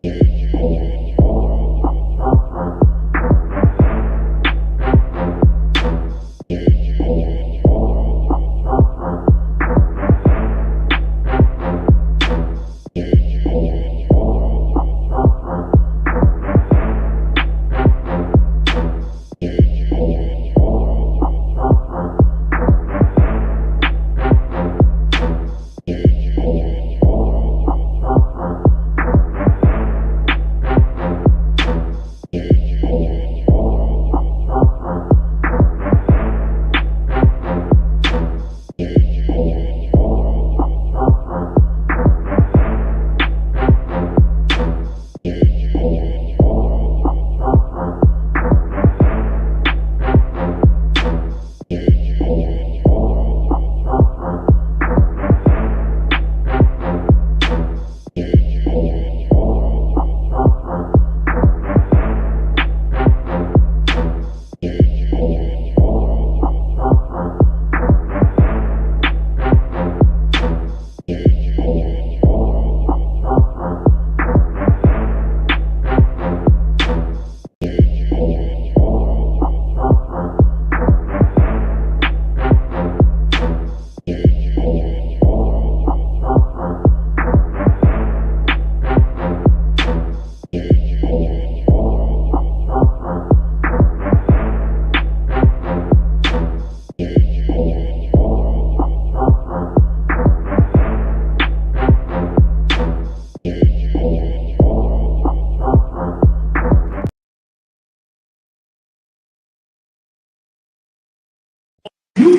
You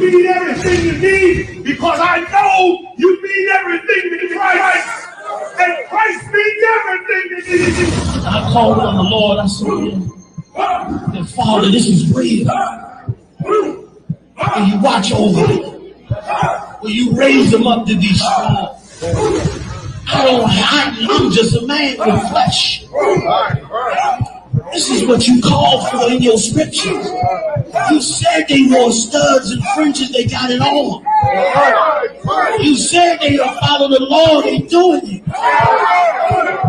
mean everything to me because I know you mean everything to Christ. And Christ means everything to me. I called on the Lord. I said, "And Father, this is real. Will you watch over me? Will you raise them up to be strong? I'm just a man with flesh. This is what you called for in your scriptures. You said they wore studs and fringes, they got it on. You said they will follow the Lord, they doing it.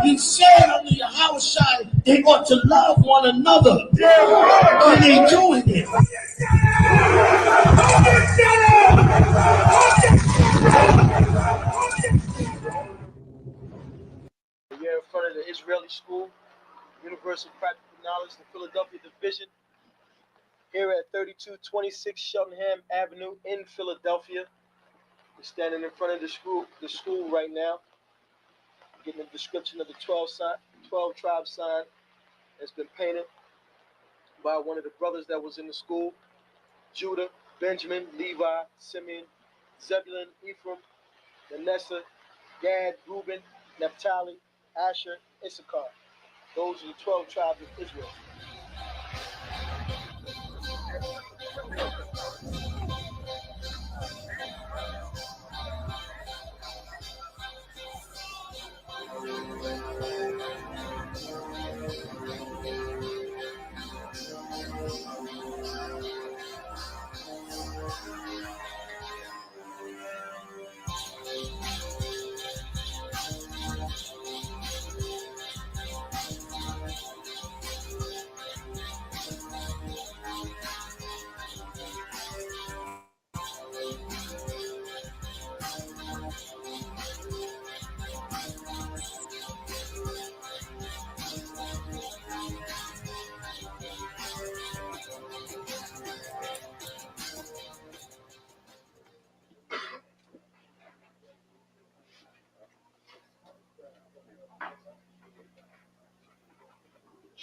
You said under YAHUSHA they ought to love one another, and they doing it. We're in front of the Israeli School, Universal Practical Knowledge, the Philadelphia Division, here at 3226 Cheltenham Avenue in Philadelphia. We're standing in front of the school right now, getting a description of the 12 tribe sign that's been painted by one of the brothers that was in the school: Judah, Benjamin, Levi, Simeon, Zebulun, Ephraim, Manasseh, Gad, Reuben, Naphtali, Asher, Issachar. Those are the 12 tribes of Israel.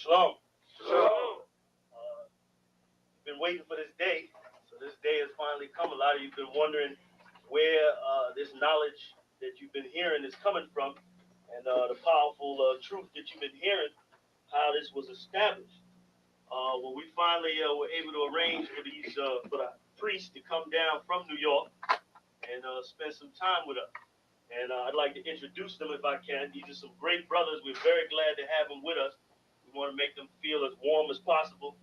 Shalom. Shalom. Been waiting for this day. So this day has finally come. A lot of you have been wondering where this knowledge that you've been hearing is coming from, and the powerful truth that you've been hearing, how this was established. When we finally were able to arrange for the priests to come down from New York and spend some time with us. And I'd like to introduce them if I can. These are some great brothers. We're very glad to have them with us. We want to make them feel as warm as possible.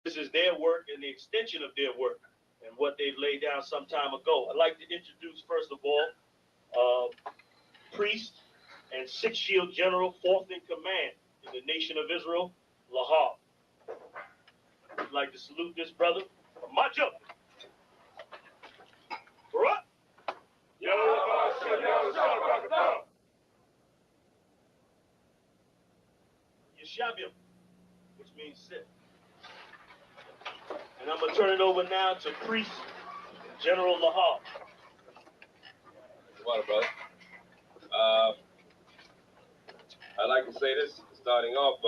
This is their work and the extension of their work and what they've laid down some time ago. I'd like to introduce, first of all, priest and 6th Shield General, 4th in command in the nation of Israel, Lahab. I'd like to salute this brother. March up. Right. Yashabim, which means sit. And I'm going to turn it over now to Priest General Lahab. What, brother? I'd like to say this, starting off,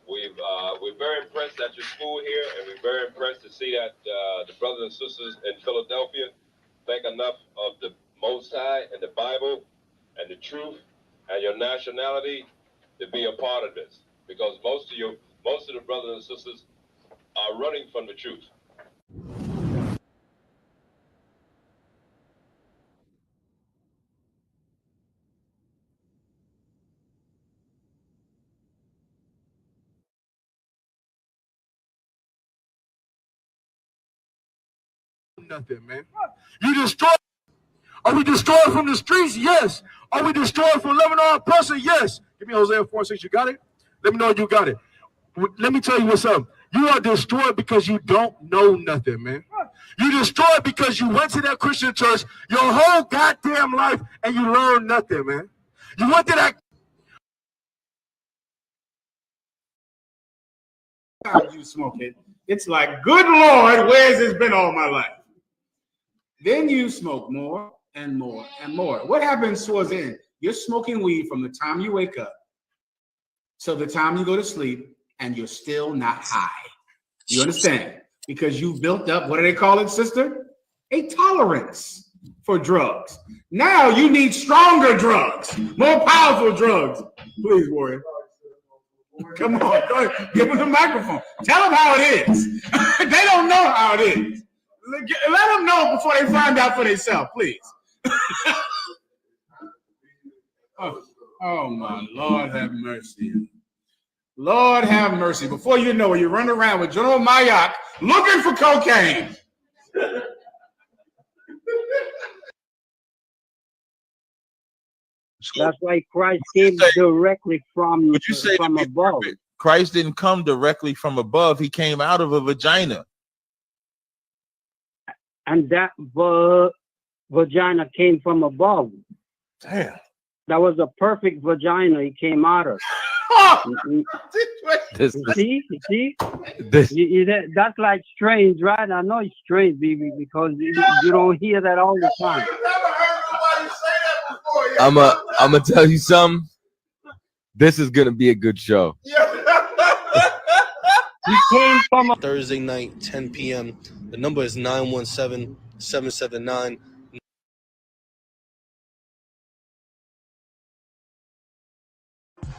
we're very impressed at your school here, and we're very impressed to see that the brothers and sisters in Philadelphia think enough of the Most High and the Bible and the truth and your nationality to be a part of this, because most of the brothers and sisters are running from the truth. Nothing, man. You destroy. Are we destroyed from the streets? Yes. Are we destroyed from loving our person? Yes. Give me Hosea 4:6. You got it? Let me know you got it. Let me tell you what's up. You are destroyed because you don't know nothing, man. You destroyed because you went to that Christian church your whole goddamn life and you learned nothing, man. You went to that. You smoke it. It's like, good Lord, where's this been all my life? Then you smoke more and more and more. What happens towards the end? You're smoking weed from the time you wake up till the time you go to sleep, and you're still not high. You understand? Because you built up, what do they call it, sister? A tolerance for drugs. Now you need stronger drugs, more powerful drugs. Please, Warrior. Come on, go ahead. Give them the microphone. Tell them how it is. They don't know how it is. Let them know before they find out for themselves, please. Oh, my Lord, have mercy. Lord, have mercy. Before you know it, you run around with General YAHUSHUA looking for cocaine. That's why Christ came directly from above. Christ didn't come directly from above. He came out of a vagina. And that vagina came from above. Damn. That was a perfect vagina he came out of. That's like strange, right? I know it's strange, baby, because you don't hear that all the time. I'm gonna tell you something. This is gonna be a good show. He came from Thursday night, 10 p.m. The number is 917-779.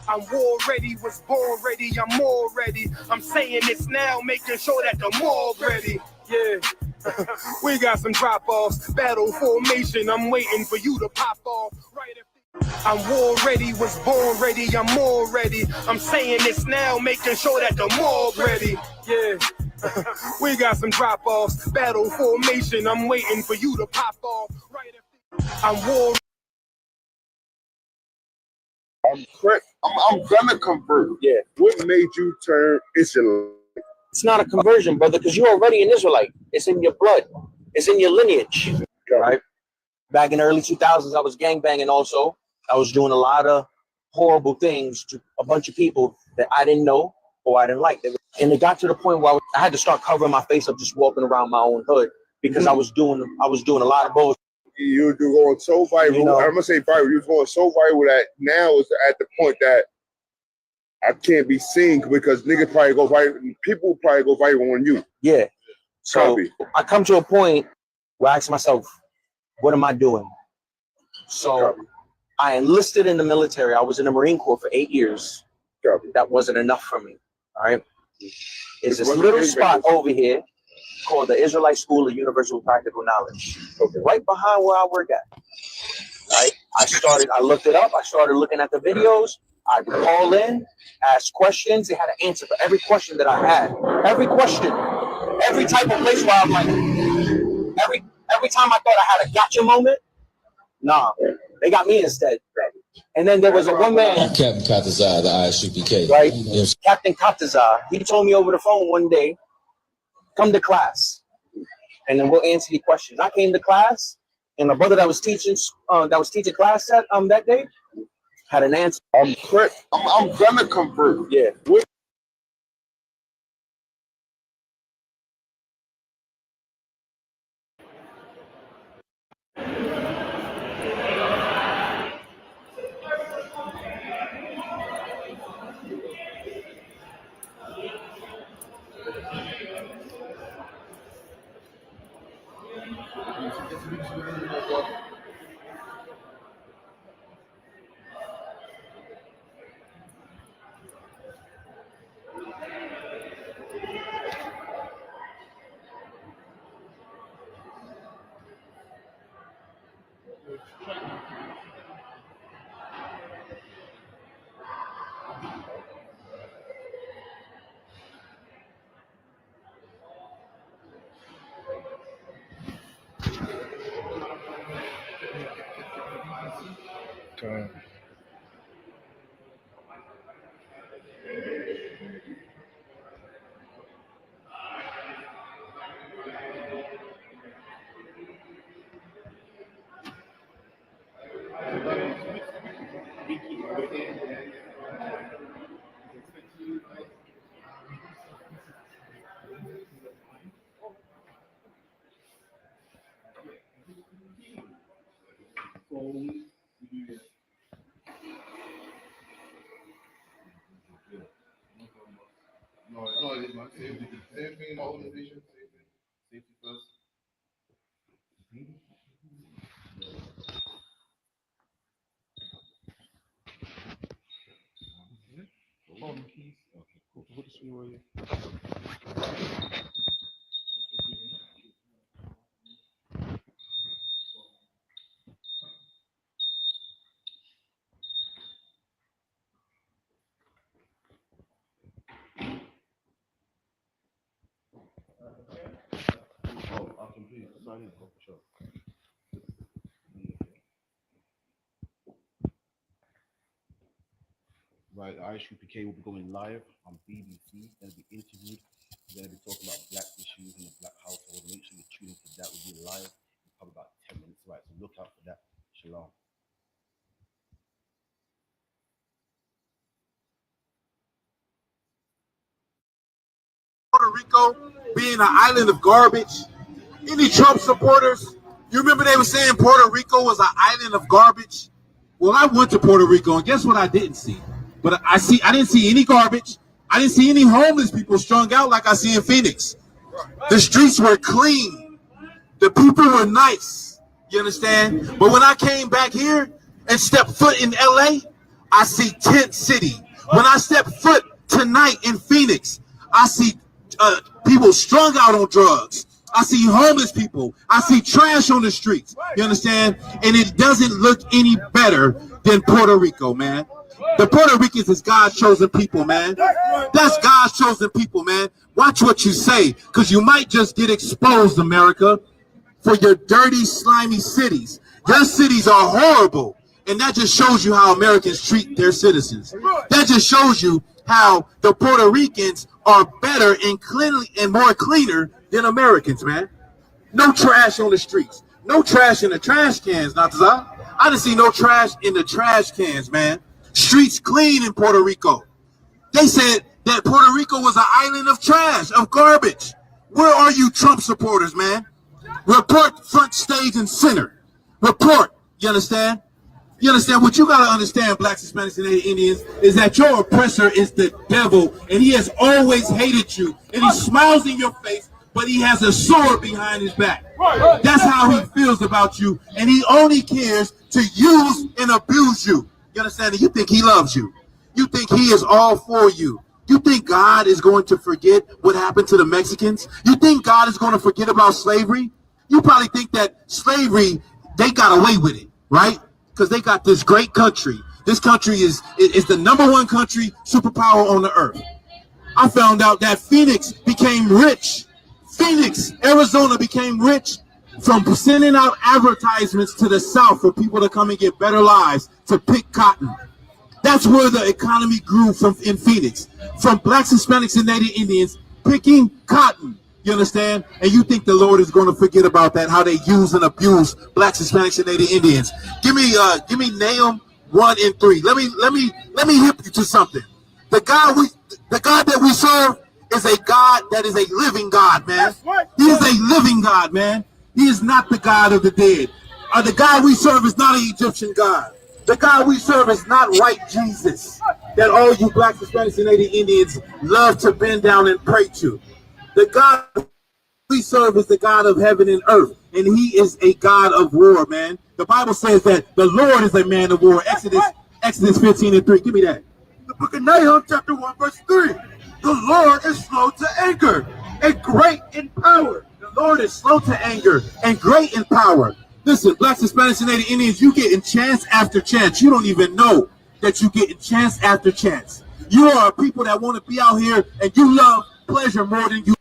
I'm war ready, was born ready, I'm more ready. I'm saying this now, making sure that the more ready. Yeah, we got some drop-offs, battle formation. I'm waiting for you to pop off. Right. I'm war ready, was born ready, I'm more ready. I'm saying this now, making sure that the more ready. Yeah, we got some drop-offs, battle formation. I'm waiting for you to pop off. Right. I'm war. I'm gonna convert. Yeah. What made you turn Israelite? It's not a conversion, brother, because you're already an Israelite. It's in your blood. It's in your lineage, right? Back in the early 2000s, I was gangbanging also. I was doing a lot of horrible things to a bunch of people that I didn't know or I didn't like. And it got to the point where I had to start covering my face up just walking around my own hood because I was doing a lot of bullshit. You were going so viral. You know, I'm gonna say viral. You was going so viral that now is at the point that I can't be seen because niggas probably go viral. People probably go viral on you. Yeah. So I come to a point where I ask myself, what am I doing? So I enlisted in the military. I was in the Marine Corps for 8 years. That wasn't enough for me. All right. It's this little spot over here called the Israelite School of Universal Practical Knowledge. Right behind where I work at. Right? I looked it up. I started looking at the videos. I'd call in, ask questions. They had an answer for every question that I had. Every question. Every type of place where I'm like, every time I thought I had a gotcha moment, nah, they got me instead. And then there was a one man, Captain Katazai, the I.S.U.P.K. right? Yes. Captain Katazai. He told me over the phone one day, come to class, and then we'll answer your questions. I came to class, and the brother that was teaching class that day had an answer. I'm gonna convert. Yeah. No, it is, man. Same thing in my organization. Safety first. Right, I.S.U.P.K will be going live on BBC. Going to be interviewed. We're going to be talking about black issues in the black household. Make sure you tune into that. We'll be live in probably about 10 minutes. Right, so look out for that. Shalom. Puerto Rico being an island of garbage. Any Trump supporters, you remember they were saying Puerto Rico was an island of garbage? Well, I went to Puerto Rico, and guess what I didn't see? But I didn't see any garbage. I didn't see any homeless people strung out like I see in Phoenix. The streets were clean. The people were nice. You understand? But when I came back here and stepped foot in LA, I see tent city. When I step foot tonight in Phoenix, I see people strung out on drugs. I see homeless people. I see trash on the streets. You understand? And it doesn't look any better than Puerto Rico, man. The Puerto Ricans is God's chosen people, man. That's God's chosen people, man. Watch what you say, because you might just get exposed, America, for your dirty, slimy cities. Your cities are horrible. And that just shows you how Americans treat their citizens. That just shows you how the Puerto Ricans are better and cleanly and more cleaner than Americans, man. No trash on the streets. No trash in the trash cans, Natazah. I didn't see no trash in the trash cans, man. Streets clean in Puerto Rico. They said that Puerto Rico was an island of trash, of garbage. Where are you Trump supporters, man? Report front, stage, and center. Report. You understand? You understand? What you got to understand, blacks, Hispanics, and Indians, is that your oppressor is the devil, and he has always hated you, and he smiles in your face, but he has a sword behind his back. That's how he feels about you, and he only cares to use and abuse you. You understand? And you think he loves you. You think he is all for you. You think God is going to forget what happened to the Mexicans? You think God is going to forget about slavery? You probably think that slavery, they got away with it, right? Because they got this great country. This country is the #1 country superpower on the earth. I found out that Phoenix became rich. Phoenix, Arizona became rich From sending out advertisements to the South for people to come and get better lives, to pick cotton. That's where the economy grew from in Phoenix. From blacks, Hispanics, and Native Indians picking cotton. You understand? And you think the Lord is going to forget about that? How they use and abuse blacks, Hispanics, and Native Indians? Give me Nahum 1 and 3. Let me hip you to something. The God that we serve is a God that is a living God, man. He is a living God, man. He is not the God of the dead. The God we serve is not an Egyptian God. The God we serve is not white Jesus that all you blacks, Hispanics, and Native Indians love to bend down and pray to. The God we serve is the God of heaven and earth, and he is a God of war, man. The Bible says that the Lord is a man of war. Exodus 15 and 3. Give me that. The book of Nahum, chapter 1, verse 3. The Lord is slow to anger and great in power. The Lord is slow to anger and great in power. Listen, blacks, Hispanics, and Native Indians, you getting chance after chance. You don't even know that you getting chance after chance. You are people that want to be out here, and you love pleasure more than you.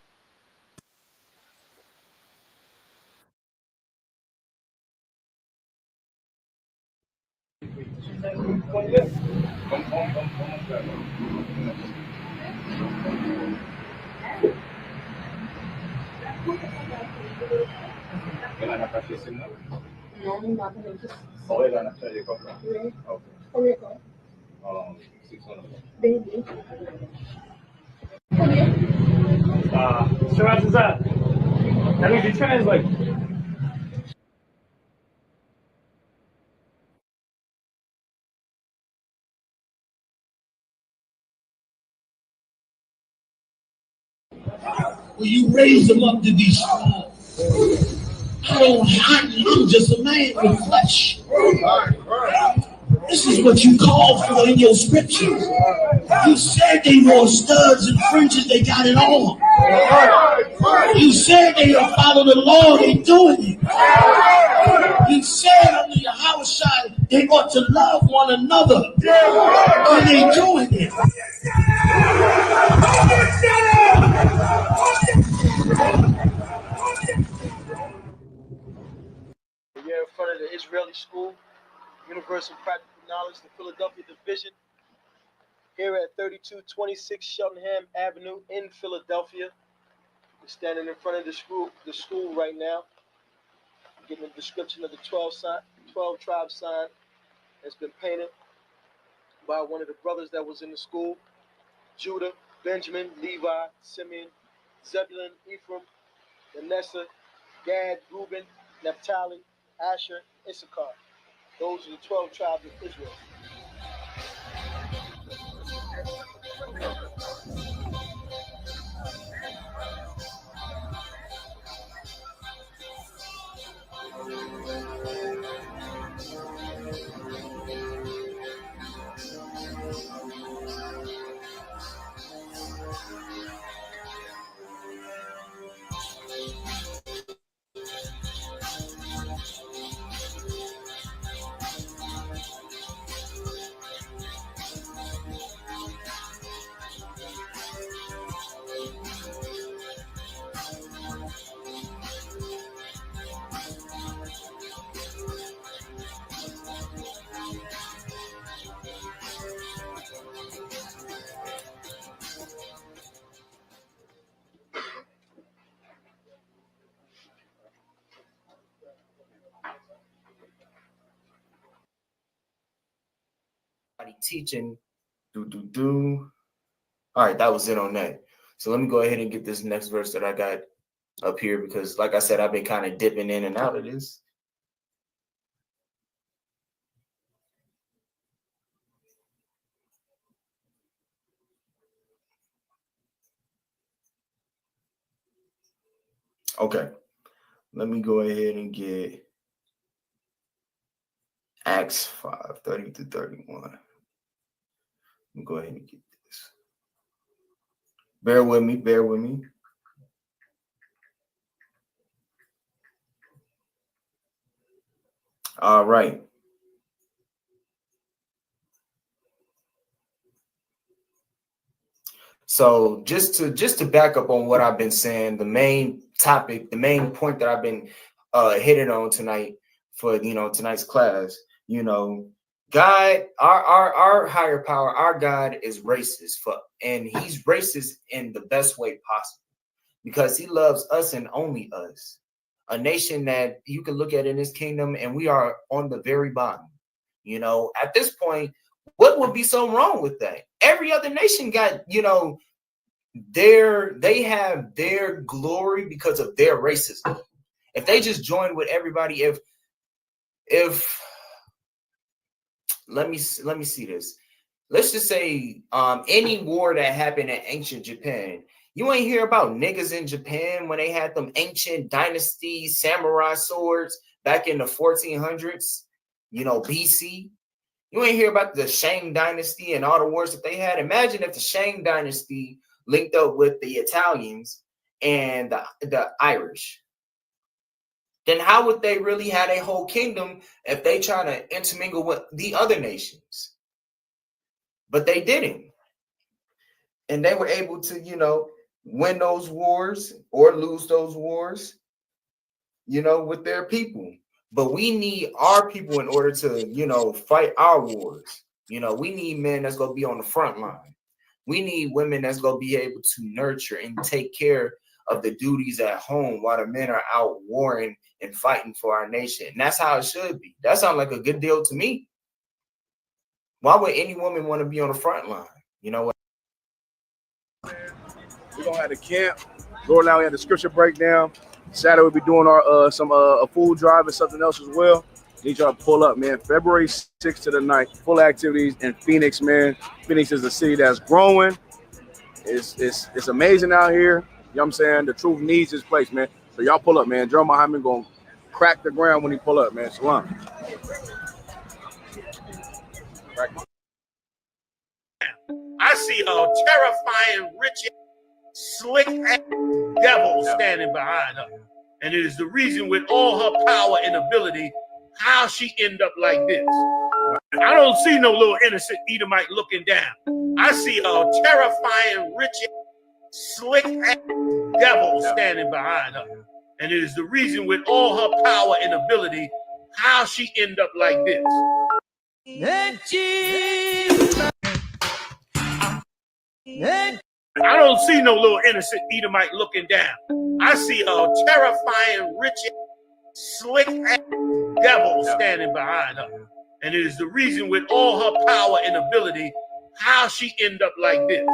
That means you translate. Well, you raise them up to be strong. I'm just a man with flesh. This is what you call for in your scriptures. You said they wore studs and fringes, they got it on. You said they will follow the law, they doing it. You said under YAHUSHA they ought to love one another, and they doing it. We're in front of the Israeli School, Universal Practical Knowledge, the Philadelphia Division, here at 3226 Cheltenham Avenue in Philadelphia. We're standing in front of the school right now, getting a description of the 12 tribe sign that's been painted by one of the brothers that was in the school: Judah, Benjamin, Levi, Simeon, Zebulun, Ephraim, Manasseh, Gad, Reuben, Naphtali, Asher, Issachar. Those are the 12 tribes of Israel. Teaching. All right, that was it on that. So let me go ahead and get this next verse that I got up here, because like I said, I've been kind of dipping in and out of this. Okay, let me go ahead and get Acts 5, 30 to 31. Let me go ahead and get this. Bear with me, bear with me. All right. So just to back up on what I've been saying, the main topic, the main point that I've been hit it on tonight for tonight's class. God, our higher power, our God is racist and he's racist in the best way possible because he loves us and only us. A nation that you can look at in his kingdom and we are on the very bottom. At this point, what would be so wrong with that? Every other nation got, they have their glory because of their racism. If they just join with everybody, if let me see this. Let's just say any war that happened in ancient Japan, you ain't hear about niggas in Japan when they had them ancient dynasty samurai swords back in the 1400s, BC. You ain't hear about the Shang dynasty and all the wars that they had. Imagine if the Shang dynasty linked up with the Italians and the Irish. Then how would they really have a whole kingdom if they try to intermingle with the other nations? But they didn't. And they were able to, win those wars or lose those wars, with their people. But we need our people in order to, fight our wars. We need men that's going to be on the front line. We need women that's going to be able to nurture and take care of the duties at home while the men are out warring and fighting for our nation. And that's how it should be. That sounds like a good deal to me. Why would any woman want to be on the front line? You know what? We're going to have the camp. Lord now we have the scripture breakdown. Saturday we'll be doing our some a food drive and something else as well. Need y'all to pull up, man. February 6th to the 9th, full activities in Phoenix, man. Phoenix is a city that's growing. It's amazing out here. You know what I'm saying? The truth needs this place, man. So y'all pull up, man. Joe Muhammad gonna crack the ground when he pull up, man. Shalom. I see a terrifying, rich, slick devil standing behind her. And it is the reason with all her power and ability, how she end up like this. I don't see no little innocent Edomite looking down. I see a terrifying, rich, slick devil standing behind her. And it is the reason with all her power and ability, how she end up like this. I don't see no little innocent Edomite looking down. I see a terrifying, rich, slick devil standing behind her. And it is the reason with all her power and ability, how she end up like this.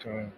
Okay.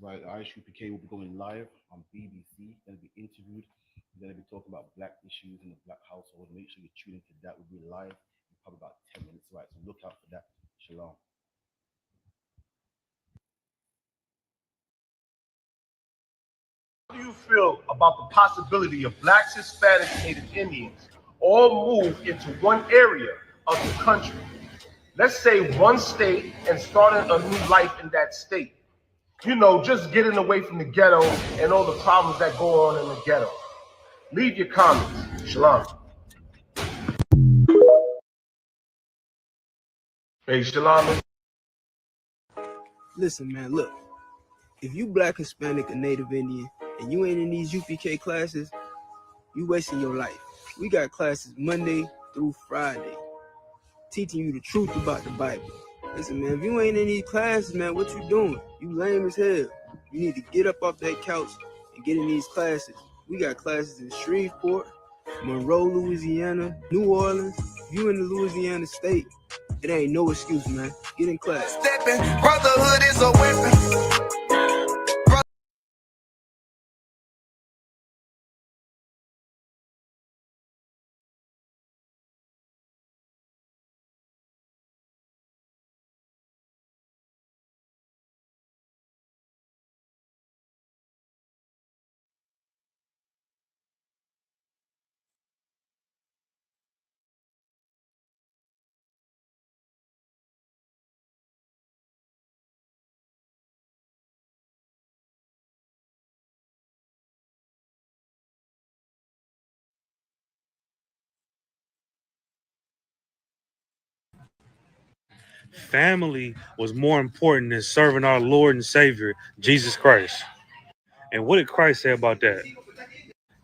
Right, I.S.U.P.K will be going live on BBC, going to be interviewed. We're going to be talking about black issues in the black household. Make sure you tune into that. We'll be live in probably about 10 minutes. Right, so look out for that. Shalom. How do you feel about the possibility of blacks, Hispanics, and Native Indians all move into one area of the country? Let's say one state and starting a new life in that state. You know, just getting away from the ghetto and all the problems that go on in the ghetto. Leave your comments. Shalom. Hey, Shalom. Listen, man, look. If you black, Hispanic, or Native Indian, and you ain't in these UPK classes, you wasting your life. We got classes Monday through Friday, teaching you the truth about the Bible. Listen, man, if you ain't in these classes, man, what you doing? You lame as hell. You need to get up off that couch and get in these classes. We got classes in Shreveport, Monroe, Louisiana, New Orleans. If you in the Louisiana state, it ain't no excuse, man. Get in class. Stepping, brotherhood is a weapon. Family was more important than serving our Lord and Savior, Jesus Christ. And what did Christ say about that?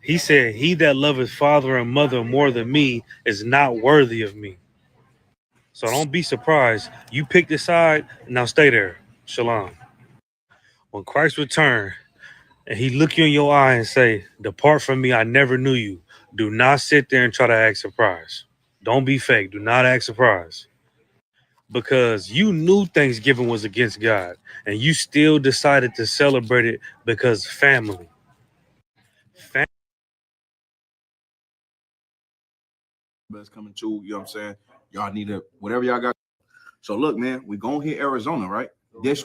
He said, he that loveth father and mother more than me is not worthy of me. So don't be surprised. You pick the side, now stay there. Shalom. When Christ return and he look you in your eye and say, depart from me, I never knew you. Do not sit there and try to act surprised. Don't be fake. Do not act surprised. Because you knew Thanksgiving was against God and you still decided to celebrate it because family. Best coming to, you know what I'm saying? Y'all need to, whatever y'all got. So look, man, we gonna hit Arizona, right? This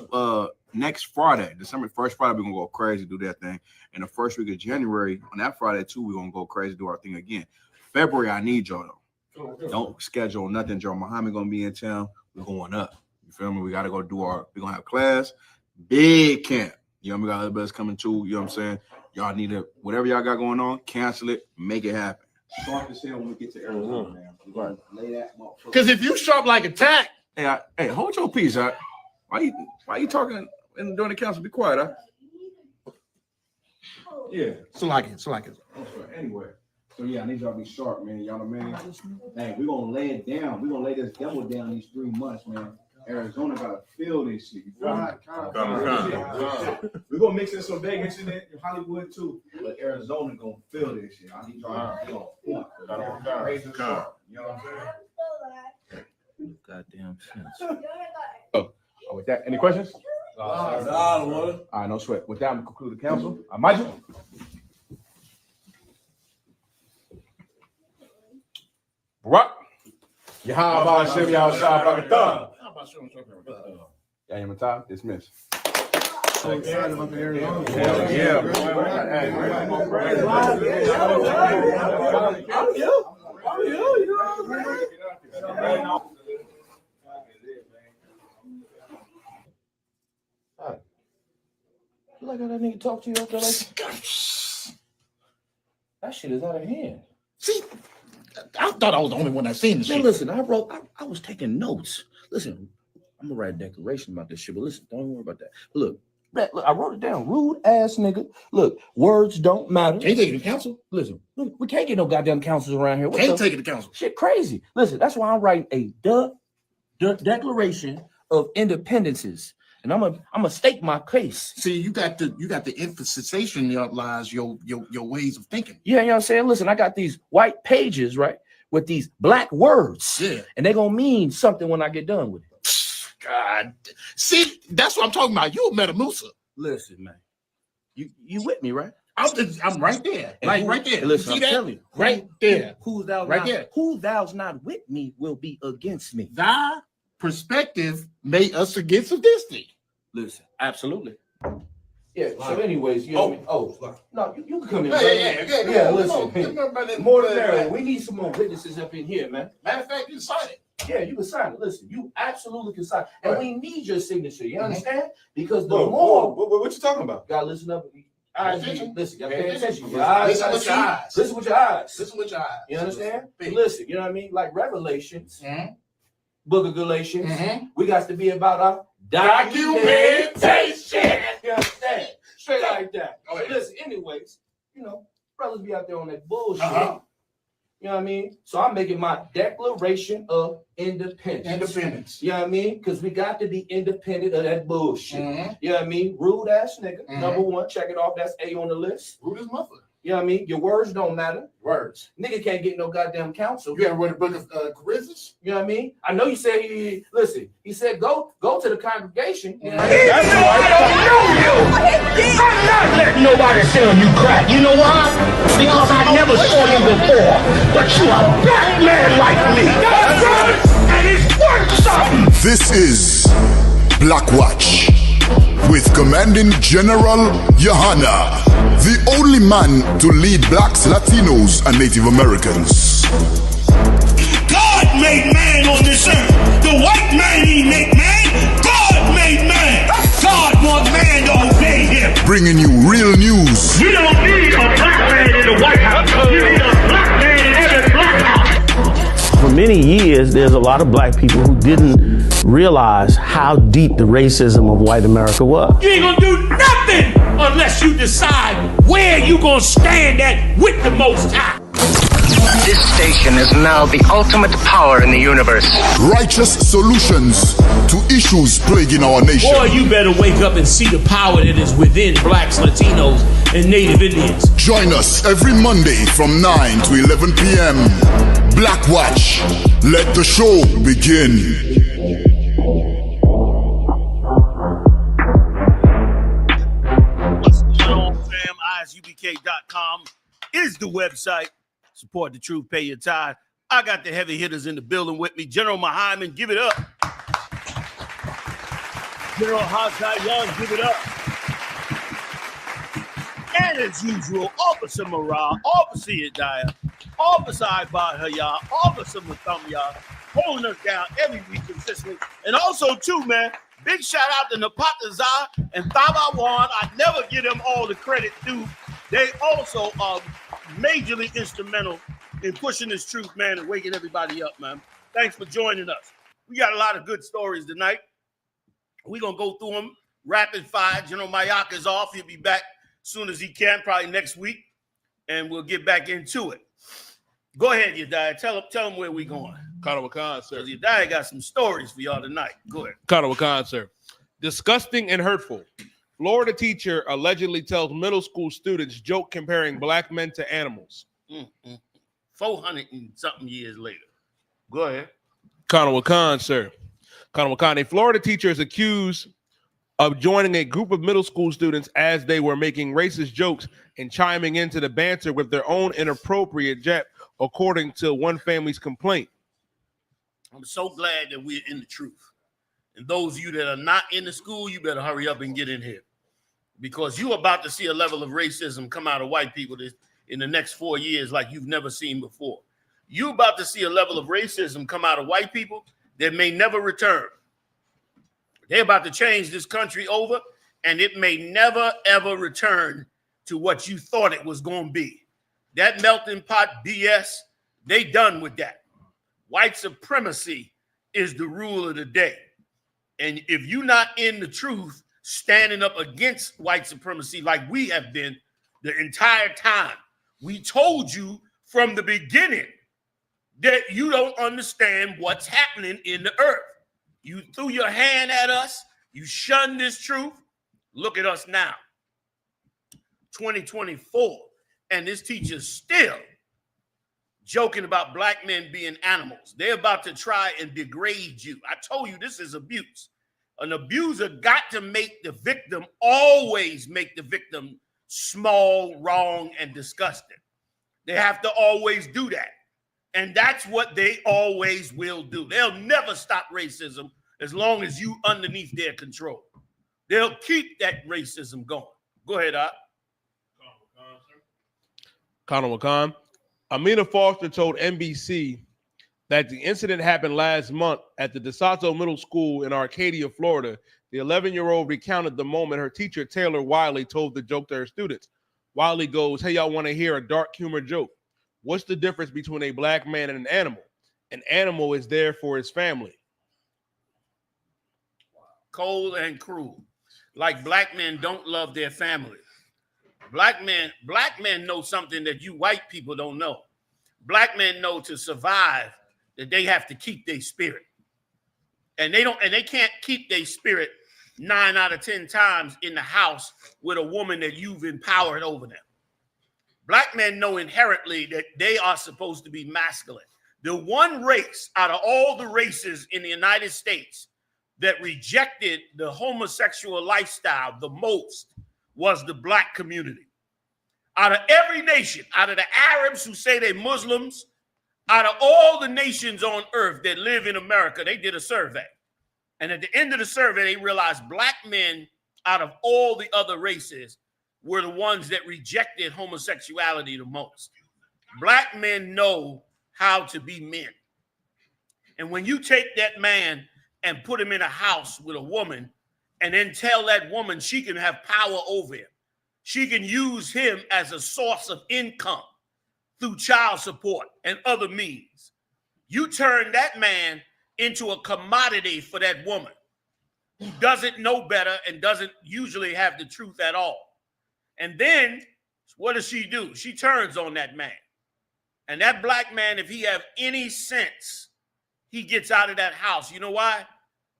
next Friday, December 1st Friday, we're gonna go crazy, do that thing. And the first week of January, on that Friday too, we're gonna go crazy, do our thing again. February, I need y'all though. Don't schedule nothing. Joe Muhammad gonna be in town. We're going up. You feel me? We gotta go do we're gonna have class, big camp. You know, we got other best coming too. You know what I'm saying? Y'all need to, whatever y'all got going on, cancel it, make it happen. Sharp as hell when we get to Arizona, man. We're gonna lay that motherfucker. Because if you sharp like a tack. Hey, hold your peace, huh? Why you talking during the council? Be quiet, huh? Yeah. So like it. Anyway. So yeah, I need y'all to be sharp, man. Y'all know, man. Hey, we're gonna lay it down. We're gonna lay this devil down these 3 months, man. Arizona gotta feel this shit. You feel me? We're gonna mix in some Vegas in it in Hollywood too. But Arizona gonna feel this shit. I need y'all to be on point. Raise the sharp. You know what I'm saying? Goddamn sense. Oh, with that, any questions? All right, no sweat. With that, I'm gonna conclude the council. Imagine. What? YAHAWASHI, YAHUSHUA, Yahamatah, dismiss. So excited about the area. Look at that nigga talk to you after like that shit is out of hand. See, I thought I was the only one that seen this shit. Listen, I was taking notes. Listen, I'm gonna write a declaration about this shit, but listen, don't worry about that. Look, I wrote it down. Rude ass nigga. Look, words don't matter. Can't take it to council. Listen, we can't get no goddamn councils around here. Can't take it to council. Shit crazy. Listen, that's why I'm writing a declaration of independences. And I'm gonna stake my case. See, you got the emphasization your ways of thinking. Yeah, you know what I'm saying? Listen, I got these white pages, right, with these black words. Yeah. And they're gonna mean something when I get done with it. God. See, that's what I'm talking about. You a Metamucil. Listen, man. You with me, right? I'm right there. Like right there. Listen, See I'm that? telling you. Right there. Who thou Right not, there. Who thou's not with me will be against me. Thy perspective made us against this thing. Listen, absolutely. Yeah, so anyways, you know what I mean? Oh, no, you can come in, brother. Yeah, listen. More than that, we need some more witnesses up in here, man. Matter of fact, you sign it. Yeah, you can sign it. Listen, you absolutely can sign it. And we need your signature, you understand? Because the more... What you talking about? Gotta listen up. Listen, you gotta pay attention. Listen with your eyes. Listen with your eyes. Listen with your eyes. You understand? Listen, you know what I mean? Like Revelations, Book of Galatians, we got to be about our documentation. You understand? Straight like that. Listen, anyways, you know, brothers be out there on that bullshit. You know what I mean? So I'm making my declaration of independence. You know what I mean? Because we got to be independent of that bullshit. You know what I mean? Rude ass nigga. Number one, check it off. That's A on the list. Rude as mother. You know what I mean? Your words don't matter. Words. Nigga can't get no goddamn counsel. You ever read the book of Corinthians? You know what I mean? I know you said listen, he said go to the congregation. You know what I mean? That's I don't know you. I'm not letting nobody sell you crack. You know why? Because I never saw you before. But you a black man like me. That's right. And it's worth something. This is Black Watch with Commanding General YAHANNA, the only man to lead blacks, Latinos, and Native Americans. God made man on this earth. The white man he make man. God made man. God wants man to obey him. Bringing you real news. We don't need a black man in the White House. We need a black man in every black house. For many years, there's a lot of black people who didn't realize how deep the racism of white America was. You ain't gonna do nothing unless you decide where you gonna stand at with the Most High. This station is now the ultimate power in the universe. Righteous solutions to issues plaguing our nation. Boy, you better wake up and see the power that is within blacks, Latinos, and Native Indians. Join us every Monday from 9 to 11 p.m. Black Watch. Let the show begin. I.S.U.P.K.com is the website. Support the truth, pay your tithe. I got the heavy hitters in the building with me. General Muhammad, give it up. General Hassan Young, give it up. And as usual, Officer Morale, Officer Yediah, Officer Ibad Hayah, Officer Muthumya, holding us down every week consistently. And also, too, man, big shout out to Napatazah and Thabawan. I never give them all the credit due. They also are majorly instrumental in pushing this truth, man, and waking everybody up, man. Thanks for joining us. We got a lot of good stories tonight. We're going to go through them rapid fire. General Mayak is off. He'll be back as soon as he can, probably next week, and we'll get back into it. Go ahead, Yediah. Tell them where we going. Kanawakan, sir. Yediah got some stories for y'all tonight. Go ahead. Kanawakan, sir. Disgusting and hurtful. Florida teacher allegedly tells middle school students joke comparing black men to animals. 400 and something years later. Go ahead. Kanawakan, sir. Kanawakan. A Florida teacher is accused of joining a group of middle school students as they were making racist jokes and chiming into the banter with their own inappropriate jab, according to one family's complaint. I'm so glad that we're in the truth. And those of you that are not in the school, you better hurry up and get in here. Because you're about to see a level of racism come out of white people in the next 4 years like you've never seen before. You're about to see a level of racism come out of white people that may never return. They're about to change this country over, and it may never, ever return to what you thought it was going to be. That melting pot BS, they done with that. White supremacy is the rule of the day. And if you're not in the truth, standing up against white supremacy like we have been the entire time, we told you from the beginning that you don't understand what's happening in the earth. You threw your hand at us. You shunned this truth. Look at us now. 2024. And this teacher's still joking about black men being animals. They're about to try and degrade you. I told you this is abuse. An abuser got to make the victim, always make the victim small, wrong, and disgusting. They have to always do that. And that's what they always will do. They'll never stop racism as long as you underneath their control. They'll keep that racism going. Go ahead, Op. Conor McCon. Amina Foster told NBC that the incident happened last month at the DeSoto Middle School in Arcadia, Florida. The 11-year-old recounted the moment her teacher, Taylor Wiley, told the joke to her students. Wiley goes, hey, y'all want to hear a dark humor joke? What's the difference between a black man and an animal? An animal is there for his family. Cold and cruel. Like black men don't love their family. Black men know something that you white people don't know. Black men know to survive that they have to keep their spirit. And they can't keep their spirit 9 out of 10 times in the house with a woman that you've empowered over them. Black men know inherently that they are supposed to be masculine. The one race out of all the races in the United States that rejected the homosexual lifestyle the most was the black community. Out of every nation, out of the Arabs who say they're Muslims, out of all the nations on earth that live in America, they did a survey. And at the end of the survey, they realized black men out of all the other races were the ones that rejected homosexuality the most. Black men know how to be men. And when you take that man and put him in a house with a woman and then tell that woman she can have power over him, she can use him as a source of income through child support and other means, you turn that man into a commodity for that woman who doesn't know better and doesn't usually have the truth at all. And then what does she do? She turns on that man. And that black man, if he have any sense, he gets out of that house. You know why?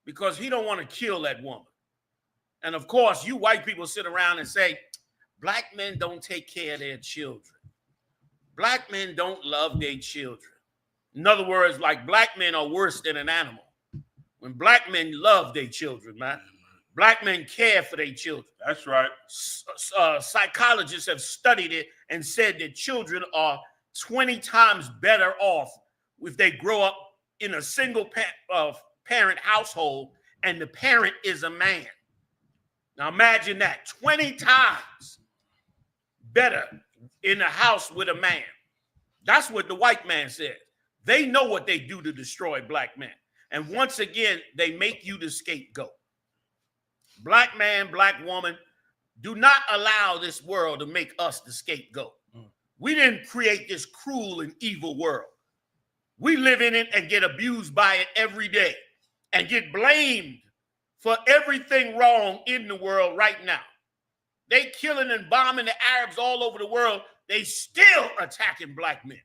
Because he don't want to kill that woman. And of course, you white people sit around and say, black men don't take care of their children. Black men don't love their children. In other words, like black men are worse than an animal. When black men love their children, man. Black men care for their children. That's right. Psychologists have studied it and said that children are 20 times better off if they grow up in a single parent household and the parent is a man. Now imagine that, 20 times better in a house with a man. That's what the white man says. They know what they do to destroy black men. And once again, they make you the scapegoat. Black man, black woman, do not allow this world to make us the scapegoat. We didn't create this cruel and evil world. We live in it and get abused by it every day and get blamed for everything wrong in the world right now. They killing and bombing the Arabs all over the world. They still attacking black men.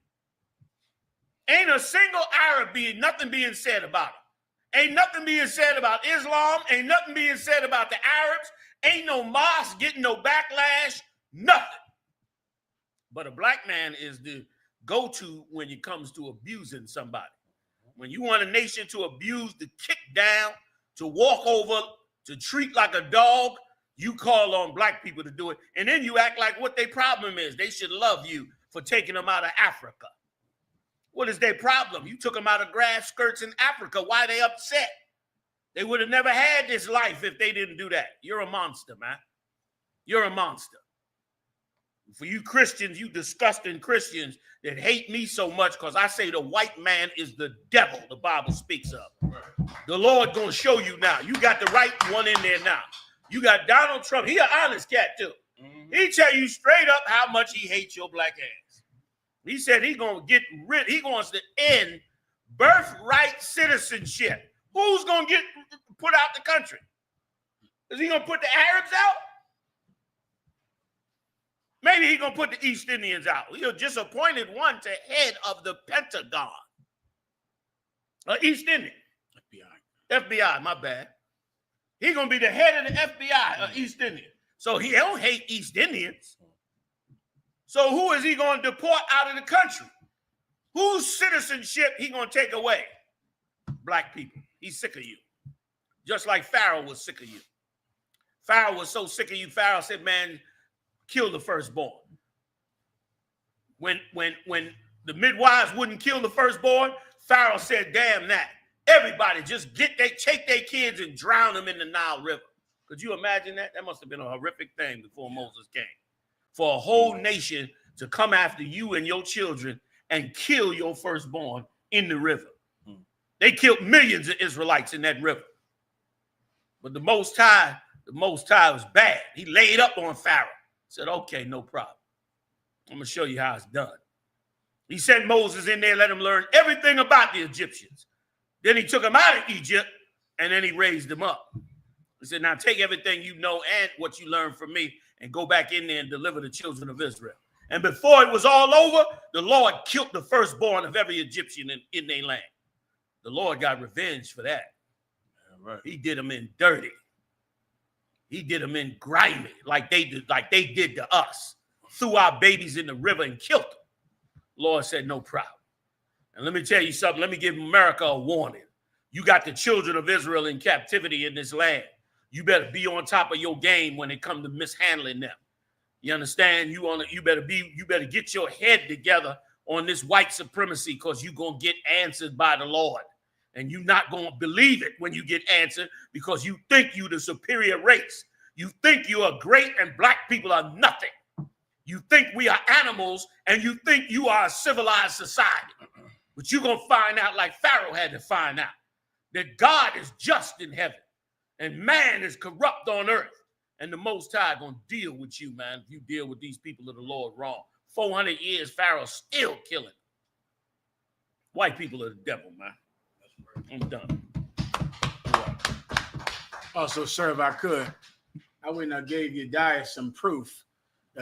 Ain't a single Arab nothing being said about it. Ain't nothing being said about Islam. Ain't nothing being said about the Arabs. Ain't no mosque getting no backlash. Nothing. But a black man is the go-to when it comes to abusing somebody. When you want a nation to abuse, to kick down, to walk over, to treat like a dog, you call on black people to do it. And then you act like what their problem is. They should love you for taking them out of Africa. What is their problem? You took them out of grass skirts in Africa. Why are they upset? They would have never had this life if they didn't do that. You're a monster, man. You're a monster. For you Christians, you disgusting Christians that hate me so much because I say the white man is the devil the Bible speaks of. The Lord gonna show you now. You got the right one in there now. You got Donald Trump. He an honest cat too. He tell you straight up how much he hates your black ass. He said he wants to end birthright citizenship. Who's gonna get put out the country? Is he gonna put the Arabs out? Maybe he's gonna put the East Indians out. He'll just appointed one to head of the Pentagon. East Indian. FBI, my bad. He's gonna be the head of the FBI, East Indian. So he don't hate East Indians. So who is he gonna deport out of the country? Whose citizenship he gonna take away? Black people. He's sick of you. Just like Pharaoh was sick of you. Pharaoh was so sick of you, Pharaoh said, man, kill the firstborn. When the midwives wouldn't kill the firstborn, Pharaoh said, damn that. Everybody just take their kids and drown them in the Nile River. Could you imagine that? That must have been a horrific thing before Moses came. For a whole nation to come after you and your children and kill your firstborn in the river. They killed millions of Israelites in that river. But the Most High was bad. He laid up on Pharaoh. Said, okay, no problem. I'm going to show you how it's done. He sent Moses in there, let him learn everything about the Egyptians. Then he took him out of Egypt, and then he raised him up. He said, now take everything you know and what you learned from me and go back in there and deliver the children of Israel. And before it was all over, the Lord killed the firstborn of every Egyptian in their land. The Lord got revenge for that. Right. He did them in dirty. He did them in grimy, like they did to us. Threw our babies in the river and killed them. Lord said, no problem. And let me tell you something. Let me give America a warning. You got the children of Israel in captivity in this land. You better be on top of your game when it comes to mishandling them. You understand? You better get your head together on this white supremacy, because you're going to get answered by the Lord. And you're not going to believe it when you get answered, because you think you're the superior race. You think you are great and black people are nothing. You think we are animals, and you think you are a civilized society. But you're going to find out, like Pharaoh had to find out, that God is just in heaven and man is corrupt on earth. And the Most High going to deal with you, man, if you deal with these people of the Lord wrong. 400 years, Pharaoh's still killing. White people are the devil, man. I'm done. Also, sir, if I could, I wouldn't have gave Yediah some proof.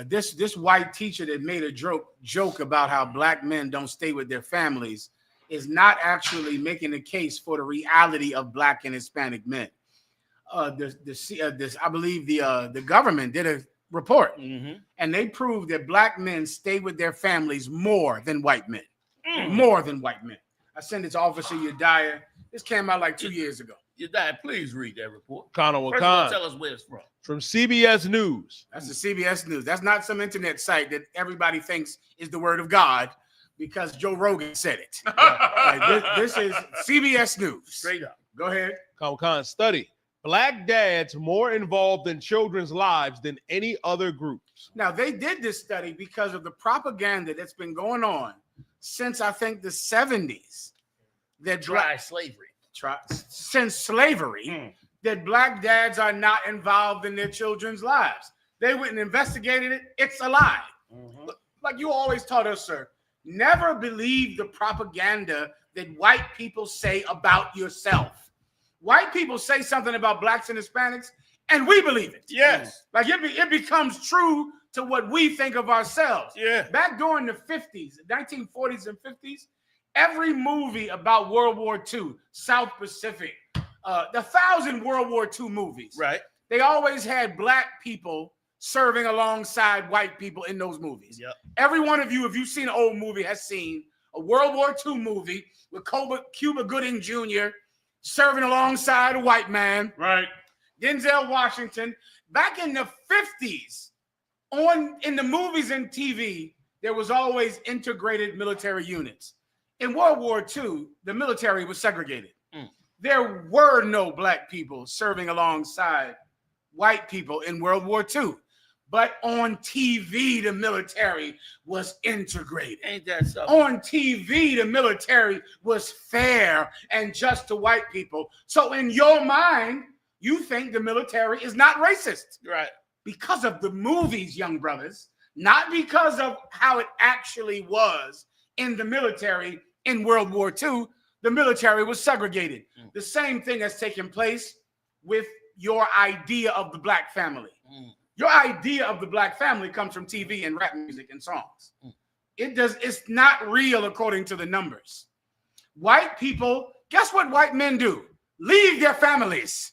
This white teacher that made a joke about how black men don't stay with their families is not actually making a case for the reality of black and Hispanic men. I believe the government did a report, and they proved that black men stay with their families more than white men. More than white men. I sent it to Officer Yediah. This came out like 2 years ago. Yediah, please read that report. First of all, tell us where it's from. From CBS News. That's the CBS News. That's not some internet site that everybody thinks is the word of God because Joe Rogan said it. This is CBS News. Straight up. Go ahead. Khan study. Black dads more involved in children's lives than any other groups. Now, they did this study because of the propaganda that's been going on since, I think, the 70s. That since slavery, that black dads are not involved in their children's lives. They went and investigated it. It's a lie. Like you always taught us, sir, never believe the propaganda that white people say about yourself. White people say something about blacks and Hispanics, and we believe it. Yes. Like it becomes true to what we think of ourselves. Yeah. Back during the 50s, 1940s and 50s, every movie about World War II, South Pacific, the 1,000 World War II movies, right? They always had black people serving alongside white people in those movies. Yep. Every one of you, if you've seen an old movie, has seen a World War II movie with Cuba Gooding Jr. serving alongside a white man. Right. Denzel Washington. Back in the 50s, in the movies and TV, there was always integrated military units. In World War II, the military was segregated. There were no black people serving alongside white people in World War II. But on TV, the military was integrated. Ain't that something? On TV, the military was fair and just to white people. So in your mind, you think the military is not racist. Right. Because of the movies, young brothers, not because of how it actually was in the military in World War II. The military was segregated. The same thing has taken place with your idea of the black family. Your idea of the black family comes from TV and rap music and songs. It's not real according to the numbers. White people, guess what white men do? Leave their families.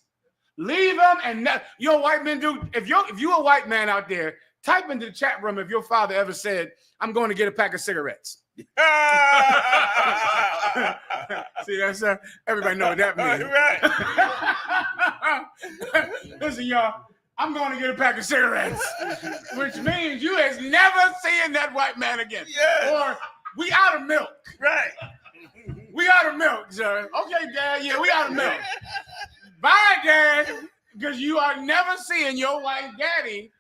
Leave them, and white men do. If you're a white man out there, type into the chat room if your father ever said, "I'm going to get a pack of cigarettes." See that, sir? Everybody know what that means. Right. Listen, y'all, I'm going to get a pack of cigarettes, which means you is never seeing that white man again. Yeah. Or we out of milk. Right. We out of milk, sir. Okay, Dad. Yeah, we out of milk. Bye, Dad, because you are never seeing your white daddy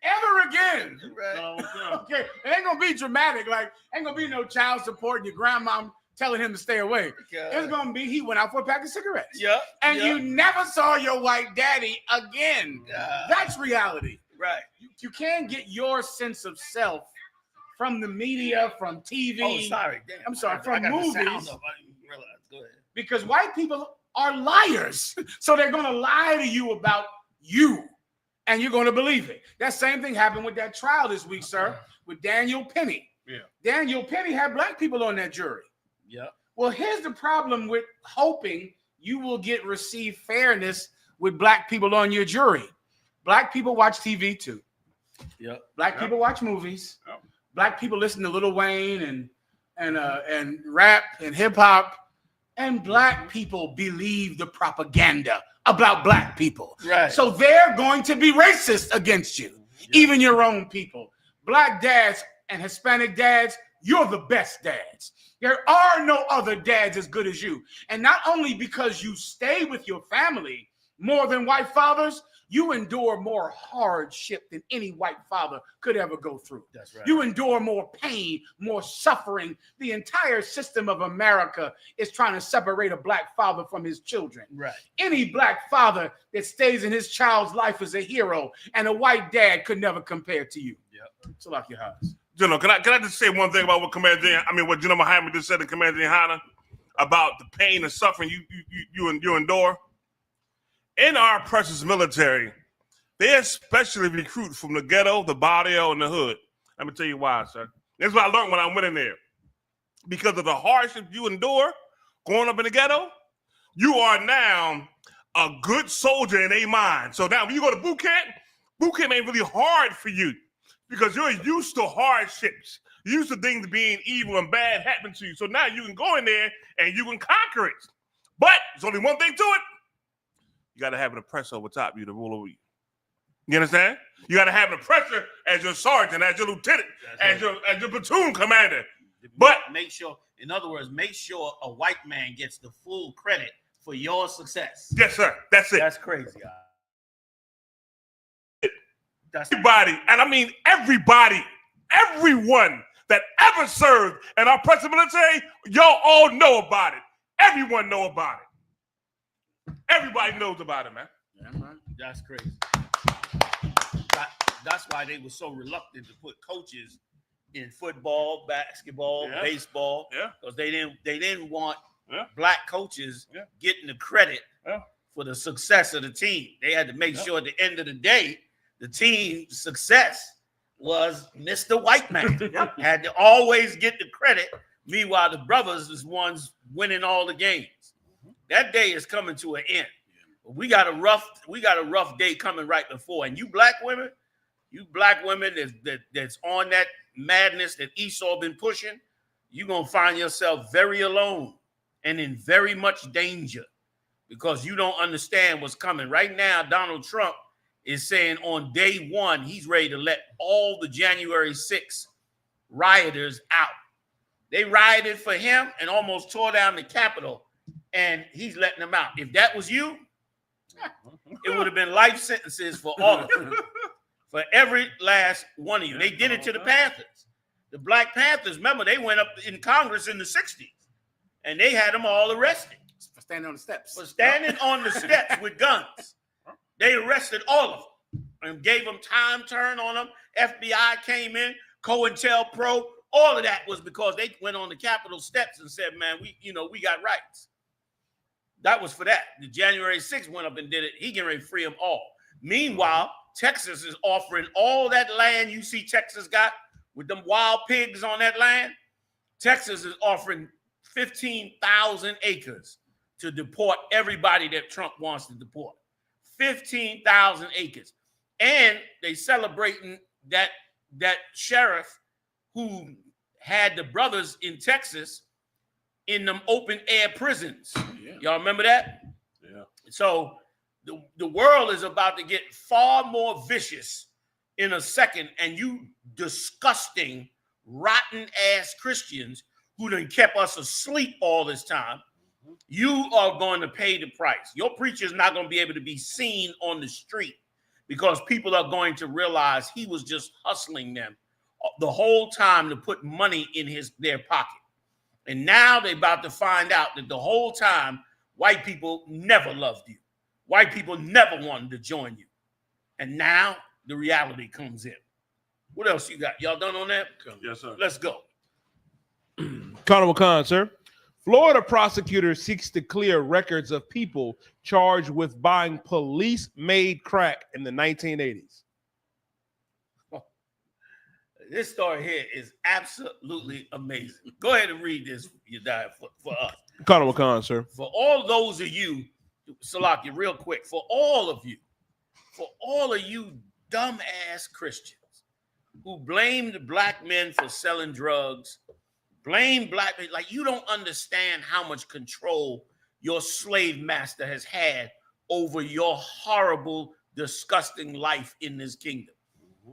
ever again. Right. Okay, it ain't gonna be dramatic. Like, ain't gonna be no child support and your grandma telling him to stay away. It's gonna be he went out for a pack of cigarettes. Yep. And you never saw your white daddy again. That's reality. Right. You can't get your sense of self from the media, from TV. Oh, sorry. Damn. I'm sorry, I from got the movies. sound up. I didn't realize. Go ahead. Because white people are liars. So they're gonna lie to you about you. And you're gonna believe it. That same thing happened with that trial this week, sir, with Daniel Penny. Yeah. Daniel Penny had black people on that jury. Yeah. Well, here's the problem with hoping you will receive fairness with black people on your jury. Black people watch TV too. Yep. Black people watch movies. Yep. Black people listen to Lil Wayne and rap and hip hop. And black people believe the propaganda about black people. Right. So they're going to be racist against you, even your own people. Black dads and Hispanic dads, you're the best dads. There are no other dads as good as you. And not only because you stay with your family more than white fathers, you endure more hardship than any white father could ever go through. That's right. You endure more pain, more suffering. The entire system of America is trying to separate a black father from his children. Right. Any black father that stays in his child's life is a hero, and a white dad could never compare to you. Yep. So like your house. General, can I just say one thing about what what General Muhammad just said in Commander YAHANNA about the pain and suffering you endure? In our precious military, they especially recruit from the ghetto, the barrio, and the hood. Let me tell you why, sir. That's what I learned when I went in there. Because of the hardship you endure growing up in the ghetto, you are now a good soldier in their mind. So now when you go to boot camp ain't really hard for you because you're used to hardships. You're used to things being evil and bad happening to you. So now you can go in there and you can conquer it. But there's only one thing to it. You got to have an oppressor over top you to rule over you. You understand? You got to have an oppressor as your sergeant, as your lieutenant, as your platoon commander. But make sure, in other words, make sure a white man gets the full credit for your success. Yes, sir. That's it. That's crazy. Everybody, and I mean everybody, everyone that ever served in our precious military, y'all all know about it. Everyone know about it. Everybody knows about it, man. Yeah, man. That's crazy. That's why they were so reluctant to put coaches in football, basketball, baseball, because they didn't want black coaches getting the credit for the success of the team. They had to make sure at the end of the day, the team's success was Mr. White Man. Had to always get the credit. Meanwhile, the brothers is ones winning all the games. That day is coming to an end. We got a rough day coming right before. And you black women that's on that madness that Esau been pushing, you're gonna find yourself very alone and in very much danger because you don't understand what's coming. Right now, Donald Trump is saying on day one, he's ready to let all the January 6th rioters out. They rioted for him and almost tore down the Capitol, and he's letting them out. If that was you, it would have been life sentences for all of them, for every last one of you. They did it to the Panthers. The Black Panthers, remember, they went up in Congress in the 60s, and they had them all arrested. For standing on the steps. For standing on the steps with guns. They arrested all of them and gave them time turn on them. FBI came in, COINTELPRO, all of that was because they went on the Capitol steps and said, man, we got rights. That was for that. The January 6th went up and did it. He getting ready to free them all. Meanwhile, Texas is offering all that land you see Texas got with them wild pigs on that land. Texas is offering 15,000 acres to deport everybody that Trump wants to deport. 15,000 acres. And they celebrating that sheriff who had the brothers in Texas in them open air prisons. Y'all remember that? Yeah. So the world is about to get far more vicious in a second, and you disgusting, rotten-ass Christians who done kept us asleep all this time, you are going to pay the price. Your preacher is not going to be able to be seen on the street because people are going to realize he was just hustling them the whole time to put money in their pocket. And now they're about to find out that the whole time, white people never loved you. White people never wanted to join you. And now the reality comes in. What else you got? Y'all done on that? Yes, sir. Let's go. Colonel Khan, sir. Florida prosecutor seeks to clear records of people charged with buying police-made crack in the 1980s. This story here is absolutely amazing. Go ahead and read this, Yadiah, for us. Colonel Khan, sir. For all those of you, Salaki, real quick, for all of you dumb-ass Christians who blamed black men for selling drugs, blame black men, like you don't understand how much control your slave master has had over your horrible, disgusting life in this kingdom.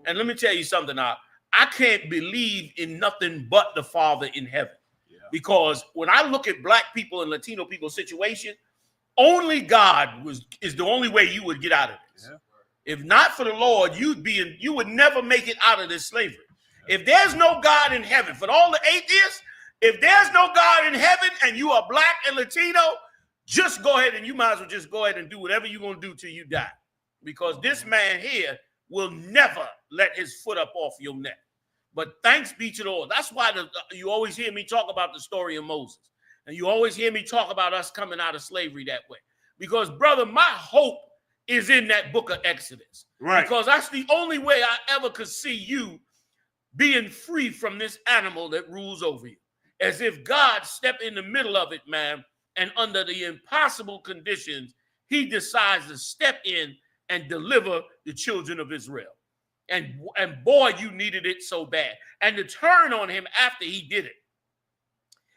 And let me tell you something, I can't believe in nothing but the Father in heaven. Because when I look at black people and Latino people's situation, only God is the only way you would get out of this. If not for the Lord, you would never make it out of this slavery. If there's no God in heaven, for all the atheists, if there's no God in heaven and you are black and Latino, just go ahead and you might as well just go ahead and do whatever you're going to do till you die. Because this man here will never let his foot up off your neck. But thanks be to the Lord. That's why you always hear me talk about the story of Moses. And you always hear me talk about us coming out of slavery that way. Because, brother, my hope is in that book of Exodus. Right. Because that's the only way I ever could see you being free from this animal that rules over you. As if God stepped in the middle of it, man, and under the impossible conditions, he decides to step in and deliver the children of Israel. And boy, you needed it so bad. And to turn on him after he did it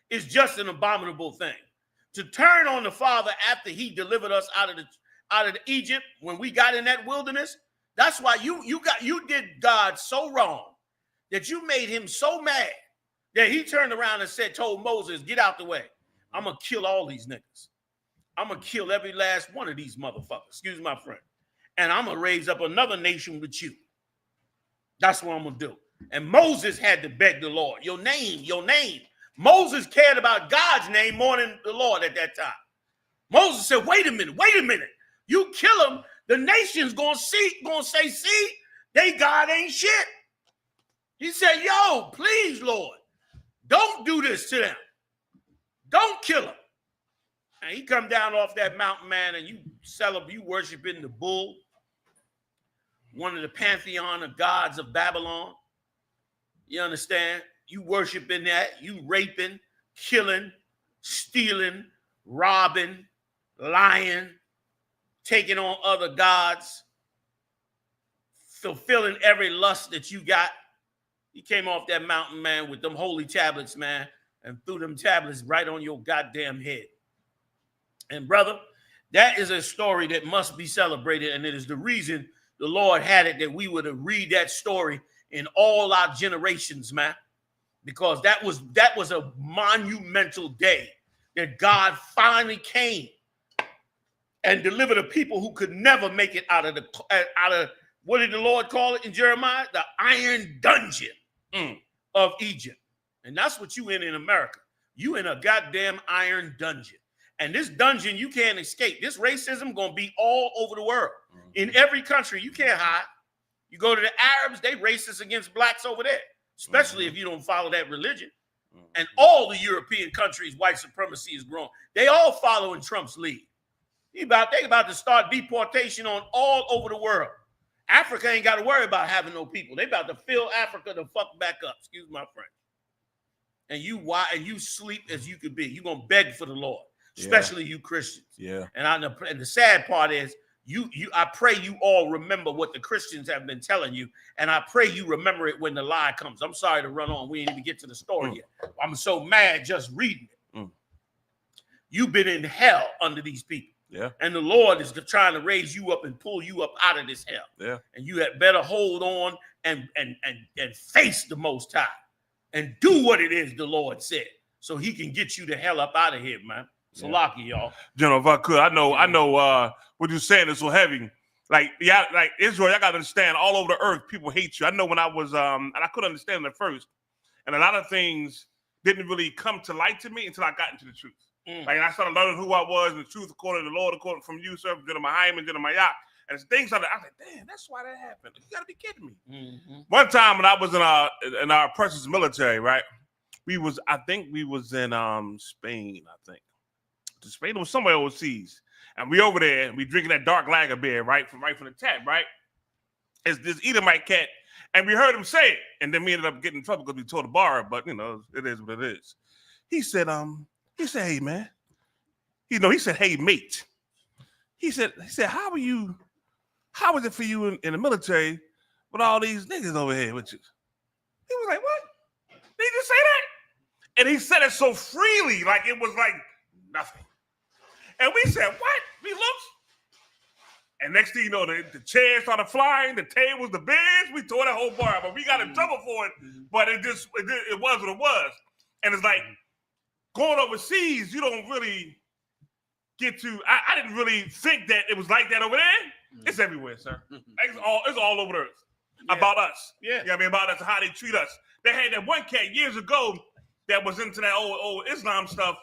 is just an abominable thing. To turn on the Father after he delivered us out of Egypt when we got in that wilderness, that's why you did God so wrong that you made him so mad that he turned around and told Moses, get out the way. I'm going to kill all these niggas. I'm going to kill every last one of these motherfuckers. Excuse my friend. And I'm going to raise up another nation with you. That's what I'm going to do. And Moses had to beg the Lord, your name, your name. Moses cared about God's name more than the Lord at that time. Moses said, wait a minute. You kill them, the nation's going to say, see, they God ain't shit. He said, yo, please, Lord, don't do this to them. Don't kill them. And he come down off that mountain, man, and you worshiping the bull, one of the pantheon of gods of Babylon. You understand? You worshiping that, you raping, killing, stealing, robbing, lying, taking on other gods, fulfilling every lust that you got. He came off that mountain, man, with them holy tablets, man, and threw them tablets right on your goddamn head. And brother, that is a story that must be celebrated, and it is the reason the Lord had it that we would read that story in all our generations, man, because that was a monumental day that God finally came and delivered a people who could never make it out of what did the Lord call it in Jeremiah? The iron dungeon of Egypt. And that's what you in America. You in a goddamn iron dungeon. And this dungeon, you can't escape. This racism going to be all over the world. In every country, you can't hide. You go to the Arabs, they racist against blacks over there, especially if you don't follow that religion. And all the European countries, white supremacy is growing. They all following Trump's lead. They about to start deportation on all over the world. Africa ain't got to worry about having no people. They about to fill Africa the fuck back up. Excuse my French. And you sleep as you could be. You're going to beg for the Lord, especially you Christians. Yeah. And the sad part is, I pray you all remember what the Christians have been telling you, and I pray you remember it when the lie comes. I'm sorry to run on. We ain't even get to the story yet. I'm so mad just reading it. You've been in hell under these people. Yeah. And the Lord is trying to raise you up and pull you up out of this hell. Yeah. And you had better hold on and face the Most High and do what it is the Lord said, so He can get you the hell up out of here, man. Salaki, y'all. General, if I could, I know what you're saying is so heavy. Like Israel, I gotta understand, all over the earth, people hate you. I know when I was and I couldn't understand it at first, and a lot of things didn't really come to light to me until I got into the truth. Like, I started learning who I was and the truth according to the Lord, according from you, sir, General Hyman, General Yak, and it's things like that. I was like, damn, that's why that happened. You gotta be kidding me. One time when I was in our precious military, right? I think we was in Spain, I think. Spain was somewhere overseas. And we over there, and we drinking that dark lager beer, right from the tap, right? It's this Edomite cat, and we heard him say it, and then we ended up getting in trouble because we told the bar, but you know, it is what it is. He said, hey man, he said, hey mate. He said, how is it for you in the military with all these niggas over here with you? He was like, what? Did he just say that? And he said it so freely, like it was like nothing. And we said, what? We looked. And next thing you know, the chairs started flying, the tables, the beds. We tore that whole bar, but we got in trouble for it. But it was what it was. And it's like going overseas, you don't really get to. I didn't really think that it was like that over there. It's everywhere, sir. It's all over the earth. About us. Yeah. You know what I mean? About us and how they treat us. They had that one cat years ago that was into that old Islam stuff.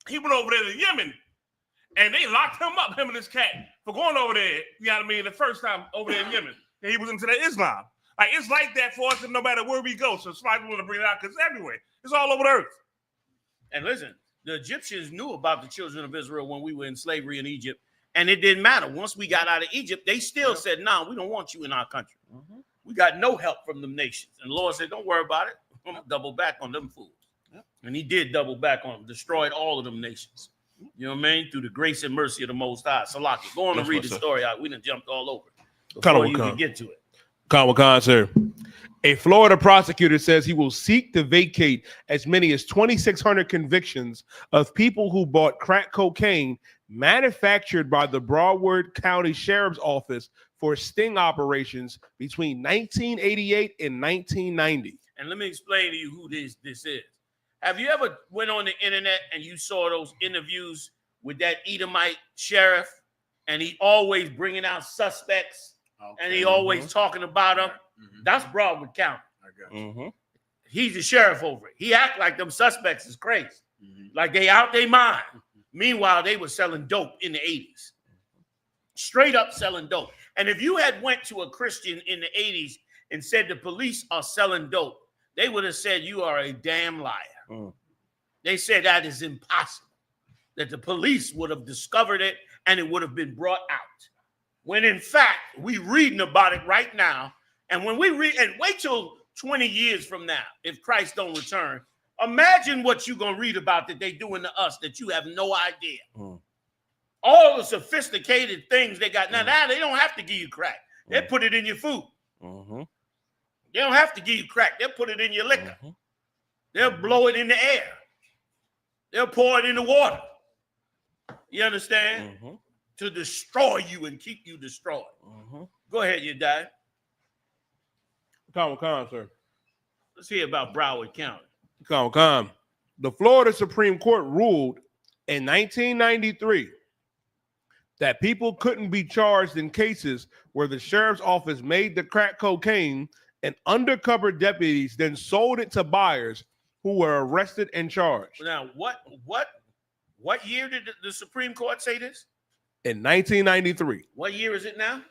He went over there to Yemen. And they locked him up, him and his cat, for going over there, you know what I mean, the first time over there in Yemen. And he was into that Islam. Like, it's like that for us, and no matter where we go. So it's like we want to bring it out because it's everywhere. It's all over the earth. And listen, the Egyptians knew about the children of Israel when we were in slavery in Egypt, and it didn't matter. Once we got out of Egypt, they still said, "No, we don't want you in our country. We got no help from them nations." And the Lord said, "Don't worry about it. I'm going to double back on them fools." And He did double back on them, destroyed all of them nations. You know what I mean? Through the grace and mercy of the Most High. Salaki, go on and read the story out. We done jumped all over before you can get to it. Khan, sir. A Florida prosecutor says he will seek to vacate as many as 2,600 convictions of people who bought crack cocaine manufactured by the Broward County Sheriff's Office for sting operations between 1988 and 1990. And let me explain to you who this is. Have you ever went on the internet and you saw those interviews with that Edomite sheriff, and he always bringing out suspects, and he always talking about them? That's Broward County. He's the sheriff over it. He act like them suspects is crazy, like they out their mind. Meanwhile, they were selling dope in the 80s, straight up selling dope. And if you had went to a Christian in the 80s and said the police are selling dope, they would have said you are a damn liar. They said that is impossible, that the police would have discovered it and it would have been brought out. When in fact, we reading about it right now. And when we read, and wait till 20 years from now, if Christ don't return, imagine what you're going to read about that they doing to us that you have no idea. All the sophisticated things they got. Now they don't have to give you crack. They put it in your food. They don't have to give you crack. They'll put it in your liquor. They'll blow it in the air. They'll pour it in the water. You understand? To destroy you and keep you destroyed. Go ahead, you die. Khan, sir. Let's hear about Broward County. Khan. The Florida Supreme Court ruled in 1993 that people couldn't be charged in cases where the sheriff's office made the crack cocaine and undercover deputies then sold it to buyers who were arrested and charged. Now, what year did the Supreme Court say this? In 1993. What year is it now?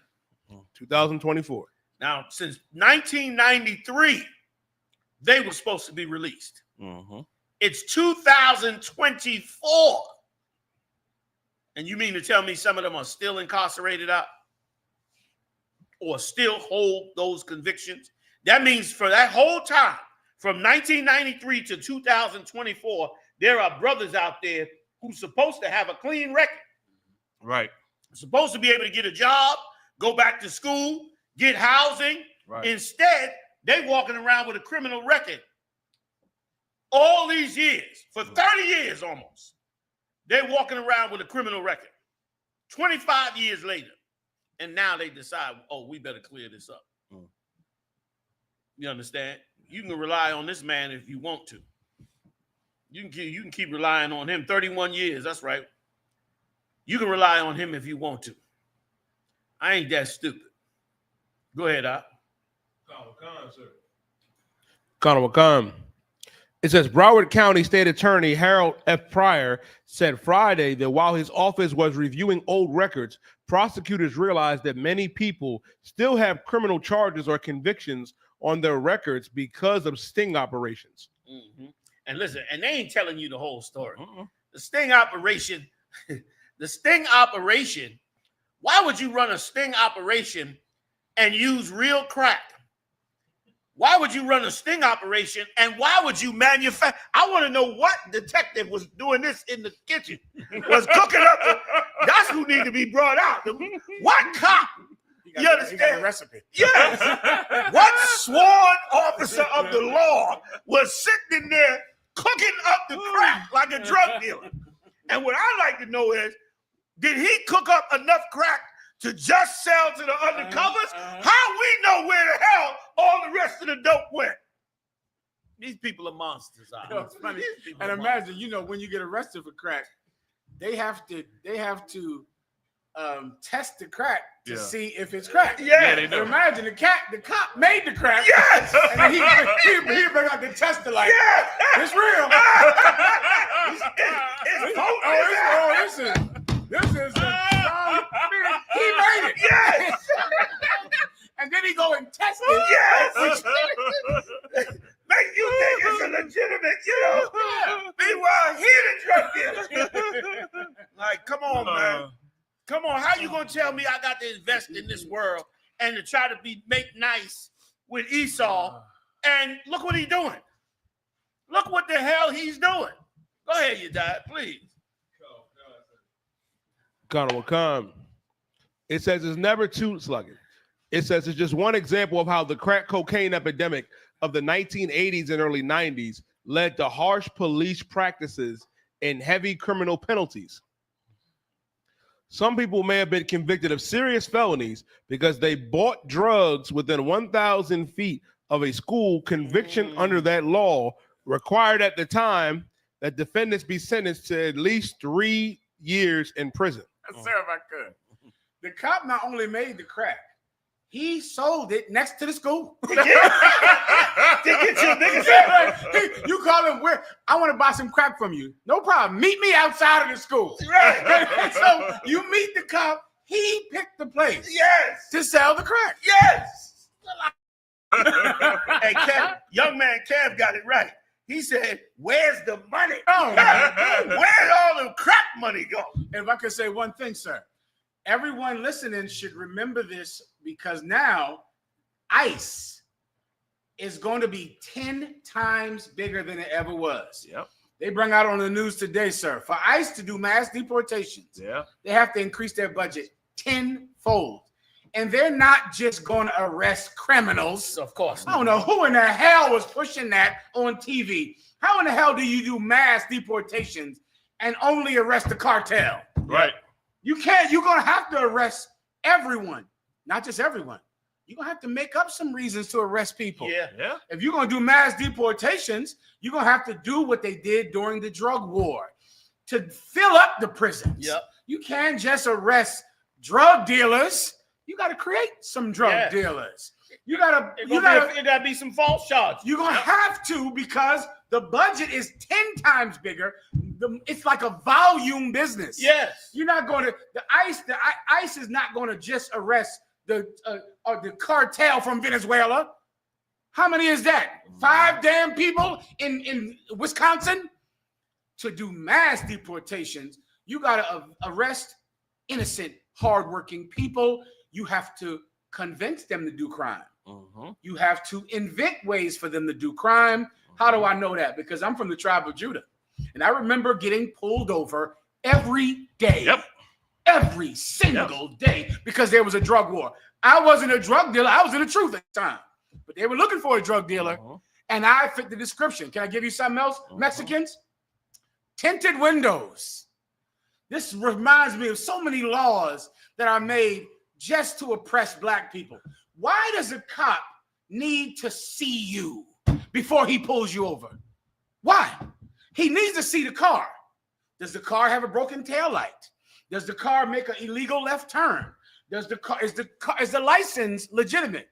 2024. Now, since 1993, they were supposed to be released. It's 2024. And you mean to tell me some of them are still incarcerated out? Or still hold those convictions? That means for that whole time, from 1993 to 2024, there are brothers out there who's supposed to have a clean record. Right. Supposed to be able to get a job, go back to school, get housing. Right. Instead, they walking around with a criminal record. All these years, for 30 years almost, they're walking around with a criminal record. 25 years later, and now they decide, oh, we better clear this up. You understand? You can rely on this man if you want to. You can keep relying on him. 31 years, that's right. You can rely on him if you want to. I ain't that stupid. Go ahead, Al. Conway. It says Broward County State Attorney Harold F. Pryor said Friday that while his office was reviewing old records, prosecutors realized that many people still have criminal charges or convictions on their records because of sting operations. Mm-hmm. And listen, and they ain't telling you the whole story. The sting operation, why would you run a sting operation and use real crack? Why would you run a sting operation and why would you manufacture? I want to know what detective was doing this in the kitchen, was cooking up. That's who need to be brought out. What cop? You understand? The recipe. Yes. What sworn officer of the law was sitting in there cooking up the crack like a drug dealer? And what I like to know is, did he cook up enough crack to just sell to the undercovers? How we know where the hell all the rest of the dope went? These people are monsters. It's funny. And imagine, when you get arrested for crack, they have to test the crack to see if it's crack. Yeah, they do. Imagine the cop made the crack. Yes. And he bring out the tester like, it's real. This is he made it. Yes. And then he go and test it. Yes. Make you think it's a legitimate, Meanwhile, he the drug dealer. Like, come on, man. Come on, how you gonna tell me I got to invest in this world and to try to make nice with Esau? And look what he's doing. Look what the hell he's doing. Go ahead, you dad, please. It says it's never too sluggish. It says it's just one example of how the crack cocaine epidemic of the 1980s and early 90s led to harsh police practices and heavy criminal penalties. Some people may have been convicted of serious felonies because they bought drugs within 1,000 feet of a school. Conviction under that law required at the time that defendants be sentenced to at least 3 years in prison. Sir, if I could. The cop not only made the crack, he sold it next to the school. To get your niggas. You call him, where I want to buy some crack from you. No problem. Meet me outside of the school. Right. So you meet the cop. He picked the place. Yes. To sell the crack. Yes. Hey, Kev, young man Kev got it right. He said, where's the money? Oh, where'd all the crack money go? And if I could say one thing, sir. Everyone listening should remember this, because now ICE is going to be 10 times bigger than it ever was. Yep. They bring out on the news today, sir, for ICE to do mass deportations, they have to increase their budget 10-fold. And they're not just going to arrest criminals. Of course. I don't know who in the hell was pushing that on TV. How in the hell do you do mass deportations and only arrest the cartel? Right. You can't. You're going to have to arrest everyone. Not just everyone. You're going to have to make up some reasons to arrest people. Yeah. If you're going to do mass deportations, you're going to have to do what they did during the drug war to fill up the prisons. Yep. You can't just arrest drug dealers. You got to create some drug dealers. You got to be some false charges. You're going to have to, because the budget is 10 times bigger. It's like a volume business. Yes. You're not going to, the ICE is not going to just arrest the cartel from Venezuela. How many is that? 5 damn people in Wisconsin? To do mass deportations, you got to arrest innocent, hardworking people. You have to convince them to do crime. You have to invent ways for them to do crime. How do I know that? Because I'm from the tribe of Judah. And I remember getting pulled over every day. Every single day, because there was a drug war. I wasn't a drug dealer. I was in the truth at the time. But they were looking for a drug dealer. And I fit the description. Can I give you something else? Mexicans? Tinted windows. This reminds me of so many laws that are made just to oppress black people. Why does a cop need to see you before he pulls you over? Why? He needs to see the car. Does the car have a broken tail light? Does the car make an illegal left turn? Is the license legitimate?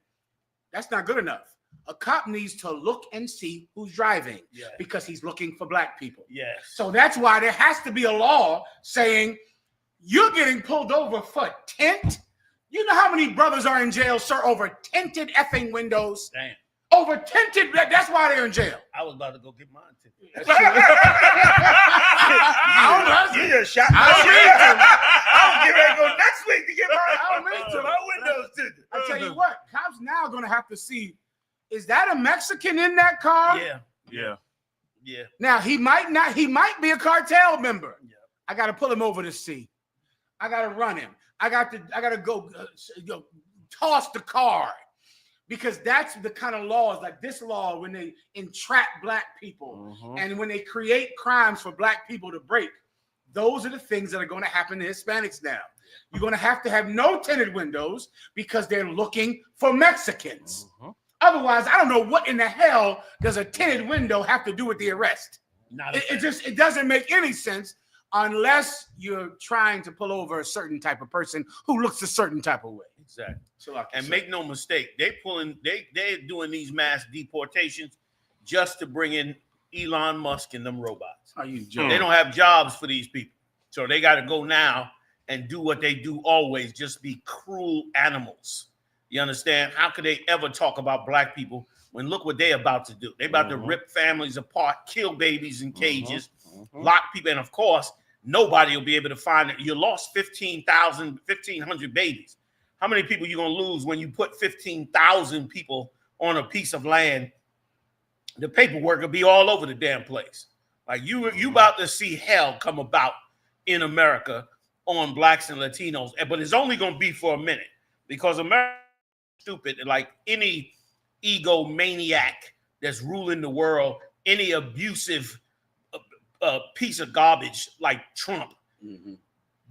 That's not good enough. A cop needs to look and see who's driving because he's looking for black people. Yes. So that's why there has to be a law saying you're getting pulled over for tint. You know how many brothers are in jail, sir, over tinted effing windows? Damn. Over tinted, that's why they're in jail. I was about to go get mine tinted. You just shot my I'm getting ready to go next week to get my windows tinted. I tell you what, cops now going to have to see, is that a Mexican in that car? Yeah. Now he might be a cartel member. Yeah. I got to pull him over to see. I got to run him. I got to go toss the car, because that's the kind of laws, like this law, when they entrap black people and when they create crimes for black people to break. Those are the things that are going to happen to Hispanics now. You're going to have no tinted windows because they're looking for Mexicans. Otherwise, I don't know what in the hell does a tinted window have to do with the arrest. It doesn't make any sense unless you're trying to pull over a certain type of person who looks a certain type of way. Exactly. And make no mistake, they're doing these mass deportations just to bring in Elon Musk and them robots. Are you joking? They don't have jobs for these people. So they got to go now and do what they do always, just be cruel animals. You understand? How could they ever talk about black people when look what they're about to do? They're about to rip families apart, kill babies in cages, lock people. And of course, nobody will be able to find it. You lost 1,500 babies. How many people you going to lose when you put 15,000 people on a piece of land? The paperwork will be all over the damn place. Like you about to see hell come about in America on blacks and Latinos. But it's only going to be for a minute, because America is stupid. Like any egomaniac that's ruling the world, any abusive piece of garbage like Trump,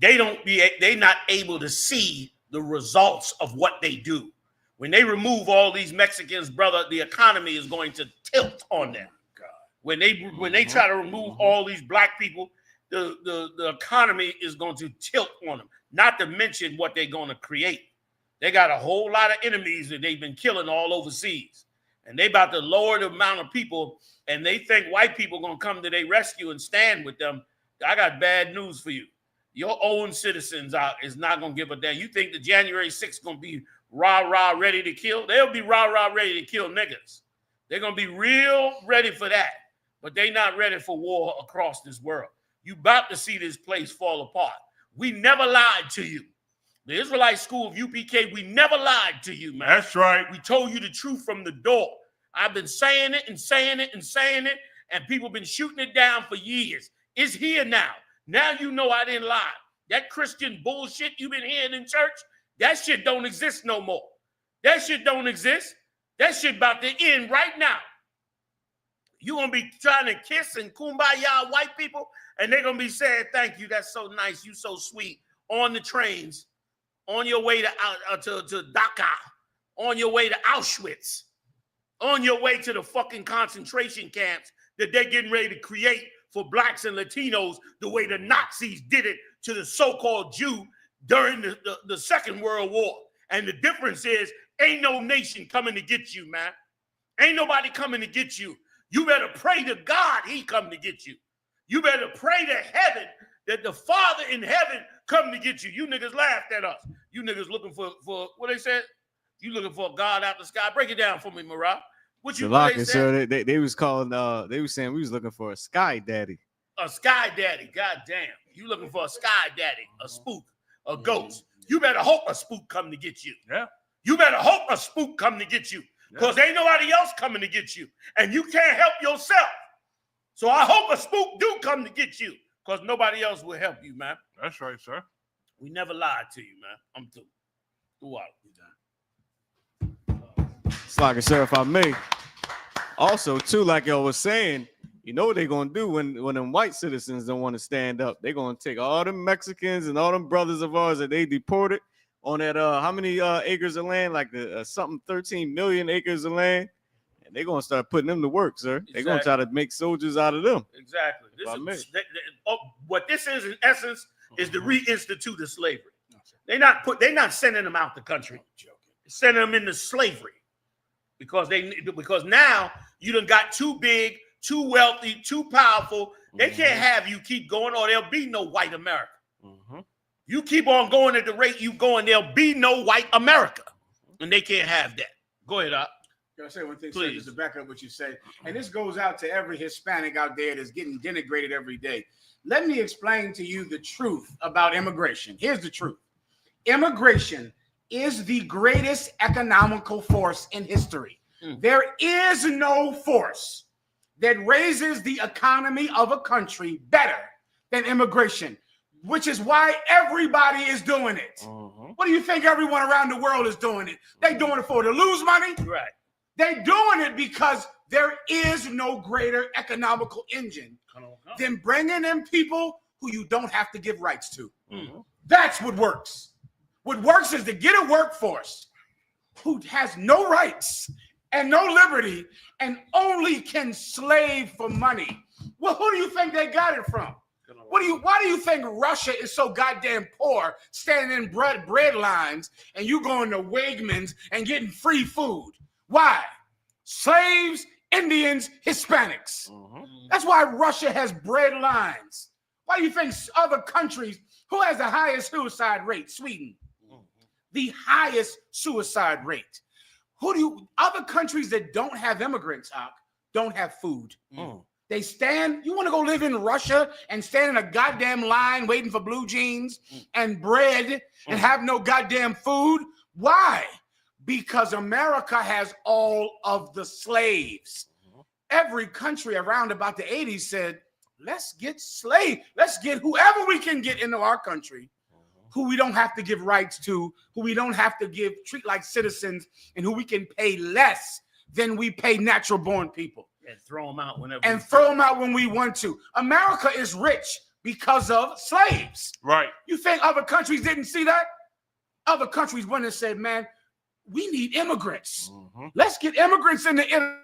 they're not able to see the results of what they do. When they remove all these Mexicans, brother, the economy is going to tilt on them. When they try to remove all these black people, the economy is going to tilt on them. Not to mention what they're going to create. They got a whole lot of enemies that they've been killing all overseas. And they about to lower the amount of people, and they think white people going to come to their rescue and stand with them. I got bad news for you. Your own citizens is not going to give a damn. You think the January 6th going to be rah-rah ready to kill? They'll be rah-rah ready to kill niggas. They're going to be real ready for that. But they not ready for war across this world. You about to see this place fall apart. We never lied to you. The Israelite school of UPK, we never lied to you, man. That's right. We told you the truth from the door. I've been saying it and saying it and saying it, and people been shooting it down for years. It's here now. Now you know I didn't lie. That Christian bullshit you've been hearing in church, that shit don't exist no more. That shit don't exist. That shit about to end right now. You're going to be trying to kiss and kumbaya white people, and they're going to be saying, thank you, that's so nice, you so sweet, on the trains, on your way to Dhaka, on your way to Auschwitz, on your way to the fucking concentration camps that they're getting ready to create for blacks and Latinos the way the Nazis did it to the so-called Jew during the Second World War. And the difference is, ain't no nation coming to get you, man. Ain't nobody coming to get you. You better pray to God he come to get you. You better pray to heaven that the Father in heaven come to get you. You niggas laughed at us. You niggas looking for what they said? You looking for a God out the sky? Break it down for me, Marah. What you what they said? So they was calling they was saying we was looking for a sky daddy. A sky daddy. God damn. You looking for a sky daddy, a spook, a ghost. You better hope a spook come to get you. Yeah. You better hope a spook come to get you. Because ain't nobody else coming to get you. And you can't help yourself. So I hope a spook do come to get you. Because nobody else will help you, man. That's right, sir. We never lied to you, man. I'm through. Through out. It's like, sir, if I may. Also, too, like y'all was saying, You know what they're gonna do when them white citizens don't want to stand up? They're gonna take all them Mexicans and all them brothers of ours that they deported on that how many acres of land, like the something 13 million acres of land, and they're gonna start putting them to work, sir. They're gonna try to make soldiers out of them. Exactly. What this is in essence is the reinstitute of slavery. They're not sending them out the country, sending them into slavery because now you done got too big, too wealthy, too powerful. They can't have you keep going, or there'll be no white America. You keep on going at the rate you going, there'll be no white America, and they can't have that. Go ahead, Op. Can I say one thing, sir, just to back up what you say? And this goes out to every Hispanic out there that's getting denigrated every day. Let me explain to you the truth about immigration. Here's the truth. Immigration is the greatest economical force in history. There is no force that raises the economy of a country better than immigration, which is why everybody is doing it. What do you think everyone around the world is doing it? They doing it for to lose money? Right. They doing it because there is no greater economical engine than bringing in people who you don't have to give rights to. That's what works. What works is to get a workforce who has no rights and no liberty and only can slave for money. Well, who do you think they got it from? Why do you think Russia is so goddamn poor, standing in bread lines, and you going to Wegmans and getting free food? Why? Slaves, Indians, Hispanics. That's why Russia has bread lines. Why do you think other countries, who has the highest suicide rate? Sweden. The highest suicide rate. Other countries that don't have immigrants, don't have food. They stand, you want to go live in Russia and stand in a goddamn line waiting for blue jeans and bread and have no goddamn food? Why? Because America has all of the slaves. Every country around about the 80s said, let's get slaves. Let's get whoever we can get into our country, who we don't have to give rights to, who we don't have to treat like citizens, and who we can pay less than we pay natural born people. And throw them out whenever. And throw them out when we want to. America is rich because of slaves. Right. You think other countries didn't see that? Other countries went and said, man, we need immigrants. Let's get immigrants into Italy.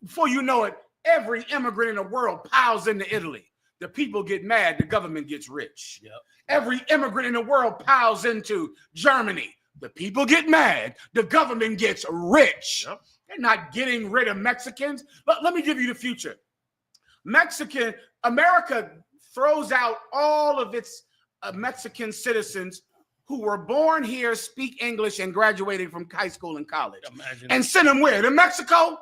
Before you know it, every immigrant in the world piles into Italy. The people get mad, the government gets rich. Every immigrant in the world piles into Germany. The people get mad, the government gets rich. They're not getting rid of Mexicans. But let me give you the future. America throws out all of its Mexican citizens who were born here, speak English, and graduated from high school and college. And send them where? To Mexico?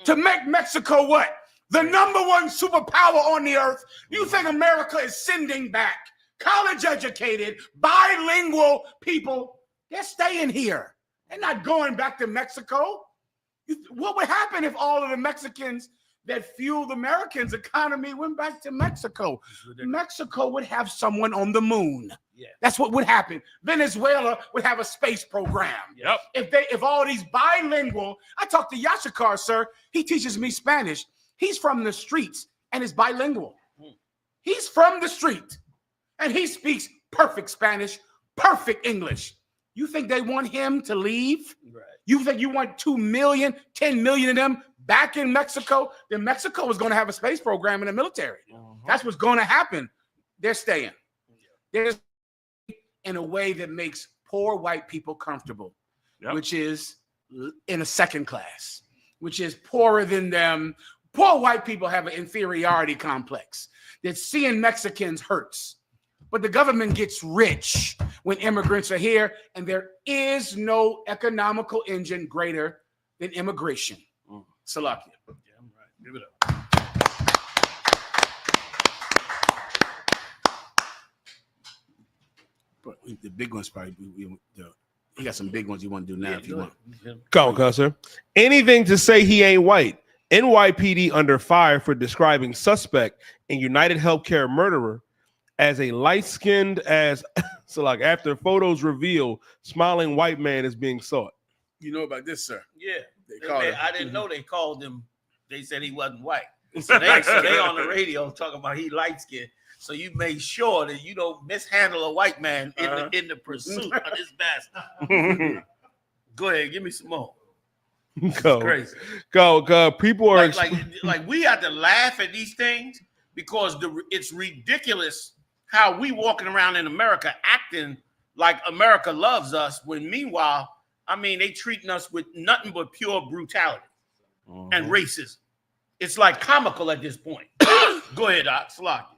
To make Mexico what? The #1 superpower on the earth. You think America is sending back college-educated, bilingual people? They're staying here. They're not going back to Mexico. What would happen if all of the Mexicans that fueled Americans' economy went back to Mexico? Mexico would have someone on the moon. That's what would happen. Venezuela would have a space program. If all these bilingual, I talked to YAHUSHUA, sir. He teaches me Spanish. He's from the streets and is bilingual. He's from the street and he speaks perfect Spanish, perfect English. You think they want him to leave? You think you want 2 million, 10 million of them back in Mexico? Then Mexico is going to have a space program in the military. That's what's going to happen. They're staying. They're in a way that makes poor white people comfortable, which is in a second class, which is poorer than them. Poor white people have an inferiority complex that seeing Mexicans hurts. But the government gets rich when immigrants are here, and there is no economical engine greater than immigration. Salakia. Give it up. But the big ones probably, you got some big ones you want to do now if you want. Come on, sir. Anything to say he ain't white. NYPD under fire for describing suspect in United Healthcare murderer as a light-skinned after photos reveal smiling white man is being sought. You know about this, sir? Yeah. I didn't know they called him. They said he wasn't white. So they on the radio talking about he light skinned. So you make sure that you don't mishandle a white man in the pursuit of this bastard. Go ahead, give me some more. Go. Crazy. Go. People are like we have to laugh at these things because it's ridiculous how we walking around in America acting like America loves us when meanwhile, I mean, they treating us with nothing but pure brutality and racism. It's like comical at this point. Go ahead, Doc. Slot.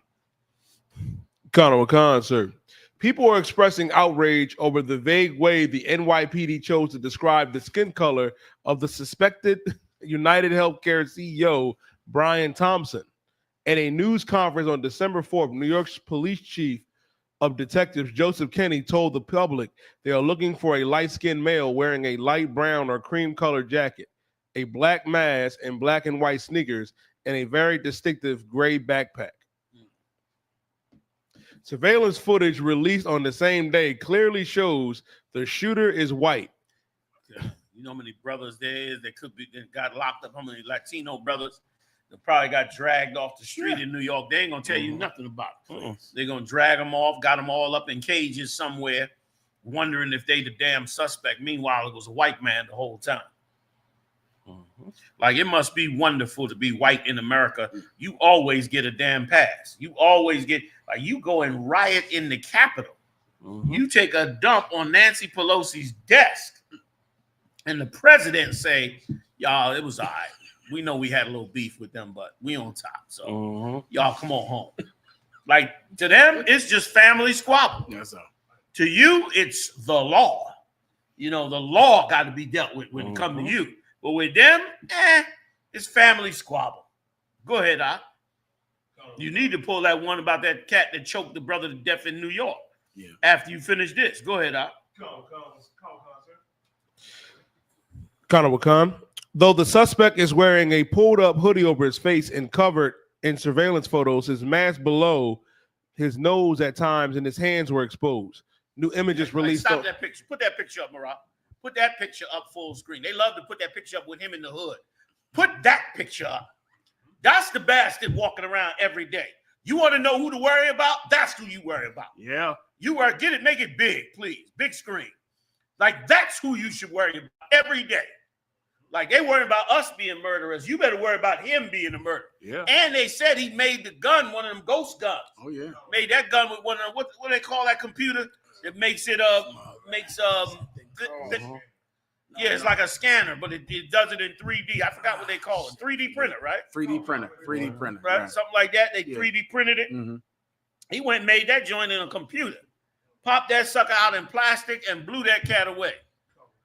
Khan, sir. People are expressing outrage over the vague way the NYPD chose to describe the skin color of the suspected United Healthcare CEO, Brian Thompson. At a news conference on December 4th, New York's police chief of detectives, Joseph Kenney, told the public they are looking for a light-skinned male wearing a light brown or cream-colored jacket, a black mask and black and white sneakers, and a very distinctive gray backpack. Surveillance footage released on the same day clearly shows the shooter is white. You know how many brothers there is that could be that got locked up? How many Latino brothers that probably got dragged off the street in New York? They ain't gonna tell you nothing about it. They're gonna drag them off, got them all up in cages somewhere, wondering if they the damn suspect. Meanwhile, it was a white man the whole time. Like, it must be wonderful to be white in America. You always get a damn pass. You always get, like, you go and riot in the Capitol. You take a dump on Nancy Pelosi's desk, and the president say, y'all, it was all right. We know we had a little beef with them, but we on top. So y'all come on home. Like, to them, it's just family squabble. Yes, sir. To you, it's the law. You know, the law got to be dealt with when it comes to you. But with them, it's family squabble. Go ahead, Doc. You need to pull that one about that cat that choked the brother to death in New York. Yeah. After you finish this. Go ahead, Doc. Khan. Though the suspect is wearing a pulled up hoodie over his face and covered in surveillance photos, his mask below his nose at times and his hands were exposed. New images released. Stop that picture. Put that picture up, Marat. Put that picture up full screen. They love to put that picture up with him in the hood. Put that picture up. That's the bastard walking around every day. You want to know who to worry about? That's who you worry about. Yeah. You are, get it, make it big, please. Big screen. Like, that's who you should worry about every day. Like, they worry about us being murderers. You better worry about him being a murderer. Yeah. And they said he made the gun, one of them ghost guns. Oh, yeah. Made that gun with one of them, what do they call that computer that makes it yeah, it's like a scanner, but it does it in 3D. I forgot what they call it. 3D printer, right? 3D printer. 3D printer. Right? Something like that. They 3D printed it. He went and made that joint in a computer. Popped that sucker out in plastic and blew that cat away.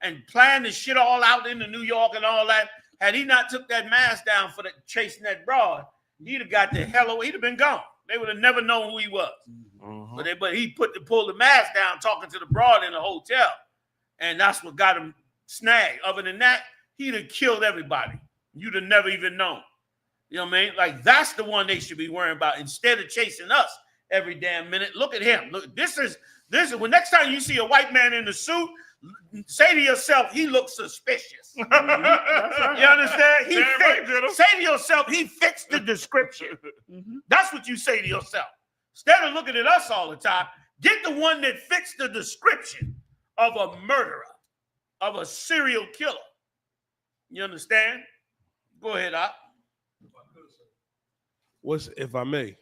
And planned the shit all out into New York and all that. Had he not took that mask down for the chasing that broad, he'd have got the hell away. He'd have been gone. They would have never known who he was. But he pulled the mask down talking to the broad in the hotel. And that's what got him snagged. Other than that, he'd have killed everybody. You'd have never even known. You know what I mean? Like, that's the one they should be worrying about instead of chasing us every damn minute. Look at him. Look, this is when next time you see a white man in the suit, say to yourself, he looks suspicious. You understand? Say to yourself, he fits the description. That's what you say to yourself. Instead of looking at us all the time, get the one that fits the description of a murderer, of a serial killer. You understand? Go ahead, Op. If I may,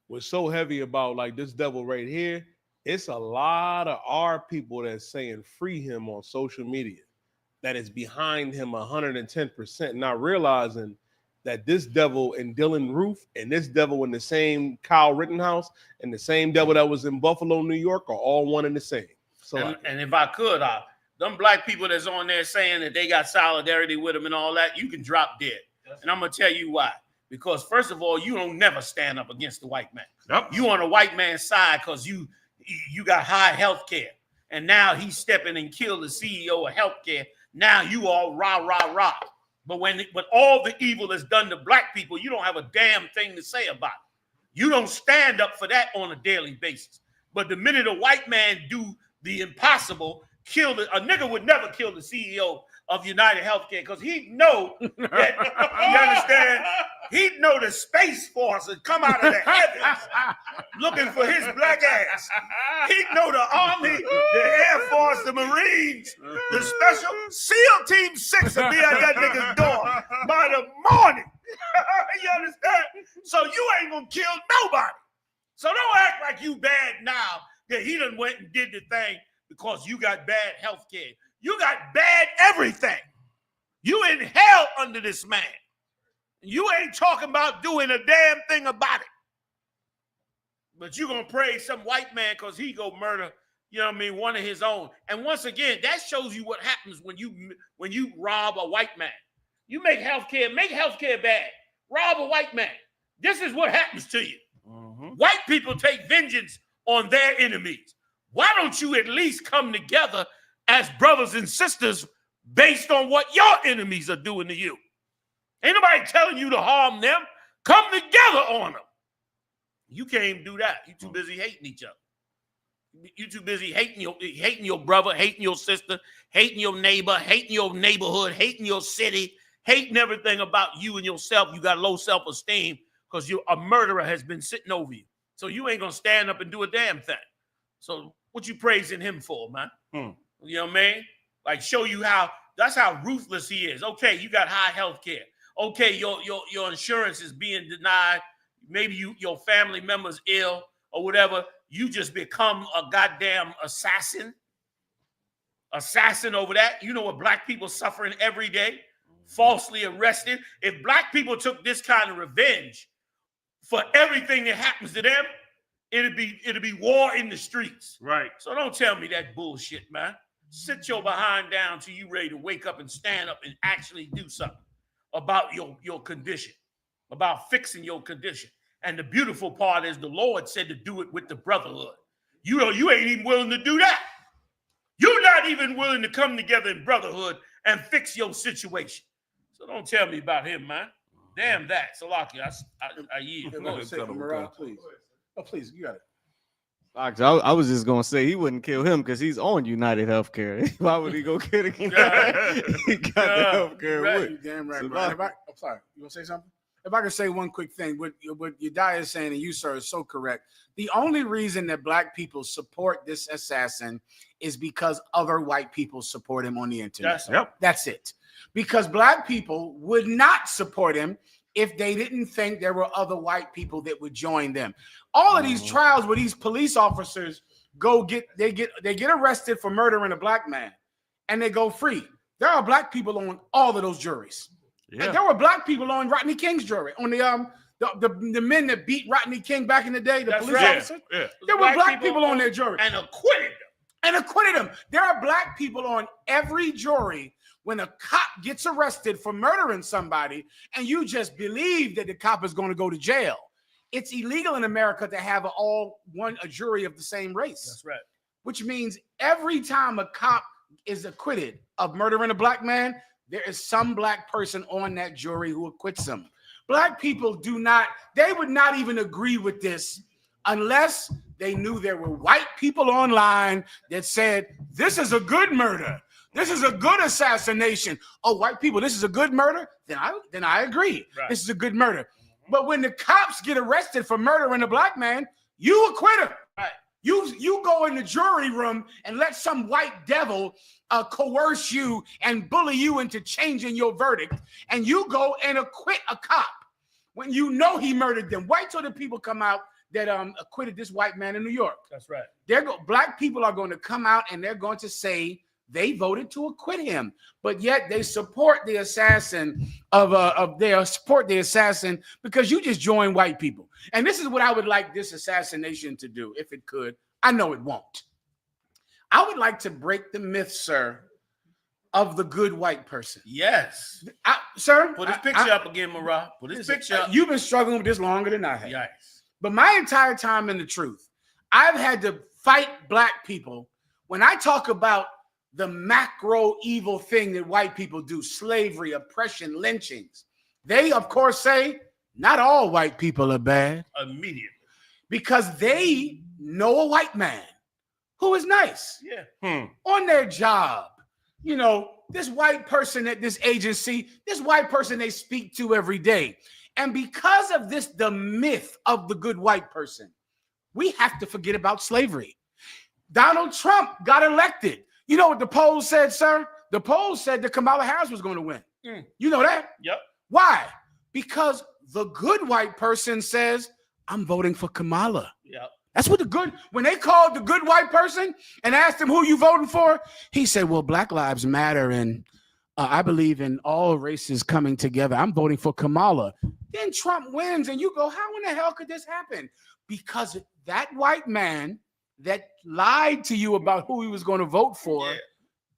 what's so heavy about like this devil right here, it's a lot of our people that's saying free him on social media, that is behind him 110%, not realizing that this devil in Dylan Roof and this devil in the same Kyle Rittenhouse and the same devil that was in Buffalo, New York are all one and the same. So, and if I could, them black people that's on there saying that they got solidarity with him and all that, you can drop dead. And I'm going to tell you why. Because first of all, you don't never stand up against the white man. Yep. You on the white man's side because you got high health care. And now he's stepping and killed the CEO of healthcare. Now you all rah, rah, rah. But when all the evil is done to black people, you don't have a damn thing to say about it. You don't stand up for that on a daily basis. But the minute a white man do the impossible, a nigga would never kill the CEO of United Healthcare because he know that, you understand, He'd know the Space Force would come out of the heavens looking for his black ass. He'd know the Army, the Air Force, the Marines, the Special SEAL Team 6 would be at that nigga's door by the morning. You understand? So you ain't gonna kill nobody. So don't act like you bad now that he done went and did the thing because you got bad health care. You got bad everything. You in hell under this man. You ain't talking about doing a damn thing about it. But you gonna praise some white man because he go murder, you know what I mean, one of his own. And once again, that shows you what happens when you rob a white man. You make healthcare bad. Rob a white man. This is what happens to you. White people take vengeance on their enemies. Why don't you at least come together as brothers and sisters based on what your enemies are doing to you? Ain't nobody telling you to harm them. Come together on them. You can't even do that. You too busy hating each other. You too busy hating your brother, hating your sister, hating your neighbor, hating your neighborhood, hating your city, hating everything about you and yourself. You got low self-esteem because a murderer has been sitting over you. So you ain't gonna stand up and do a damn thing. So what you praising him for, man? You know what I mean? Like show you that's how ruthless he is. Okay, you got high health care. Okay, your insurance is being denied. Maybe your family member's ill or whatever. You just become a goddamn assassin over that. You know what black people suffering every day, falsely arrested. If black people took this kind of revenge for everything that happens to them, it'd be war in the streets. Right. So don't tell me that bullshit, man. Sit your behind down till you ready to wake up and stand up and actually do something about your condition, about fixing your condition. And the beautiful part is the Lord said to do it with the brotherhood. You know, you ain't even willing to do that. You're not even willing to come together in brotherhood and fix your situation. So don't tell me about him, man. Damn that. Salaki, I yield. Please. Oh, please, you got it. I was just gonna say he wouldn't kill him because he's on United Healthcare. Why would he go kill him? He got the healthcare Right. with. Damn right. So Right. I'm sorry. You gonna say something? If I could say one quick thing, what Yediah is saying, and you, sir, is so correct. The only reason that black people support this assassin is because other white people support him on the internet. That's it. Because black people would not support him if they didn't think there were other white people that would join them. All of these trials where these police officers they get arrested for murdering a black man and they go free. There are black people on all of those juries. Yeah. And there were black people on Rodney King's jury, on the men that beat Rodney King back in the day, the police officers. Yeah. There were black people on their jury. And acquitted them. There are black people on every jury. When a cop gets arrested for murdering somebody and you just believe that the cop is going to go to jail, it's illegal in America to have a jury of the same race. That's right. Which means every time a cop is acquitted of murdering a black man, there is some black person on that jury who acquits them. Black people they would not even agree with this unless they knew there were white people online that said, this is a good murder. This is a good assassination. Oh, white people, this is a good murder? Then I agree. Right. This is a good murder. But when the cops get arrested for murdering a black man, you acquit him. Right. You go in the jury room and let some white devil coerce you and bully you into changing your verdict, and you go and acquit a cop when you know he murdered them. Wait till the people come out that acquitted this white man in New York. That's right. Black people are going to come out and they're going to say they voted to acquit him, but yet they support the assassin because you just joined white people. And this is what I would like this assassination to do, if it could. I know it won't. I would like to break the myth, sir, of the good white person. Yes. Sir. Put his picture up again, Marah. Put his picture up. You've been struggling with this longer than I have. Yes. But my entire time in the truth, I've had to fight black people when I talk about the macro evil thing that white people do, slavery, oppression, lynchings. They, of course, say not all white people are bad. Immediately. Because they know a white man who is nice. Yeah. On their job. You know, this white person at this agency, this white person they speak to every day. And because of this, the myth of the good white person, we have to forget about slavery. Donald Trump got elected. You know what the polls said, sir? The polls said that Kamala Harris was going to win. You know that? Yep. Why? Because the good white person says, I'm voting for Kamala. Yep. That's what when they called the good white person and asked him who you voting for, he said, well, Black Lives Matter and I believe in all races coming together. I'm voting for Kamala. Then Trump wins and you go, how in the hell could this happen? Because that white man that lied to you about who he was going to vote for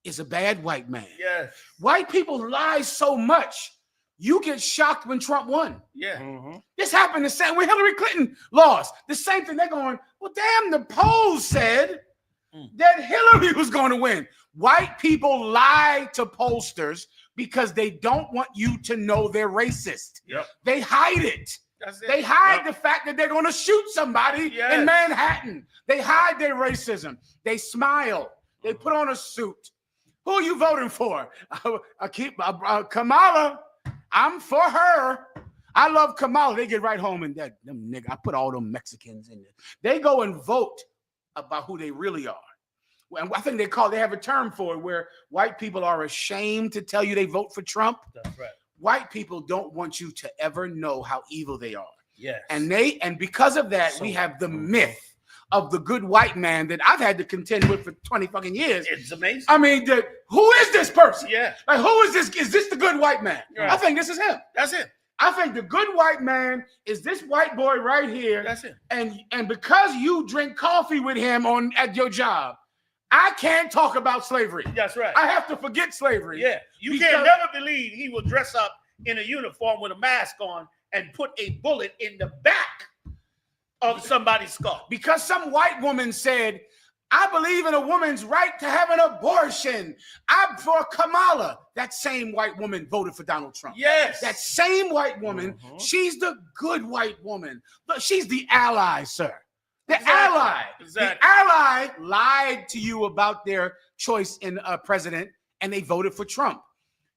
is a bad white man. Yes. White people lie so much, you get shocked when Trump won. Yeah. This happened the same when Hillary Clinton lost. The same thing. They're going, well, damn, the polls said that Hillary was going to win. White people lie to pollsters because they don't want you to know they're racist. Yep. They hide it. That's it. They hide the fact that they're going to shoot somebody in Manhattan. They hide their racism. They smile. They put on a suit. Who are you voting for? Kamala. I'm for her. I love Kamala. They get right home and them nigga. I put all them Mexicans in there. They go and vote about who they really are. And I think they have a term for it where white people are ashamed to tell you they vote for Trump. That's right. White people don't want you to ever know how evil they are. Yes. And because of that, we have the myth of the good white man that I've had to contend with for 20 fucking years. It's amazing. I mean, who is this person? Yeah. Like, who is this? Is this the good white man? Right. I think this is him. That's it. I think the good white man is this white boy right here. That's it. And because you drink coffee with him at your job, I can't talk about slavery. That's right. I have to forget slavery. Yeah. You can't never believe he will dress up in a uniform with a mask on and put a bullet in the back of somebody's skull. Because some white woman said, I believe in a woman's right to have an abortion. I'm for Kamala. That same white woman voted for Donald Trump. Yes. That same white woman, she's the good white woman. But she's the ally, sir. The ally. Exactly. The ally lied to you about their choice in president, and they voted for Trump.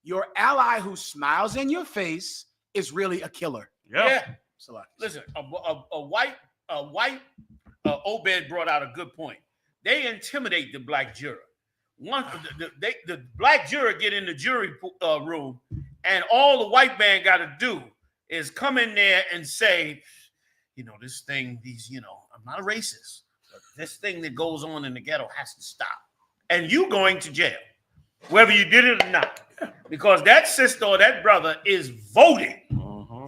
Your ally who smiles in your face is really a killer. Yeah. Listen, a white Obed brought out a good point. They intimidate the black juror. The black juror get in the jury room, and all the white man got to do is come in there and say, this thing, I'm not a racist, but this thing that goes on in the ghetto has to stop. And you going to jail, whether you did it or not, because that sister or that brother is voting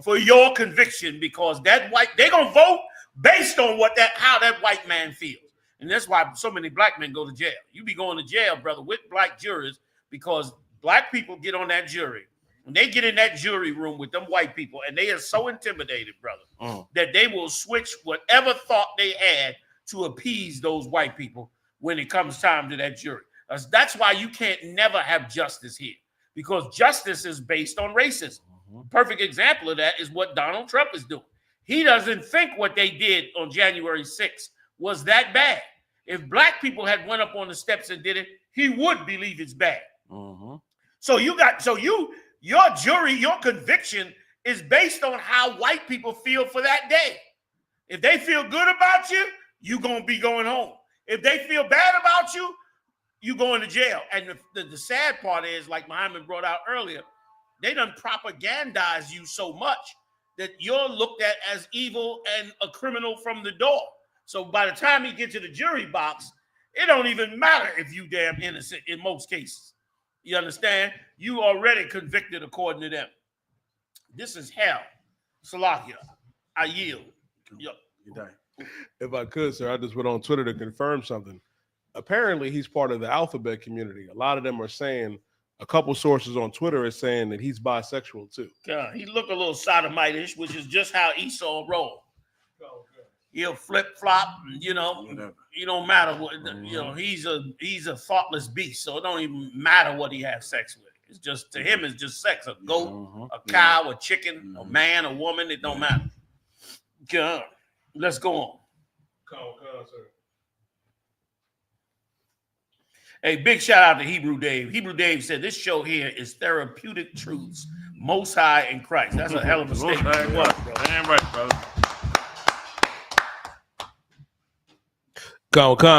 for your conviction, because they're gonna vote based on how that white man feels. And that's why so many black men go to jail. You be going to jail, brother, with black jurors, because black people get on that jury. When they get in that jury room with them white people, and they are so intimidated, brother, that they will switch whatever thought they had to appease those white people when it comes time to that jury. That's why you can't never have justice here, because justice is based on racism. Perfect example of that is what Donald Trump is doing. He doesn't think what they did on January 6th was that bad. If black people had went up on the steps and did it, he would believe it's bad. So your jury, your conviction is based on how white people feel for that day. If they feel good about you, you're going to be going home. If they feel bad about you, you going to jail. And the sad part is, like Muhammad brought out earlier, they done propagandize you so much that you're looked at as evil and a criminal from the door. So by the time he gets to the jury box, it don't even matter if you damn innocent in most cases. You understand? You already convicted according to them. This is hell. Salakia, I yield. If I could, sir, I just went on Twitter to confirm something. Apparently, he's part of the alphabet community. A lot of them are saying, a couple sources on Twitter are saying that he's bisexual too. Yeah, he look a little sodomite-ish, which is just how Esau roll. He'll flip flop, you don't matter what, he's a thoughtless beast, so it don't even matter what he has sex with. It's just, to him, it's just sex. A goat, a cow, a chicken, a man, a woman, it don't matter. Yeah. Let's go on. Sir. Hey, big shout out to Hebrew Dave. Hebrew Dave said this show here is therapeutic truths Most High in Christ. That's a hell of a statement. Damn right, bro.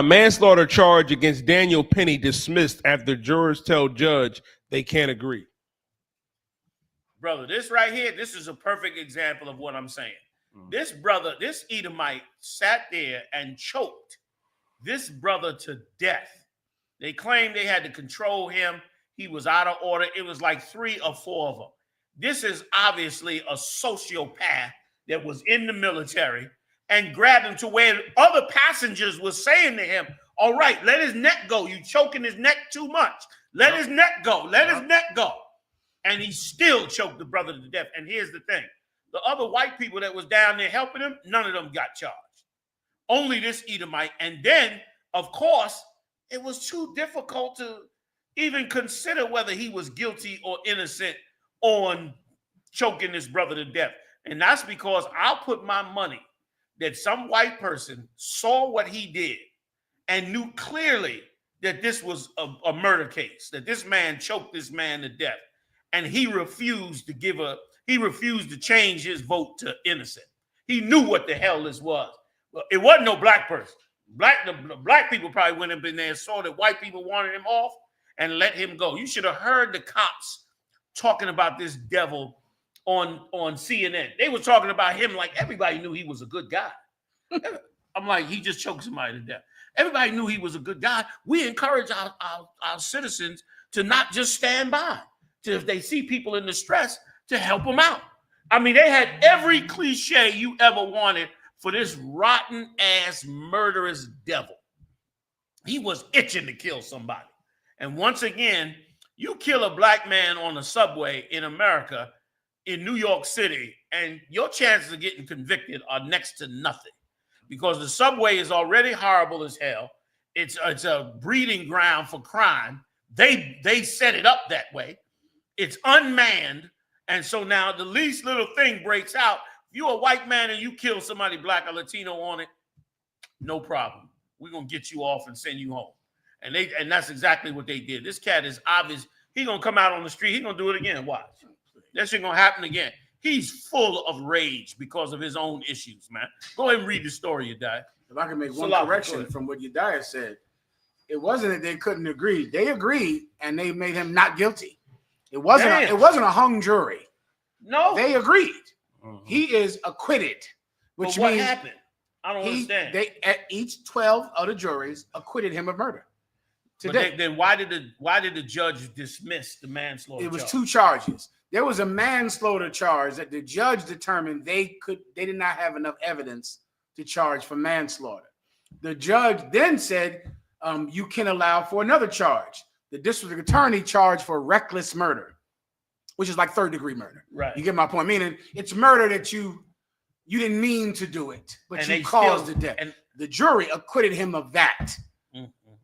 Manslaughter charge against Daniel Penny dismissed after jurors tell judge they can't agree. Brother, this right here, this is a perfect example of what I'm saying. This brother, this Edomite sat there and choked this brother to death. They claimed they had to control him. He was out of order. It was like 3 or 4 of them. This is obviously a sociopath that was in the military and grabbed him to where other passengers were saying to him, all right, let his neck go. You choking his neck too much. Let his neck go. Let his neck go. And he still choked the brother to death. And here's the thing. The other white people that was down there helping him, none of them got charged. Only this Edomite. And then, of course, it was too difficult to even consider whether he was guilty or innocent on choking this brother to death. And that's because I'll put my money that some white person saw what he did and knew clearly that this was a murder case, that this man choked this man to death. And he refused to change his vote to innocent. He knew what the hell this was. Well, it wasn't no black person. The black people probably went up in there and saw that white people wanted him off and let him go. You should have heard the cops talking about this devil on CNN. They were talking about him like everybody knew he was a good guy. I'm like, he just choked somebody to death. Everybody knew he was a good guy. We encourage our citizens to not just stand by. To, if they see people in distress, to help them out. I mean, they had every cliche you ever wanted for this rotten ass murderous devil. He was itching to kill somebody. And once again, you kill a black man on the subway in America, in New York City, and your chances of getting convicted are next to nothing, because the subway is already horrible as hell. It's a breeding ground for crime. They set it up that way. It's unmanned. And so now the least little thing breaks out. If you're a white man and you kill somebody black or Latino on it, no problem. We're going to get you off and send you home. And that's exactly what they did. This cat is obvious. He's going to come out on the street. He's going to do it again. Watch. That shit going to happen again. He's full of rage because of his own issues, man. Go ahead and read the story, Yedai. If I can make one correction from what Yedai said, it wasn't that they couldn't agree. They agreed, and they made him not guilty. It wasn't a hung jury. No. They agreed. He is acquitted, which what means happened? I don't understand. They at each 12 other juries acquitted him of murder. Today. But then why did the judge dismiss the manslaughter? It was 2 charges. There was a manslaughter charge that the judge determined they did not have enough evidence to charge for manslaughter. The judge then said you can allow for another charge. The district attorney charged for reckless murder, which is like 3rd-degree murder. Right. You get my point. Meaning it's murder that you didn't mean to do it, but And you they caused still- the death. and- The jury acquitted him of that.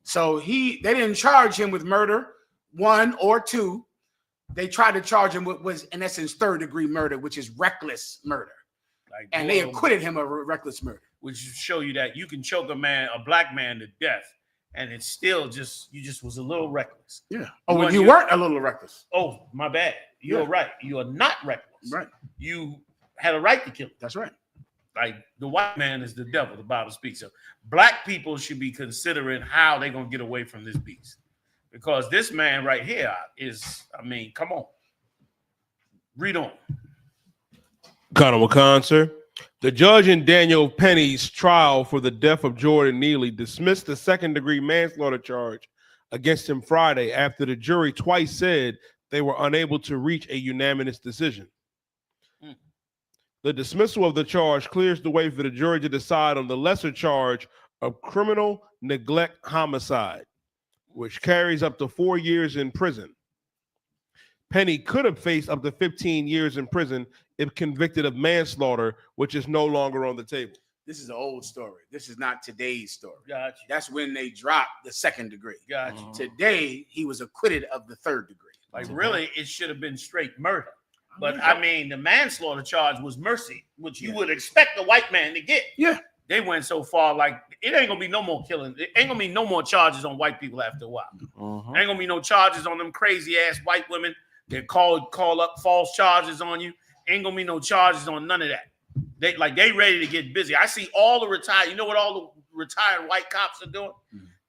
So they didn't charge him with murder 1 or 2. They tried to charge him with was in essence 3rd-degree murder, which is reckless murder. And they acquitted him of reckless murder. Which show you that you can choke a black man to death, and it's still you just was a little reckless. Yeah. Oh, you weren't a little reckless. Oh, my bad. You're right. You are not reckless. Right. You had a right to kill him. That's right. Like the white man is the devil, the Bible speaks of. Black people should be considering how they're gonna get away from this beast. Because this man right here is, I mean, come on. Read on. Conor McCon, the judge in Daniel Penny's trial for the death of Jordan Neely dismissed the 2nd-degree manslaughter charge against him Friday after the jury twice said they were unable to reach a unanimous decision. The dismissal of the charge clears the way for the jury to decide on the lesser charge of criminal neglect homicide, which carries up to 4 years in prison. Penny could have faced up to 15 years in prison if convicted of manslaughter, which is no longer on the table. This is an old story. This is not today's story. Gotcha. That's when they dropped the 2nd degree. Gotcha. Today, he was acquitted of the 3rd degree. Like really, it should have been straight murder. But I mean, the manslaughter charge was mercy, which you would expect a white man to get. Yeah. They went so far, like it ain't gonna be no more killing. It ain't gonna be no more charges on white people after a while. Ain't gonna be no charges on them crazy ass white women They call up false charges on you. Ain't gonna be no charges on none of that. They ready to get busy. I see all the retired. You know what all the retired white cops are doing?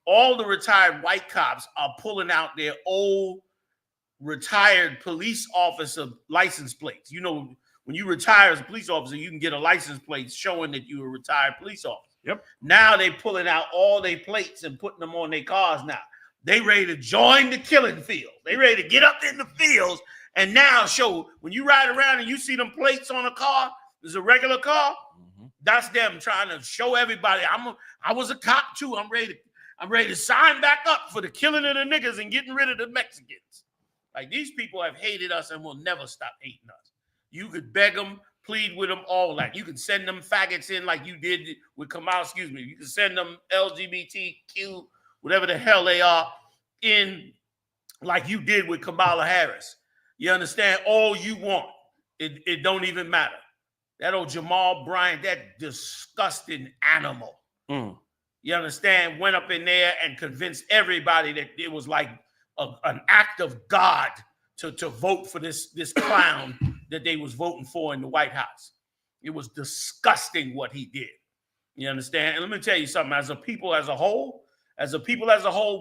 All the retired white cops are pulling out their old retired police officer license plates. You know, when you retire as a police officer, you can get a license plate showing that you're a retired police officer. Yep. Now they pulling out all their plates and putting them on their cars now. They ready to join the killing field. They ready to get up in the fields and now show, when you ride around and you see them plates on a car, there's a regular car, that's them trying to show everybody, I was a cop too. I'm ready to sign back up for the killing of the niggas and getting rid of the Mexicans. Like, these people have hated us and will never stop hating us. You could beg them, plead with them, all that. You can send them faggots in like you did with Kamal, you can send them LGBTQ, whatever the hell they are, in like you did with Kamala Harris. You understand? All you want. It don't even matter. That old Jamal Bryant, that disgusting animal. You understand? Went up in there and convinced everybody that it was like an act of God to vote for this clown that they was voting for in the White House. It was disgusting what he did. You understand? And let me tell you something. As a people as a whole,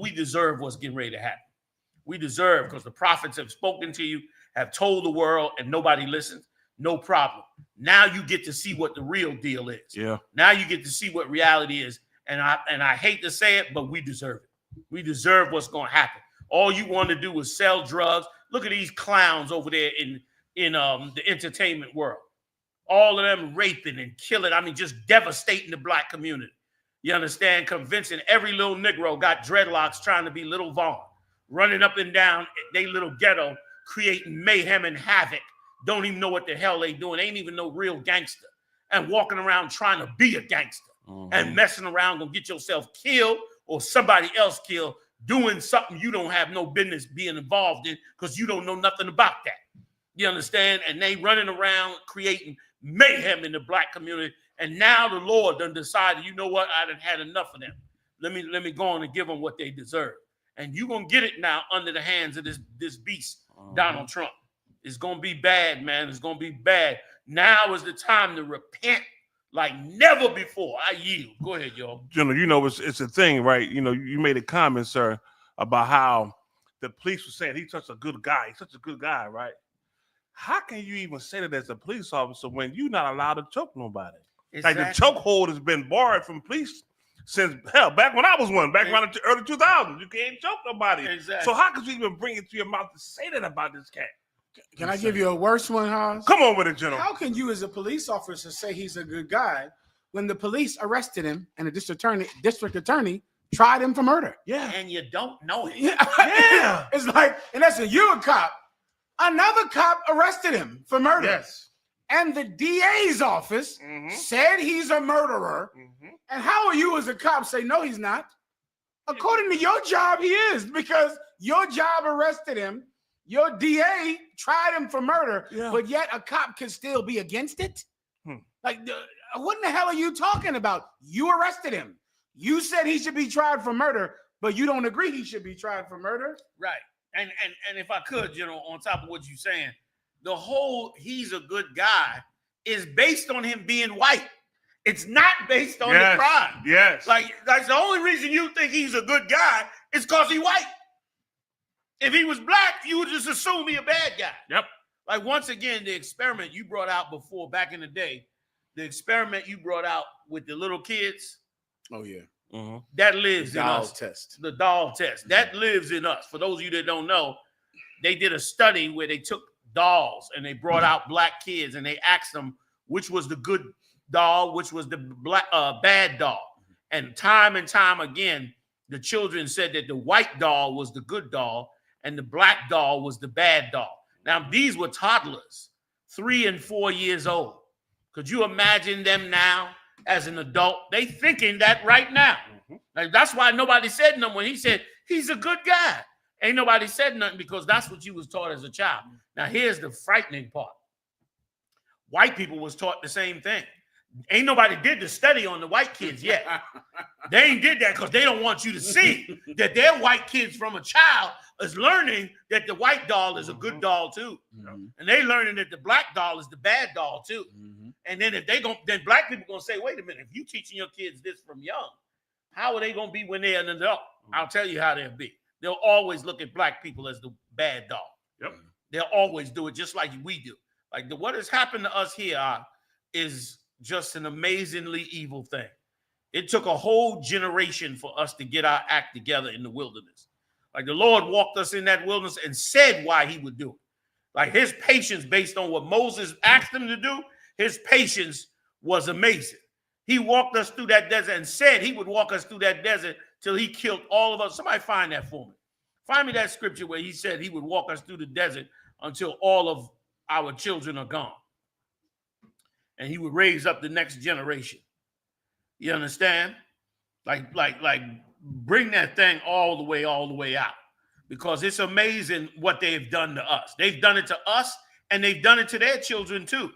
we deserve what's getting ready to happen. We deserve, because the prophets have spoken to you, have told the world, and nobody listens. No problem. Now you get to see what the real deal is. Yeah. Now you get to see what reality is. And I hate to say it, but we deserve it. We deserve what's going to happen. All you want to do is sell drugs. Look at these clowns over there in the entertainment world. All of them raping and killing. I mean, just devastating the black community. You understand? Convincing every little Negro got dreadlocks trying to be Little Vaughn. Running up and down they little ghetto, creating mayhem and havoc. Don't even know what the hell they doing. They ain't even no real gangster. And walking around trying to be a gangster. And messing around, gonna get yourself killed or somebody else killed, doing something you don't have no business being involved in because you don't know nothing about that. You understand? And they running around creating mayhem in the black community. And now the Lord done decided, you know what? I done had enough of them. Let me go on and give them what they deserve. And you're going to get it now under the hands of this beast, Donald Trump. It's going to be bad, man. It's going to be bad. Now is the time to repent like never before. I yield. Go ahead, y'all. General, you know, it's a thing, right? You know, you made a comment, sir, about how the police were saying he's such a good guy. He's such a good guy, right? How can you even say that as a police officer when you're not allowed to choke nobody? Exactly. Like, the chokehold has been barred from police since, hell, back when I was one, back around the early 2000s. You can't choke nobody. Exactly. So how could you even bring it to your mouth to say that about this cat? Can I give you a worse one, Hans? Come on with it, General. How can you, as a police officer, say he's a good guy when the police arrested him and the district attorney tried him for murder? Yeah. And you don't know it. Yeah. It's like, and that's you're a cop. Another cop arrested him for murder. Yes. And the DA's office said he's a murderer. And how are you as a cop say, no, he's not? According to your job, he is, because your job arrested him. Your DA tried him for murder, but yet a cop can still be against it? Like, what in the hell are you talking about? You arrested him. You said he should be tried for murder, but you don't agree he should be tried for murder? Right. And if I could, you know, on top of what you're saying, the whole he's a good guy is based on him being white. It's not based on the crime. Yes. Like, that's the only reason you think he's a good guy is because he's white. If he was black, you would just assume he's a bad guy. Yep. Like, once again, the experiment you brought out before, back in the day, the experiment you brought out with the little kids. Oh, yeah. That lives in us. Test. The doll test. That lives in us. For those of you that don't know, they did a study where they took dolls and they brought out black kids and they asked them which was the good doll, which was the bad doll. And time again, the children said that the white doll was the good doll and the black doll was the bad doll. Now, these were toddlers, 3 and 4 years old. Could you imagine them now as an adult? They thinking that right now. Like, that's why nobody said nothing when he said he's a good guy. Ain't nobody said nothing because that's what you was taught as a child. Now, here's the frightening part. White people was taught the same thing. Ain't nobody did the study on the white kids yet. They ain't did that because they don't want you to see that their white kids from a child is learning that the white doll is a good doll too. And they learning that the black doll is the bad doll too. And then if they go, then black people gonna say, wait a minute, if you teaching your kids this from young, how are they gonna be when they're an adult? I'll tell you how they'll be. They'll always look at black people as the bad doll. Yep. They'll always do it just like we do. Like what has happened to us here is just an amazingly evil thing. It took a whole generation for us to get our act together in the wilderness. Like the Lord walked us in that wilderness and said why he would do it. Like his patience based on what Moses asked him to do, his patience was amazing. He walked us through that desert and said he would walk us through that desert till he killed all of us. Somebody find that for me. Find me that scripture where he said he would walk us through the desert until all of our children are gone. And he would raise up the next generation. You understand? Like bring that thing all the way out. Because it's amazing what they've done to us. They've done it to us and they've done it to their children too.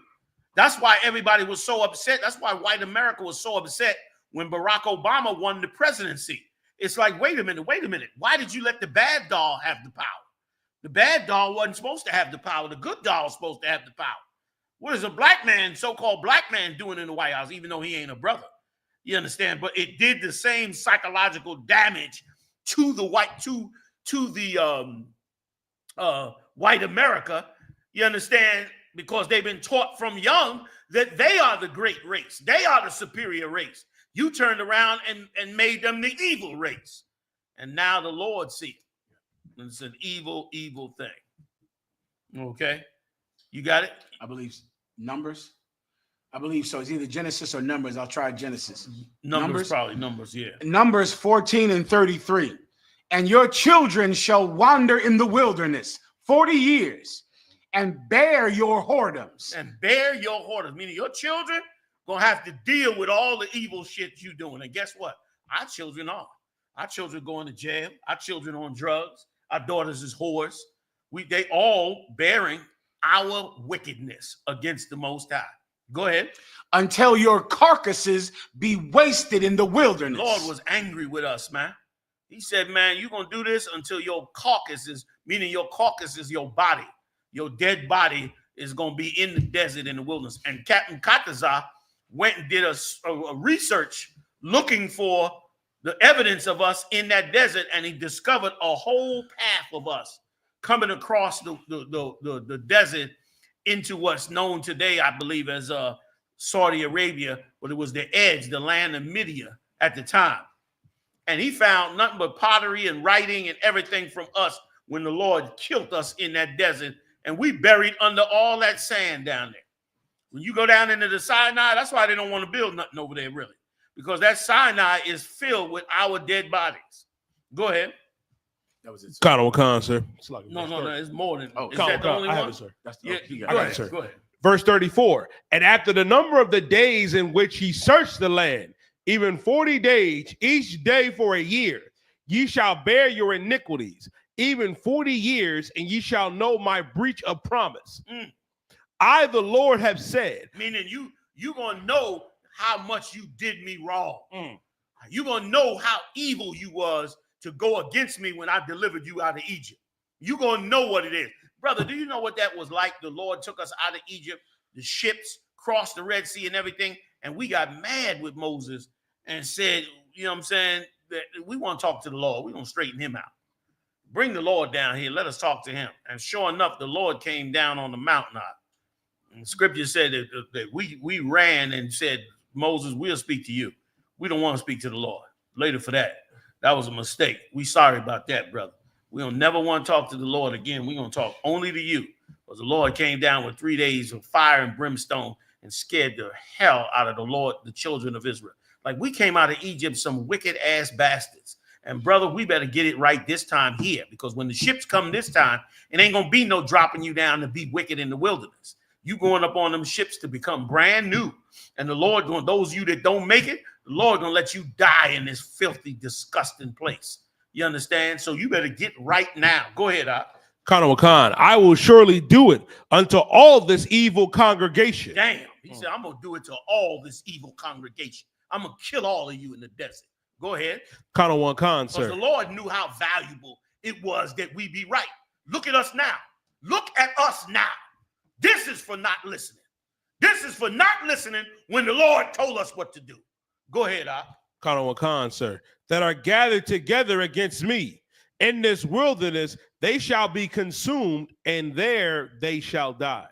That's why everybody was so upset. That's why white America was so upset when Barack Obama won the presidency. It's like, wait a minute. Why did you let the bad doll have the power? The bad doll wasn't supposed to have the power. The good doll was supposed to have the power. What is a black man, so-called black man, doing in the White House, even though he ain't a brother? You understand? But it did the same psychological damage to the white, to the white America. You understand? Because they've been taught from young that they are the great race. They are the superior race. You turned around and made them the evil race. And now the Lord sees it. It's an evil, evil thing. Okay? You got it? I believe Numbers. I believe so. It's either Genesis or Numbers. I'll try Genesis. Numbers, probably Numbers, yeah. Numbers 14:33. And your children shall wander in the wilderness 40 years and bear your whoredoms. And bear your whoredoms, meaning your children gonna have to deal with all the evil shit you doing. And guess what? Our children are. Our children going to jail. Our children on drugs. Our daughters is whores. They all bearing our wickedness against the Most High. Go ahead. Until your carcasses be wasted in the wilderness. The Lord was angry with us, man. He said, man, you're going to do this until your carcasses, meaning your carcass is your body. Your dead body is going to be in the desert in the wilderness. And Captain Katazah went and did a research looking for the evidence of us in that desert, and he discovered a whole path of us coming across the desert into what's known today, I believe, as Saudi Arabia, but it was the edge, the land of Midia at the time. And he found nothing but pottery and writing and everything from us when the Lord killed us in that desert, and we buried under all that sand down there. When you go down into the Sinai, that's why they don't want to build nothing over there, really, because that Sinai is filled with our dead bodies. Go ahead. That was it. Khan Khan, sir. No, it's more than. Oh, is that the only I one? have it, sir. That's Yeah, I got it, sir. Go ahead. Verse 34. And after the number of the days in which he searched the land, even 40 days, each day for a year, ye shall bear your iniquities, even 40 years, and ye shall know my breach of promise. I, the Lord, have said. Meaning you gonna know how much you did me wrong. You gonna know how evil you was to go against me when I delivered you out of Egypt. You gonna know what it is. Brother, do you know what that was like? The Lord took us out of Egypt, the ships crossed the Red Sea and everything, and we got mad with Moses and said, you know what I'm saying, that we want to talk to the Lord. We're gonna straighten him out. Bring the Lord down here. Let us talk to him. And sure enough, the Lord came down on the mountain. And scripture said that we ran and said, Moses, we'll speak to you. We don't want to speak to the Lord. Later for that. That was a mistake. We sorry about that, brother. We don't never want to talk to the Lord again. We're going to talk only to you. Because the Lord came down with 3 days of fire and brimstone and scared the hell out of the children of Israel. Like, we came out of Egypt some wicked ass bastards. And brother, we better get it right this time here, because when the ships come this time, it ain't going to be no dropping you down to be wicked in the wilderness. You going up on them ships to become brand new. And the Lord, those of you that don't make it, the Lord going to let you die in this filthy, disgusting place. You understand? So you better get right now. Go ahead, Khan, I will surely do it unto all this evil congregation. Damn. He said, I'm going to do it to all this evil congregation. I'm going to kill all of you in the desert. Go ahead. Khan, Because sir. the Lord knew how valuable it was that we be right. Look at us now. Look at us now. This is for not listening. This is for not listening when the Lord told us what to do. Go ahead, Khan, sir. That are gathered together against me. In this wilderness, they shall be consumed, and there they shall die.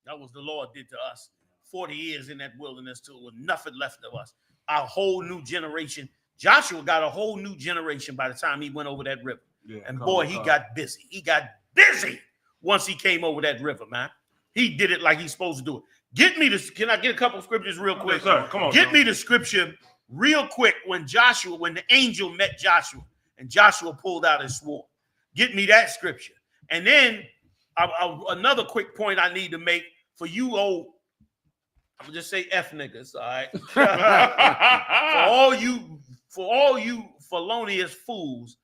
That was the Lord did to us. 40 years in that wilderness till with nothing left of us. Our whole new generation. Joshua got a whole new generation by the time he went over that river. And boy, he got busy. He got busy once he came over that river, man. He did it like he's supposed to do it. Get me this. Can I get a couple of scriptures real quick? Sir, come on. Get me the scripture real quick when the angel met Joshua and Joshua pulled out his sword. Get me that scripture. And then another quick point I need to make for you old, I would just say F niggas, all right? for all you felonious fools.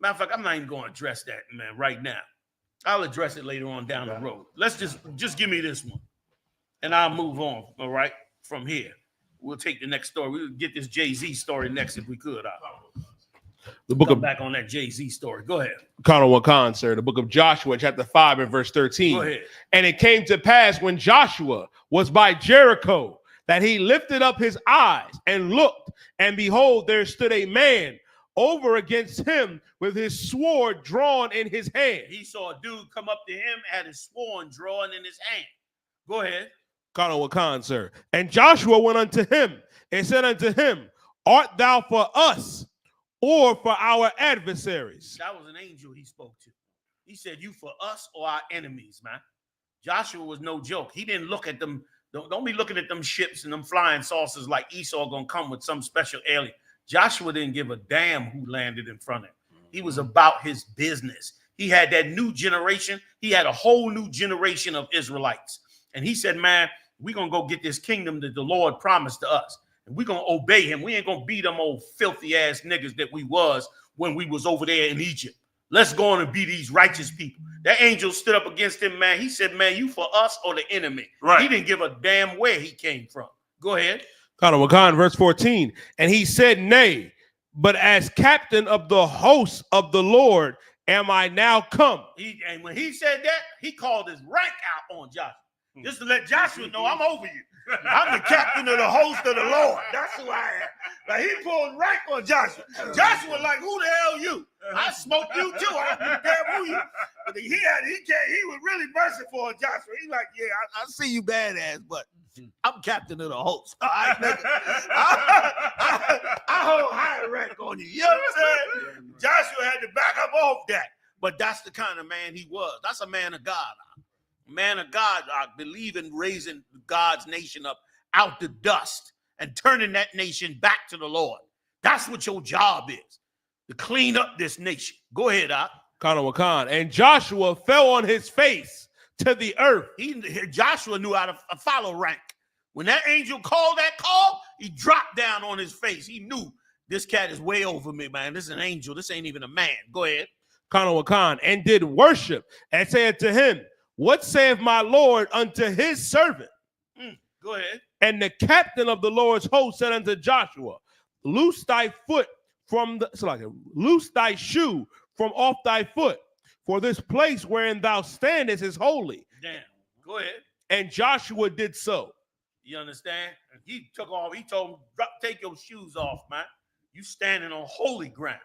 Matter of fact, I'm not even going to address that, man, right now. I'll address it later on down the road. Let's just give me this one, and I'll move on, all right, from here. We'll take the next story. We'll get this Jay-Z story next if we could. The book Come back on that Jay-Z story. Go ahead. Khan, sir. The book of Joshua, chapter 5 and verse 13. Go ahead. And it came to pass when Joshua was by Jericho that he lifted up his eyes and looked, and behold, there stood a man over against him with his sword drawn in his hand. He saw a dude come up to him, had his sword drawn in his hand. Go ahead. Khan, sir. And Joshua went unto him and said unto him, art thou for us or for our adversaries? That was an angel he spoke to. He said, you for us or our enemies, man. Joshua was no joke. He didn't look at them. Don't be looking at them ships and them flying saucers like Esau gonna come with some special alien. Joshua didn't give a damn who landed in front of him. He was about his business. He had that new generation. He had a whole new generation of Israelites. And he said, man, we're going to go get this kingdom that the Lord promised to us. And we're going to obey him. We ain't going to be them old filthy ass niggas that we was when we was over there in Egypt. Let's go on and be these righteous people. That angel stood up against him, man. He said, man, you for us or the enemy? Right. He didn't give a damn where he came from. Go ahead. Khan, verse 14. And he said, nay, but as captain of the hosts of the Lord am I now come. And when he said that, he called his rank out on Joshua. Just to let Joshua know I'm over you. I'm the captain of the host of the Lord. That's who I am. Like he pulled rank on Joshua. Joshua like, who the hell you? I smoked you too. I don't care who you. But he was really merciful on Joshua. He like, yeah, I see you badass, but I'm captain of the host. All right, nigga. I hold high rank on you. You know what I'm saying? Joshua had to back up off that. But that's the kind of man he was. That's a man of God. Man of God, I believe in raising God's nation up out the dust and turning that nation back to the Lord. That's what your job is, to clean up this nation. Go ahead, Khan. And Joshua fell on his face to the earth. Joshua knew how to follow rank. When that angel called that call, he dropped down on his face. He knew this cat is way over me, man. This is an angel. This ain't even a man. Go ahead. Khan, and did worship and said to him, what saith my Lord unto his servant? Go ahead. And the captain of the Lord's host said unto Joshua, loose thy foot loose thy shoe from off thy foot, for this place wherein thou standest is holy. Damn. Go ahead. And Joshua did so. You understand? He took off. He told him, take your shoes off, man. You standing on holy ground.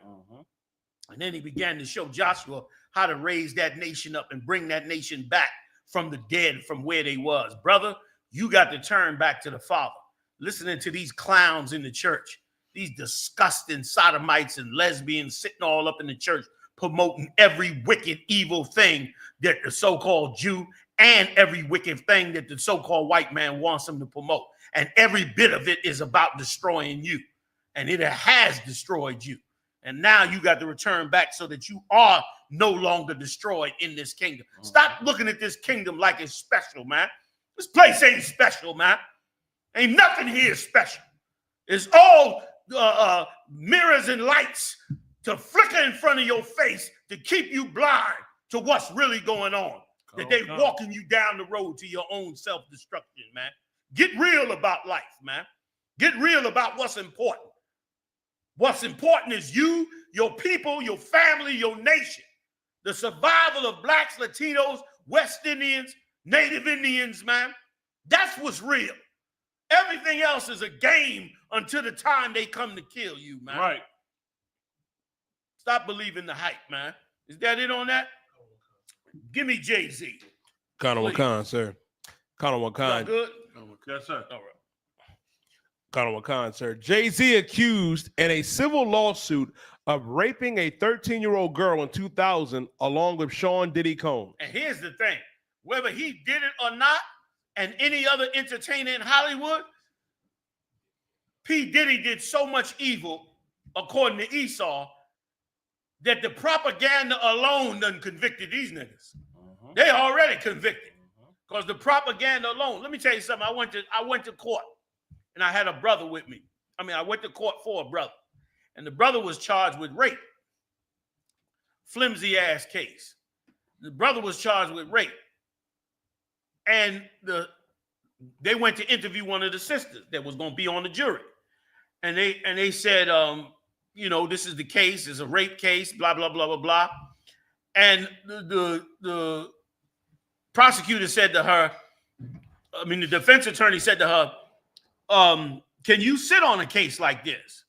And then he began to show Joshua how to raise that nation up and bring that nation back from the dead, from where they was. Brother, you got to turn back to the Father. Listening to these clowns in the church, these disgusting sodomites and lesbians sitting all up in the church, promoting every wicked, evil thing that the so-called Jew and every wicked thing that the so-called white man wants them to promote. And every bit of it is about destroying you. And it has destroyed you. And now you got to return back so that you are no longer destroyed in this kingdom. Stop looking at this kingdom like it's special, man. This place ain't special, man. Ain't nothing here special. It's all mirrors and lights to flicker in front of your face to keep you blind to what's really going on. That they walking you down the road to your own self-destruction, man. Get real about life, man. Get real about what's important. What's important is you, your people, your family, your nation. The survival of blacks, Latinos, West Indians, Native Indians, man. That's what's real. Everything else is a game until the time they come to kill you, man. Right. Stop believing the hype, man. Is that it on that? Give me Jay-Z. Khan Wakan, sir. Khan Wakan. Good? Yes, sir. All right. Khan Wakan, sir. Jay-Z accused in a civil lawsuit of raping a 13-year-old girl in 2000 along with Sean Diddy Combs. And here's the thing. Whether he did it or not, and any other entertainer in Hollywood, P. Diddy did so much evil, according to Esau, that the propaganda alone done convicted these niggas. They already convicted. Because the propaganda alone, let me tell you something. I went to court and I had a brother with me. I mean, I went to court for a brother. And the brother was charged with rape. Flimsy ass case. The brother was charged with rape. And they went to interview one of the sisters that was going to be on the jury. And they said, you know, this is the case, it's a rape case, blah, blah, blah, blah, blah. And the prosecutor said to her, the defense attorney said to her, can you sit on a case like this?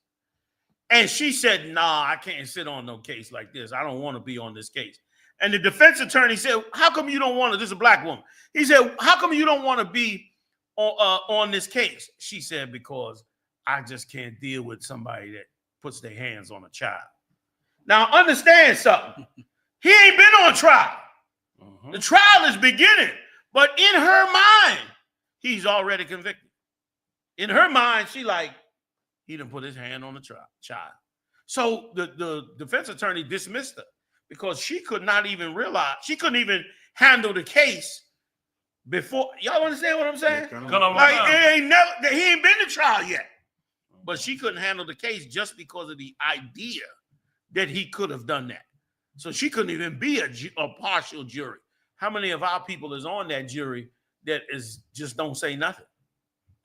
And she said, nah, I can't sit on no case like this. I don't want to be on this case. And the defense attorney said, how come you don't want to? This is a black woman. He said, how come you don't want to be on this case? She said, because I just can't deal with somebody that puts their hands on a child. Now, understand something. He ain't been on trial. The trial is beginning. But in her mind, he's already convicted. In her mind, she like, he done put his hand on the child. So the defense attorney dismissed her because she could not even realize, she couldn't even handle the case before. Y'all understand what I'm saying? Like, he ain't been to trial yet. But she couldn't handle the case just because of the idea that he could have done that. So she couldn't even be a partial jury. How many of our people is on that jury that is just don't say nothing?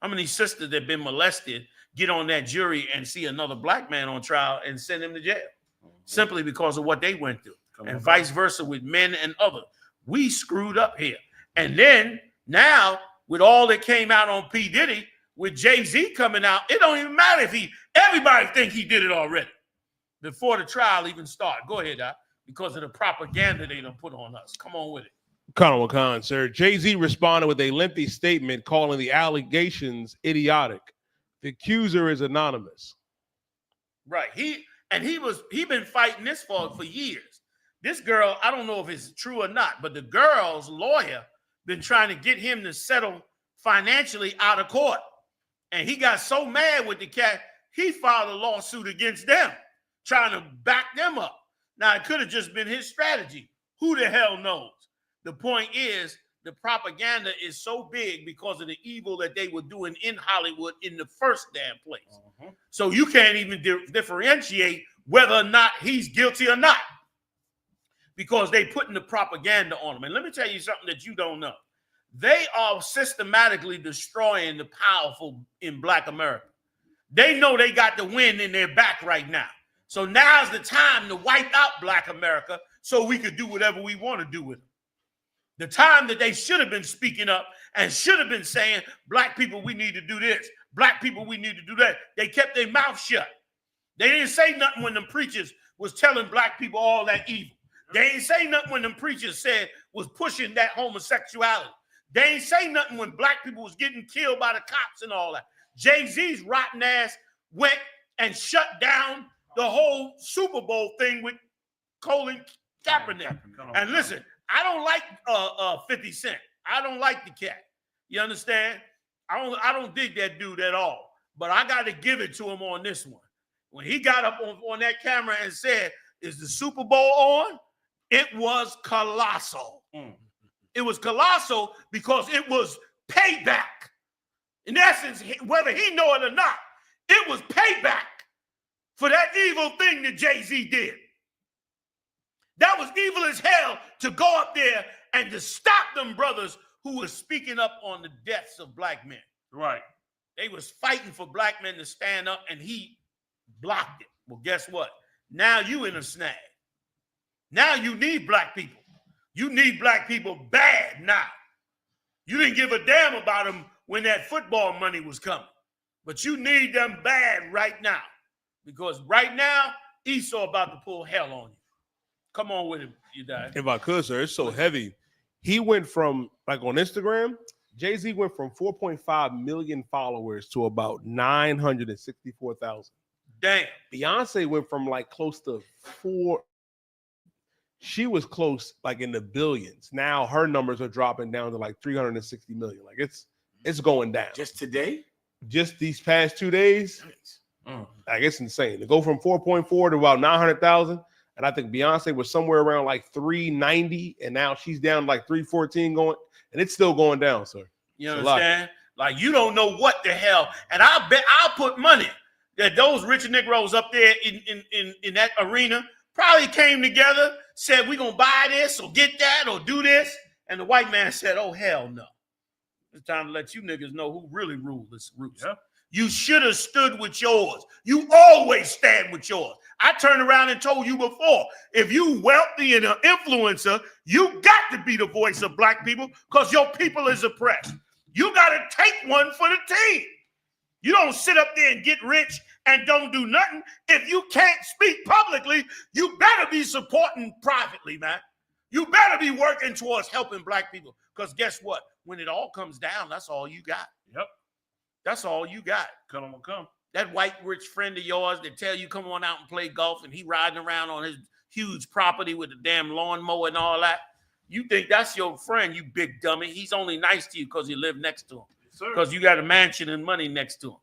How many sisters that been molested get on that jury and see another black man on trial and send him to jail simply because of what they went through? And vice versa with men and others. We screwed up here. And then now with all that came out on P. Diddy, with Jay-Z coming out, it don't even matter if everybody think he did it already before the trial even started. Go ahead, Doc, because of the propaganda they done put on us. Come on with it. Colonel Khan, sir. Jay-Z responded with a lengthy statement calling the allegations idiotic. The accuser is anonymous. Right. He been fighting this for years. This girl, I don't know if it's true or not, but the girl's lawyer been trying to get him to settle financially out of court. And he got so mad with the cat, he filed a lawsuit against them, trying to back them up. Now, it could have just been his strategy. Who the hell knows? The point is, the propaganda is so big because of the evil that they were doing in Hollywood in the first damn place. So you can't even differentiate whether or not he's guilty or not because they putting the propaganda on him. And let me tell you something that you don't know. They are systematically destroying the powerful in Black America. They know they got the wind in their back right now. So now's the time to wipe out Black America so we could do whatever we want to do with them. The time that they should have been speaking up and should have been saying, black people, we need to do this. Black people, we need to do that. They kept their mouth shut. They didn't say nothing when them preachers was telling black people all that evil. They didn't say nothing when them preachers said was pushing that homosexuality. They ain't say nothing when black people was getting killed by the cops and all that. Jay-Z's rotten ass went and shut down the whole Super Bowl thing with Colin Kaepernick. And listen, I don't like 50 Cent. I don't like the cat. You understand? I don't dig that dude at all. But I got to give it to him on this one. When he got up on that camera and said, "Is the Super Bowl on?" It was colossal. It was colossal because it was payback. In essence, whether he know it or not, it was payback for that evil thing that Jay-Z did. That was evil as hell to go up there and to stop them brothers who were speaking up on the deaths of black men. Right. They was fighting for black men to stand up, and he blocked it. Well, guess what? Now you in a snag. Now you need black people. You need black people bad now. You didn't give a damn about them when that football money was coming. But you need them bad right now. Because right now, Esau about to pull hell on you. Come on with him, you die. If I could, sir, it's so heavy. He went from, like on Instagram, Jay-Z went from 4.5 million followers to about 964,000. Damn. Beyonce went from like close to 4. She was close, like in the billions. Now her numbers are dropping down to like 360 million. Like it's going down. Just today? Just these past 2 days. Like it's insane. To go from 4.4 to about 900,000. And I think Beyonce was somewhere around like 390, and now she's down like 314 going, and it's still going down, sir. You understand? Like you don't know what the hell. And I'll put money that those rich Negroes up there in that arena probably came together, said we're gonna buy this or get that or do this. And the white man said, oh hell no. It's time to let you niggas know who really rule this roost. Yeah. You should have stood with yours. You always stand with yours. I turned around and told you before, if you wealthy and an influencer, you got to be the voice of black people because your people is oppressed. You got to take one for the team. You don't sit up there and get rich and don't do nothing. If you can't speak publicly, you better be supporting privately, man. You better be working towards helping black people because guess what? When it all comes down, that's all you got. Yep. That's all you got. Come. That white rich friend of yours that tell you come on out and play golf and he riding around on his huge property with a damn lawnmower and all that. You think that's your friend, you big dummy. He's only nice to you because you live next to him. Because you got a mansion and money next to him.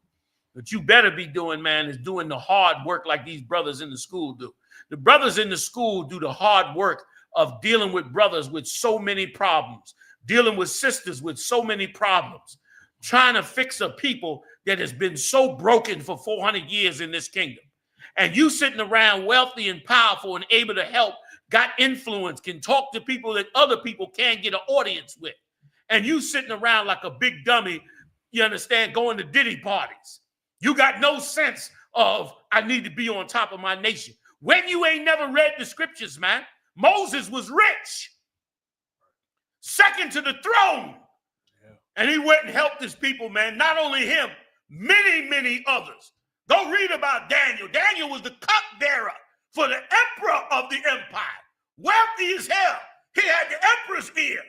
But you better be doing, man, is doing the hard work like these brothers in the school do. The brothers in the school do the hard work of dealing with brothers with so many problems, dealing with sisters with so many problems, trying to fix a people that has been so broken for 400 years in this kingdom. And you sitting around wealthy and powerful and able to help, got influence, can talk to people that other people can't get an audience with. And you sitting around like a big dummy, you understand, going to Diddy parties. You got no sense of, I need to be on top of my nation. When you ain't never read the scriptures, man. Moses was rich. Second to the throne. And he went and helped his people, man. Not only him, many, many others. Go read about Daniel. Daniel was the cupbearer for the emperor of the empire. Wealthy as hell. He had the emperor's ear.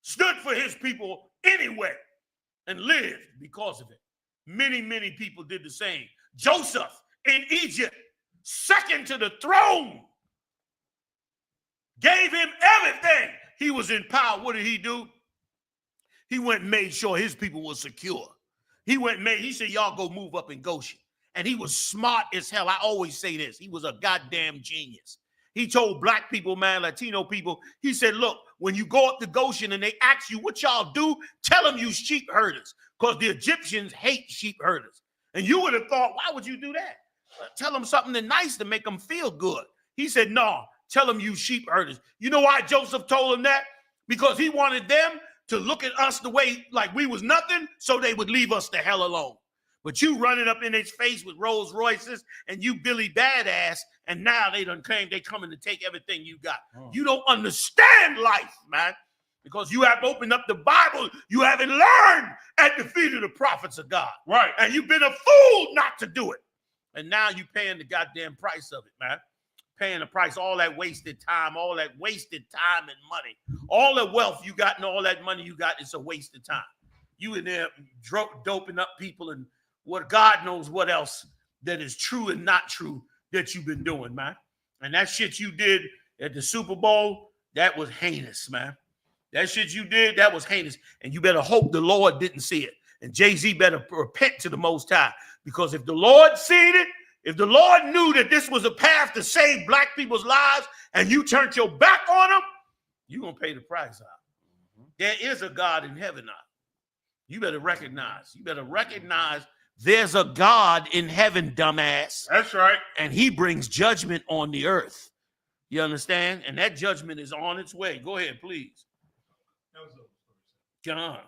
Stood for his people anyway and lived because of it. Many, many people did the same. Joseph in Egypt, second to the throne, gave him everything. He was in power. What did he do? He went and made sure his people were secure. He said, y'all go move up in Goshen. And he was smart as hell. I always say this. He was a goddamn genius. He told black people, man, Latino people, he said, look, when you go up to Goshen and they ask you what y'all do, tell them you sheep herders because the Egyptians hate sheep herders. And you would have thought, why would you do that? Tell them something nice to make them feel good. He said, no, tell them you sheep herders. You know why Joseph told him that? Because he wanted them to look at us the way like we was nothing so they would leave us the hell alone. But you running up in his face with Rolls Royces and you Billy Badass, and now they done claim they coming to take everything you got. You don't understand life, man, because you have opened up the Bible. You haven't learned at the feet of the prophets of God. Right. And you've been a fool not to do it. And now you paying the goddamn price of it, man. Paying the price, all that wasted time, all that wasted time and money. All the wealth you got and all that money you got, it's a waste of time. You in there doping up people and what God knows what else that is true and not true that you've been doing, man. And that shit you did at the Super Bowl, that was heinous, man. That shit you did, that was heinous. And you better hope the Lord didn't see it. And Jay-Z better repent to the Most High. Because if the Lord seen it, if the Lord knew that this was a path to save black people's lives and you turned your back on them, you're going to pay the price out. There is a God in heaven now. You better recognize. You better recognize there's a God in heaven, dumbass. That's right. And he brings judgment on the earth. You understand? And that judgment is on its way. Go ahead, please. John.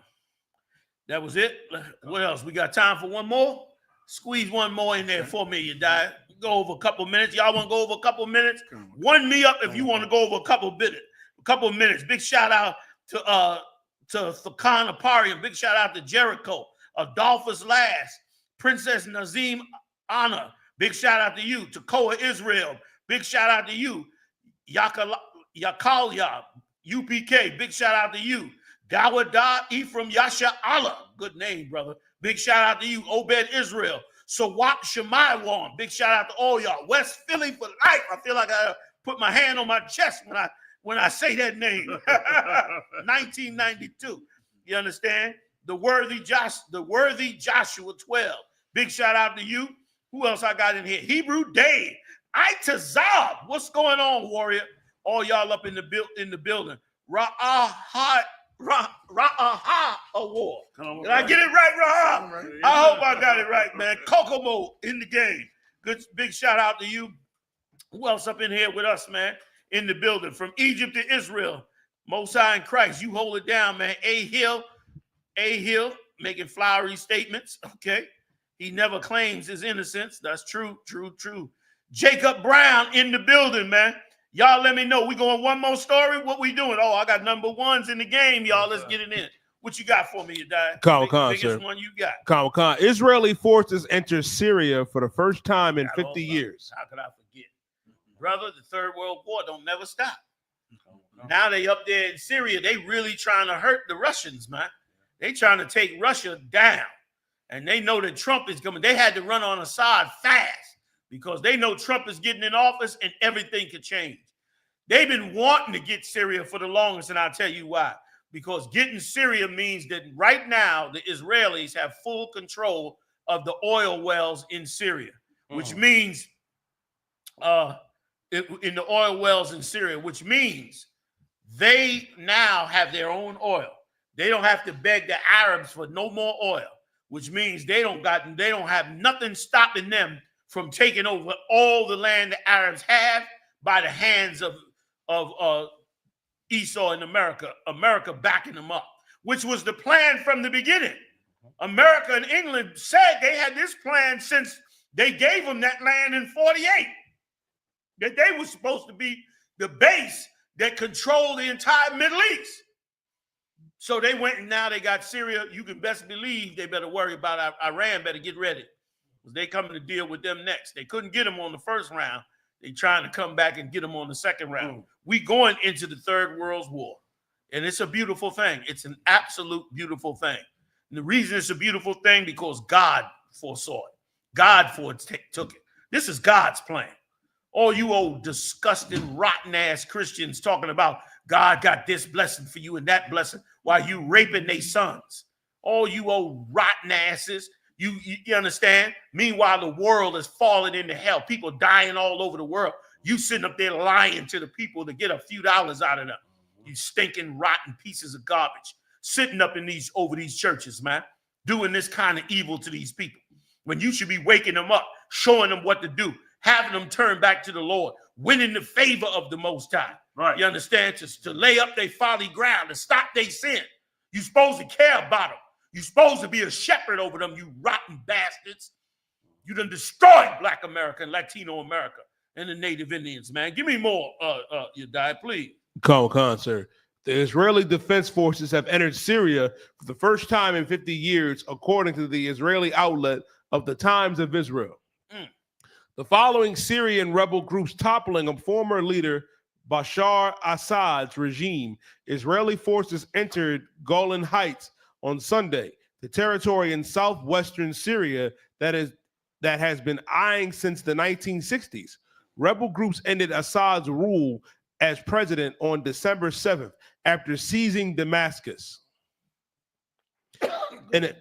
That was it. What else? We got time for one more? Squeeze one more in there for me, you die. Go over a couple minutes. Y'all want to go over a couple minutes? One me up if you want to go over a couple minutes. Big shout out to Thakana Parian. Big shout out to Jericho. Adolphus Last. Princess Nazim Anna. Big shout out to you. Tekoa Israel. Big shout out to you. Yakalya. U.P.K. Big shout out to you. Dawada Ephraim Yasha Allah. Good name, brother. Big shout out to you. Obed Israel. Sawak Shemaiwan. Big shout out to all y'all. West Philly for life. I feel like I put my hand on my chest when I say that name. 1992. You understand? The worthy Joshua 12. Big shout out to you. Who else I got in here? Hebrew Dave. Itazab. What's going on, warrior? All y'all up in the building. Ra'ah Award. Did I get it right, Ra'ah? I hope I got it right, man. Kokomo in the game. Good, big shout out to you. Who else up in here with us, man? In the building. From Egypt to Israel. Most High in Christ. You hold it down, man. A Hill making flowery statements. Okay. He never claims his innocence. That's true. Jacob Brown in the building, man. Y'all let me know. We going one more story? What we doing? Oh, I got number ones in the game, y'all. Let's get it in. What you got for me, you die? Biggest one you got. Israeli forces enter Syria for the first time in 50 years. How could I forget? Brother, the Third World War don't never stop. Now they up there in Syria. They really trying to hurt the Russians, man. They trying to take Russia down. And they know that Trump is coming. They had to run on Assad fast because they know Trump is getting in office and everything could change. They've been wanting to get Syria for the longest, and I'll tell you why. Because getting Syria means that right now the Israelis have full control of the oil wells in Syria, which means in the oil wells in Syria, which means they now have their own oil. They don't have to beg the Arabs for no more oil, which means they don't have nothing stopping them from taking over all the land the Arabs have by the hands of Esau in America backing them up, which was the plan from the beginning. America and England said they had this plan since they gave them that land in 48, that they were supposed to be the base that controlled the entire Middle East. So they went and now they got Syria. You can best believe they better worry about Iran, better get ready. Because they coming to deal with them next. They couldn't get them on the first round. They trying to come back and get them on the second round. We going into the Third World War. And it's a beautiful thing. It's an absolute beautiful thing. And the reason it's a beautiful thing because God foresaw it. God took it. This is God's plan. All you old disgusting, rotten-ass Christians talking about God got this blessing for you and that blessing while you raping their sons. All you old rotten asses. You understand? Meanwhile, the world is falling into hell. People dying all over the world. You sitting up there lying to the people to get a few dollars out of them. You stinking, rotten pieces of garbage. Sitting up in over these churches, man. Doing this kind of evil to these people. When you should be waking them up, showing them what to do, having them turn back to the Lord, winning the favor of the Most High. Right. You understand? To lay up their folly ground, to stop their sin. You're supposed to care about them. You're supposed to be a shepherd over them, you rotten bastards. You done destroyed Black America and Latino America and the Native Indians, man. Give me more, you die, please. Sir. The Israeli Defense Forces have entered Syria for the first time in 50 years, according to the Israeli outlet of the Times of Israel. The following Syrian rebel groups toppling a former leader Bashar Assad's regime, Israeli forces entered Golan Heights on Sunday, the territory in southwestern Syria that has been eyeing since the 1960s. Rebel groups ended Assad's rule as president on December 7th after seizing Damascus. In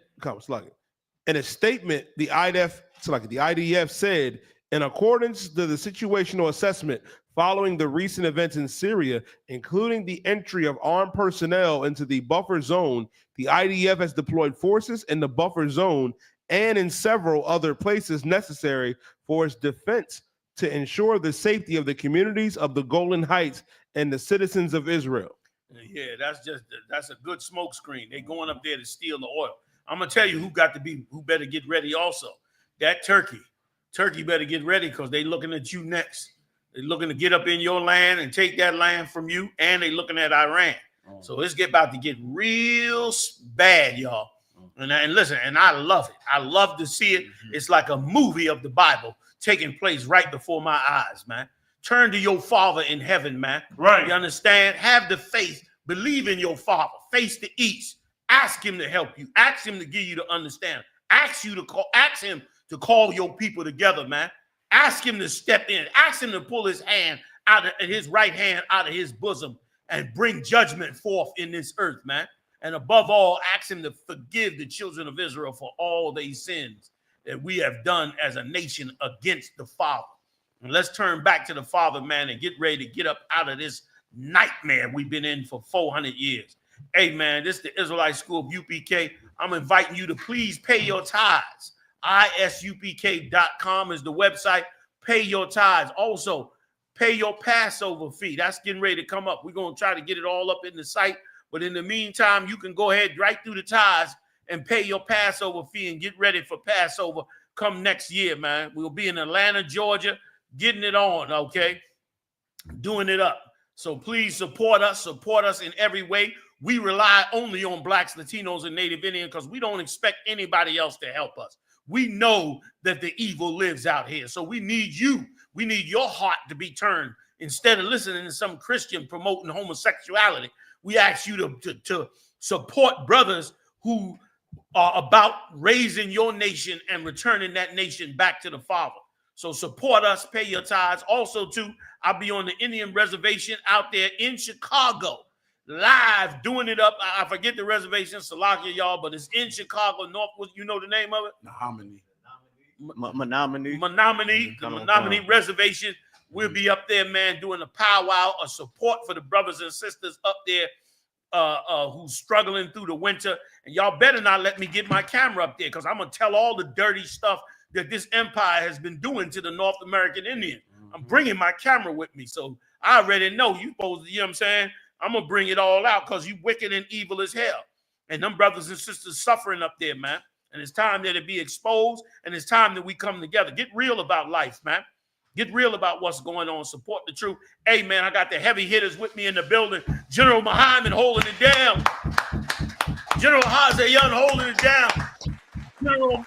a statement, the IDF said, in accordance to the situational assessment following the recent events in Syria, including the entry of armed personnel into the buffer zone, the IDF has deployed forces in the buffer zone and in several other places necessary for its defense to ensure the safety of the communities of the Golan Heights and the citizens of Israel. Yeah, that's a good smoke screen. They going up there to steal the oil. I'm gonna tell you who better get ready also. That Turkey better get ready because they looking at you next. They're looking to get up in your land and take that land from you, and they looking at Iran. So it's about to get real bad, y'all. And listen, and I love it. I love to see it. It's like a movie of the Bible taking place right before my eyes, man. Turn to your Father in heaven, man. Right. You understand? Have the faith. Believe in your Father. Face the east. Ask him to help you. Ask him to give you to understand. Ask him to call your people together, man. Ask him to step in. Ask him to pull his hand out of his right hand out of his bosom and bring judgment forth in this earth, man. And above all, ask him to forgive the children of Israel for all their sins that we have done as a nation against the Father. And let's turn back to the Father, man, and get ready to get up out of this nightmare we've been in for 400 years. Hey, man, this is the Israelite School of UPK. I'm inviting you to please pay your tithes. I.S.U.P.K.com is the website. Pay your tithes. Also, pay your Passover fee. That's getting ready to come up. We're going to try to get it all up in the site. But in the meantime, you can go ahead right through the tithes and pay your Passover fee and get ready for Passover come next year, man. We'll be in Atlanta, Georgia, getting it on, okay? Doing it up. So please support us in every way. We rely only on blacks, Latinos, and Native Indians because we don't expect anybody else to help us. We know that the evil lives out here. So we need you. We need your heart to be turned. Instead of listening to some Christian promoting homosexuality, we ask you to support brothers who are about raising your nation and returning that nation back to the Father. So support us, pay your tithes. Also, too, I'll be on the Indian reservation out there in Chicago, live, doing it up. I forget the reservation, Salakia, y'all, but it's in Chicago, Northwood. You know the name of it? Menominee. The Menominee Reservation. We'll be up there, man, doing a powwow, a support for the brothers and sisters up there who's struggling through the winter. And y'all better not let me get my camera up there because I'm going to tell all the dirty stuff that this empire has been doing to the North American Indian. I'm bringing my camera with me. So I already know you supposed to, you know what I'm saying? I'm going to bring it all out because you wicked and evil as hell. And them brothers and sisters suffering up there, man. And it's time that it be exposed, and it's time that we come together. Get real about life, man. Get real about what's going on. Support the truth. Hey, man, I got the heavy hitters with me in the building. General Muhammad holding it down. General Hazayan holding it down. General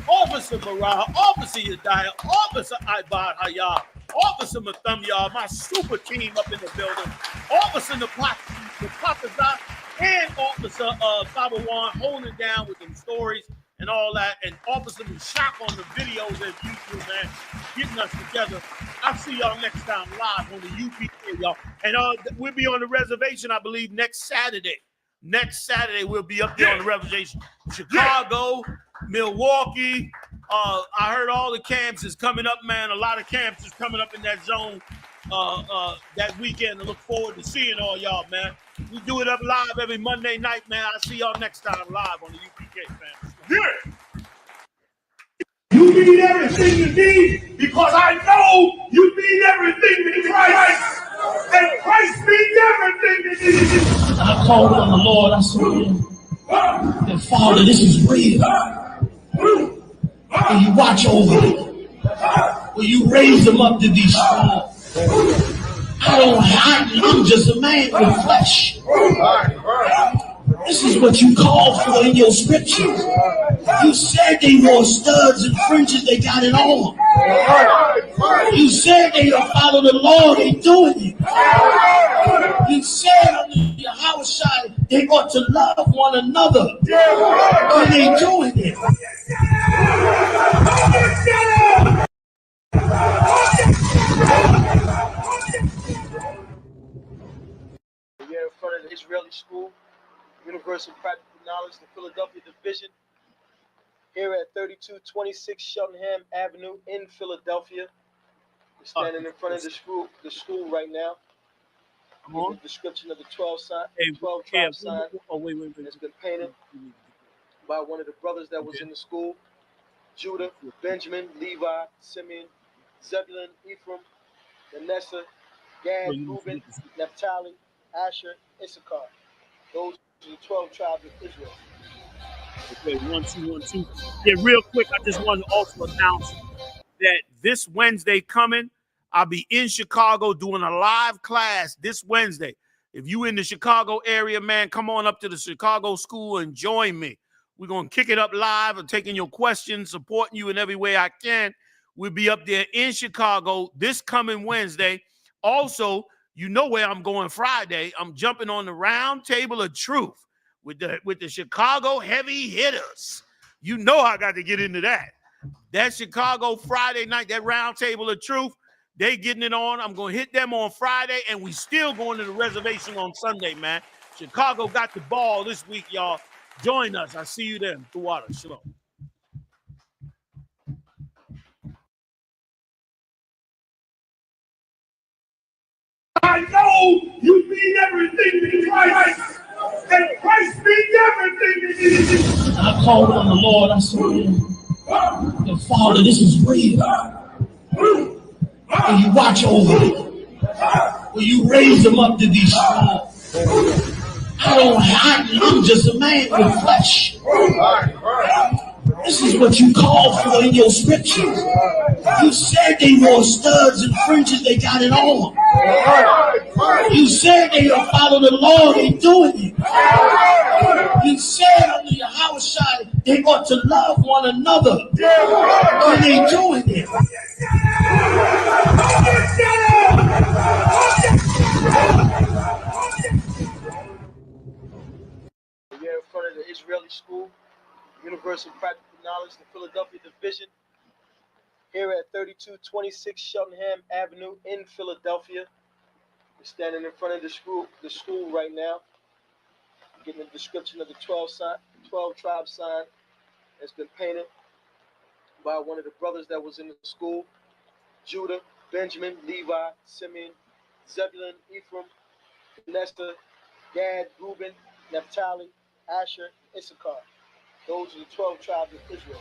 Officer Barah, Officer Yadiah, Officer Ibad Hayah, Officer Mathamyah, my super team up in the building, Officer Napatazat, and Officer Sabawan holding it down with them stories and all that, and Officer Mashak on the videos and YouTube, man, getting us together. I'll see y'all next time live on the UPK, y'all. And we'll be on the reservation, I believe, next Saturday. Next Saturday, we'll be up there on the reservation. Chicago, Milwaukee. I heard all the camps is coming up, man. A lot of camps is coming up in that zone that weekend. I look forward to seeing all y'all, man. We do it up live every Monday night, man. I'll see y'all next time live on the UPK, man. Yeah. You need everything you need because I know you need everything in Christ. And Christ means everything to you. I called on the Lord. I said, and Father, this is real. Will you watch over them? Will you raise them up to be strong? I'm just a man with flesh. This is what you called for in your scriptures. You said they wore studs and fringes, they got it on. You said they don't follow the law, they doing it. You said under YAHUSHA they ought to love one another, and they doing it. We're in front of the Israeli School, Universal Practical Knowledge, the Philadelphia Division, here at 3226 Cheltenham Avenue in Philadelphia. We're standing in front of the school right now. The description of the 12 tribe sign has been painted by one of the brothers that was in the school. Judah, Benjamin, Levi, Simeon, Zebulun, Ephraim, Manasseh, Gad, Reuben, Naphtali, Asher, Issachar. Those are the 12 tribes of Israel. Okay, 1, 2, 1, 2. Yeah, real quick, I just wanted to also announce that this Wednesday coming, I'll be in Chicago doing a live class this Wednesday. If you in the Chicago area, man, come on up to the Chicago school and join me. We're going to kick it up live and taking your questions, supporting you in every way I can. We'll be up there in Chicago this coming Wednesday. Also, you know where I'm going Friday. I'm jumping on the round table of truth with the Chicago heavy hitters. You know I got to get into that. That Chicago Friday night, that round table of truth, they getting it on. I'm going to hit them on Friday, and we still going to the reservation on Sunday, man. Chicago got the ball this week, y'all. Join us. I see you then. The water. Shalom. I know you mean everything to Christ, and Christ means everything to you. I called on the Lord. I said, Father, this is real. Will you watch over me? Will you raise them up to be strong? I'm just a man with flesh. This is what you called for in your scriptures. You said they wore studs and fringes, they got it on. You said they will follow the law, they doing it. You said under YAHUSHA they ought to love one another, and they doing it. We're in front of the Israeli School, Universal Practical Knowledge, the Philadelphia Division, here at 3226 Cheltenham Avenue in Philadelphia. We're standing in front of the school right now, getting a description of the 12 tribe sign that's been painted by one of the brothers that was in the school. Judah, Benjamin, Levi, Simeon, Zebulun, Ephraim, Manasseh, Gad, Reuben, Naphtali, Asher, Issachar. Those are the 12 tribes of Israel.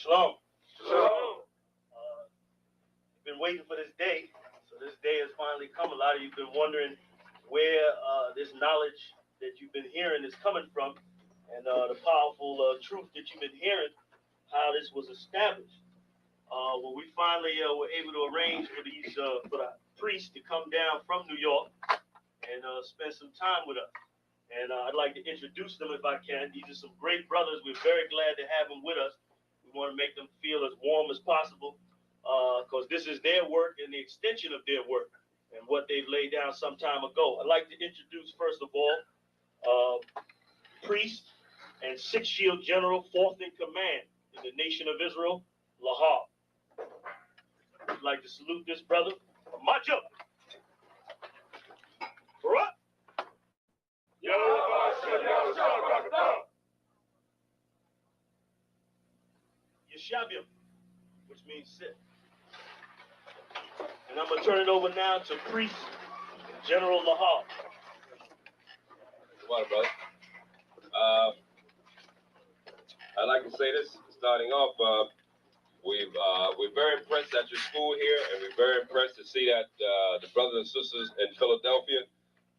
Shalom. Shalom. Been waiting for this day, so this day has finally come. A lot of you have been wondering where this knowledge that you've been hearing is coming from, and the powerful truth that you've been hearing, how this was established. Well, we finally were able to arrange for the priests to come down from New York and spend some time with us. And I'd like to introduce them if I can. These are some great brothers. We're very glad to have them with us. We want to make them feel as warm as possible because this is their work and the extension of their work and what they've laid down some time ago. I'd like to introduce, first of all, priest and Sixth Shield General, fourth in command in the nation of Israel, Lahar. I'd like to salute this brother. March up. Right. Yashabim, which means sit. And I'm going to turn it over now to Priest General Lahar. Good morning, brother. I'd like to say this, starting off, we're very impressed at your school here, and we're very impressed to see that the brothers and sisters in Philadelphia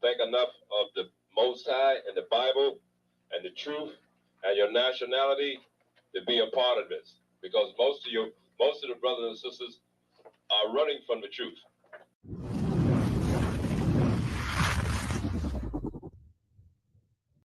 think enough of the Most High and the Bible and the truth and your nationality to be a part of this. Because most of your most of the brothers and sisters are running from the truth.